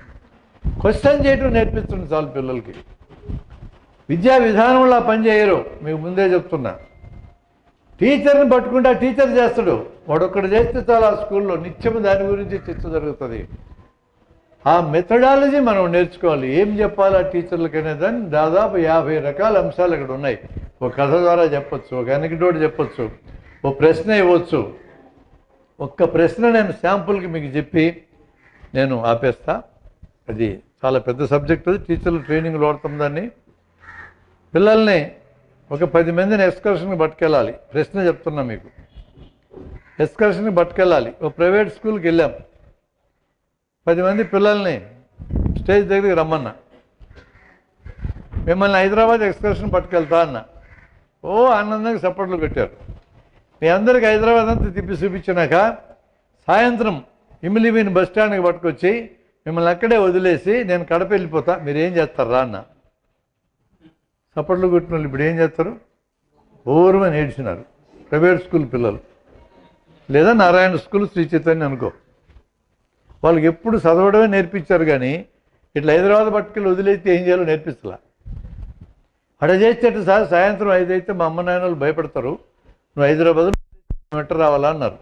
S1: క్వశ్చన్ చేయటం నేర్పిస్తుంది చాలు పిల్లలకి. విద్యా విధానంలో పనిచేయరు, మీకు ముందే చెప్తున్నా. టీచర్ని పట్టుకుంటే ఆ టీచర్ చేస్తాడు, వాడొక్కడు చేస్తే చాలా స్కూల్లో నిత్యం దాని గురించి చర్చ జరుగుతుంది. ఆ మెథడాలజీ మనం నేర్చుకోవాలి. ఏం చెప్పాలి ఆ టీచర్లకి అనేదాన్ని దాదాపు 50 రకాల అంశాలు అక్కడ ఉన్నాయి. ఒక కథ ద్వారా చెప్పచ్చు, ఒక ఎనక్డోట్ చెప్పచ్చు, ఒక ప్రశ్న ఇవ్వచ్చు. ఒక్క ప్రశ్న నేను శాంపుల్కి మీకు చెప్పి నేను ఆపేస్తా. అది చాలా పెద్ద సబ్జెక్ట్. అది టీచర్లు ట్రైనింగ్లో వాడతాం దాన్ని. పిల్లల్ని ఒక 10 మందిని ఎక్స్కర్షన్కి పట్టుకెళ్ళాలి. ప్రశ్న చెప్తున్నా మీకు. ఎక్స్కర్షన్కి పట్టుకెళ్ళాలి. ఒక ప్రైవేట్ స్కూల్కి వెళ్ళాం. 10 మంది పిల్లల్ని స్టేజ్ దగ్గరికి రమ్మన్నా. మిమ్మల్ని హైదరాబాద్ ఎక్స్కర్షన్ పట్టుకెళ్తా అన్న. ఓ ఆనందంగా సపోర్ట్లు పెట్టారు. మీ అందరికి హైదరాబాద్ అంతా తిప్పి చూపించినాక సాయంత్రం ఇమిలిమిని బస్ స్టాండ్కి పట్టుకొచ్చి మిమ్మల్ని అక్కడే వదిలేసి నేను కడప వెళ్ళిపోతా, మీరు ఏం చేస్తారా అన్న. సపోర్ట్లు కొట్టిన వాళ్ళు ఇప్పుడు ఏం చేస్తారు? ఓర్మని ఏడ్చినారు. ప్రైవేట్ స్కూల్ పిల్లలు లేదా నారాయణ స్కూల్, శ్రీ చైతన్య అనుకో. వాళ్ళకి ఎప్పుడు చదవడమే నేర్పించారు, కానీ ఇట్లా హైదరాబాద్ పట్టుకెళ్ళి వదిలేస్తే ఏం చేయాలో నేర్పిస్తలా. అక్కడ చేసేట సార్ సాయంత్రం 5 అయితే మా అమ్మ నాయన వాళ్ళు భయపడతారు, నువ్వు హైదరాబాద్ వెంట రావాలా అన్నారు.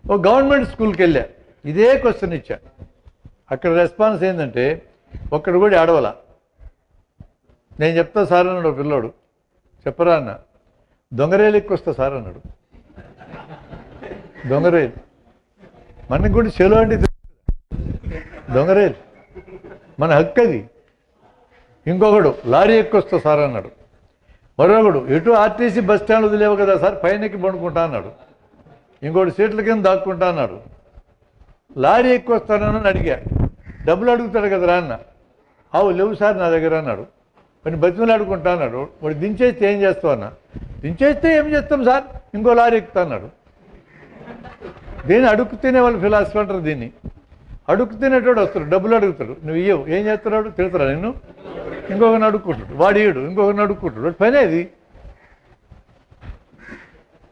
S1: ఓ గవర్నమెంట్ స్కూల్కి వెళ్ళా, ఇదే క్వశ్చన్ ఇచ్చా. అక్కడ రెస్పాన్స్ ఏంటంటే ఒక్కడు కూడా ఆడవాల. నేను చెప్తా సార్ అన్నాడు పిల్లోడు. చెప్పరా అన్న. దొంగరేలు ఎక్కువ వస్తా సార్ అన్నాడు. దొంగరేలు మనకు కూడా చెలో అంటే దొంగరేలు మన హక్కు అది. ఇంకొకడు లారీ ఎక్కువ వస్తా సార్ అన్నాడు. మరొకడు ఎటు ఆర్టీసీ బస్ స్టాండ్ వదిలేవు కదా సార్, పైనకి పండుకుంటా అన్నాడు. ఇంకోటి సీట్ల కింద దాక్కుంటా అన్నాడు. లారీ ఎక్కువ వస్తానని అడిగా. డబ్బులు అడుగుతాడు కదరా అన్న. అవు లేవు సార్ నా దగ్గర అన్నాడు. కొన్ని బతిమలు అడుగుకుంటా అన్నాడు. వాడు దించేస్తే ఏం చేస్తావు అన్న. దించేస్తే ఏం చేస్తాం సార్, ఇంకో లారీ ఎక్కుతా అన్నాడు. దీన్ని అడుగు తినే వాళ్ళు ఫిలాసఫీ అంటారు. దీన్ని అడుగు తినేటోడు వస్తాడు, డబ్బులు అడుగుతాడు, నువ్వు ఇయ్యవు, ఏం చేస్తున్నాడు, తిడతారా నిన్ను. ఇంకొకరిని అడుక్కుంటాడు, వాడు ఇయ్యడు, ఇంకొకరిని అడుక్కుంటాడు. వాడు పనే అది.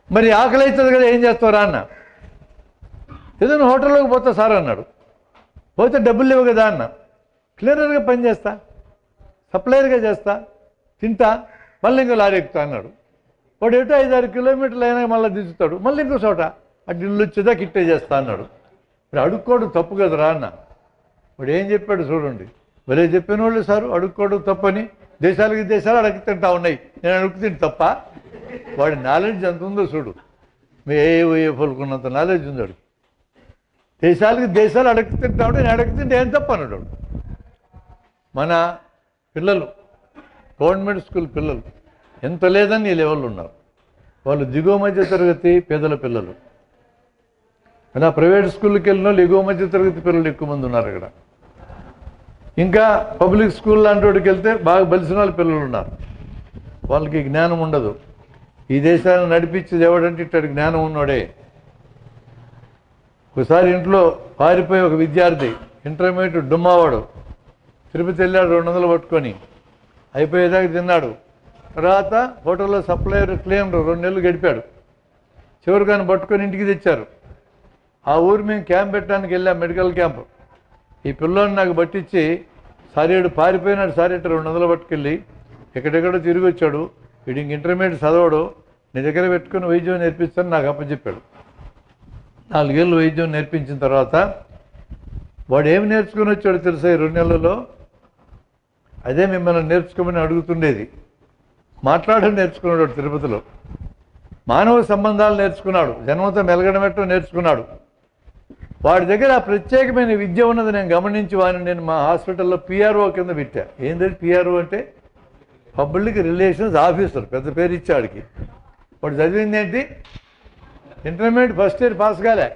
S1: మరి ఆకలి అవుతుంది కదా, ఏం చేస్తావురా అన్న. ఏదైనా హోటల్లోకి పోతా సార్ అన్నాడు. పోతే డబ్బులు లేవు కదా అన్న. క్లీనర్గా పని చేస్తా, సప్లయర్గా చేస్తా, తింటా, మళ్ళీ ఇంకో లారీ ఎక్కుతా అన్నాడు. వాడు ఎటో 5-6 కిలోమీటర్లు అయినా మళ్ళీ దించుతాడు, మళ్ళీ ఇంకో చోట అటు ఇల్లు వచ్చేదా కిట్టే చేస్తా అన్నాడు. ఇప్పుడు అడుక్కోవడం తప్పు కదరా అన్న. వాడు ఏం చెప్పాడు చూడండి. మరే చెప్పిన వాళ్ళు సారు అడుక్కోవడం తప్పని. దేశాలకి దేశాలు అడుగు తింటా ఉన్నాయి, నేను అడుగు తింటే తప్ప. వాడి నాలెడ్జ్ ఎంత ఉందో చూడు. మీ ఏ పలుకున్నంత నాలెడ్జ్ ఉంది వాడికి. దేశాలకి దేశాలు అడుగు తింటా ఉంటే నేను అడుగు తింటే ఏం తప్ప అన్నాడు. మన పిల్లలు గవర్నమెంట్ స్కూల్ పిల్లలు ఎంత లేదని ఈ లెవెల్లో ఉన్నారు. వాళ్ళు దిగువ మధ్య తరగతి పేదల పిల్లలు. అలా ప్రైవేట్ స్కూల్కి వెళ్ళిన వాళ్ళు ఎగువ మధ్య తరగతి పిల్లలు ఎక్కువ మంది ఉన్నారు అక్కడ. ఇంకా పబ్లిక్ స్కూల్ లాంటి వాడికి వెళ్తే బాగా బలిసిన వాళ్ళ పిల్లలు ఉన్నారు. వాళ్ళకి జ్ఞానం ఉండదు. ఈ దేశాన్ని నడిపించేది ఎవడంటే ఇట్టడి జ్ఞానం ఉన్నోడే. ఒకసారి ఇంట్లో పారిపోయి ఒక విద్యార్థి ఇంటర్మీడియట్ డుమ్మావాడు తిరుపతి వెళ్ళాడు 200 పట్టుకొని. అయిపోయేదాకా తిన్నాడు. తర్వాత హోటల్లో సప్లయర్ క్లీనర్ 2 నెలలు గడిపాడు. చివరికి ఆయన పట్టుకొని ఇంటికి తెచ్చారు. ఆ ఊరు మేము క్యాంప్ పెట్టడానికి వెళ్ళాం, మెడికల్ క్యాంప్. ఈ పిల్లోని నాకు పట్టించి సారీడు పారిపోయినాడు సార్, ఇట్లా 200 పట్టుకెళ్ళి ఎక్కడెక్కడో తిరిగి వచ్చాడు. వీడి ఇంక ఇంటర్మీడియట్ చదవడు, నీ దగ్గర పెట్టుకుని వైద్యం నేర్పిస్తాను నాకు అప్పచెప్పాడు. 4 ఏళ్ళు వైద్యం నేర్పించిన తర్వాత వాడు ఏమి నేర్చుకుని వచ్చాడు తెలుసా ఈ 2 నెలల్లో? అదే మిమ్మల్ని నేర్చుకోమని అడుగుతుండేది. మాట్లాడడం నేర్చుకున్నాడు తిరుపతిలో. మానవ సంబంధాలు నేర్చుకున్నాడు. జన్మతో మెలగడమెట్టో నేర్చుకున్నాడు. వాడి దగ్గర ఆ ప్రత్యేకమైన విద్య ఉన్నది నేను గమనించి వాడిని నేను మా హాస్పిటల్లో పిఆర్ఓ కింద పెట్టా. ఏంటంటే పిఆర్ఓ అంటే పబ్లిక్ రిలేషన్స్ ఆఫీసర్, పెద్ద పేరు ఇచ్చాడికి. వాడు చదివింది ఏంటి? ఇంటర్మీడియట్ ఫస్ట్ ఇయర్ పాస్ కాలే.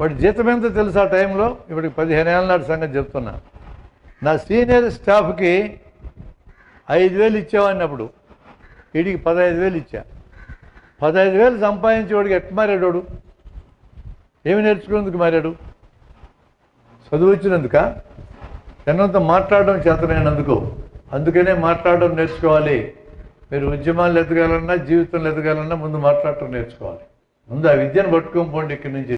S1: వాడి జీతం ఎంతో తెలుసు ఆ టైంలో? ఇప్పటికి 15 ఏళ్ళ నాటి సంగతి చెప్తున్నా. నా సీనియర్ స్టాఫ్కి 5,000 ఇచ్చేవాడిని అప్పుడు. వీడికి 15,000 ఇచ్చా. 15,000 సంపాదించి వాడికి ఎట్లా మారాడు? వాడు ఏమి నేర్చుకునేందుకు మారాడు? చదువు వచ్చినందుక? జనంతో మాట్లాడడం చేతనైనందుకు. అందుకనే మాట్లాడడం నేర్చుకోవాలి. మీరు ఉద్యమాలు ఎదగాలన్నా జీవితంలో ఎదగాలన్నా ముందు మాట్లాడటం నేర్చుకోవాలి. ముందు ఆ విద్యను పట్టుకొని పోండి ఇక్కడి నుంచి.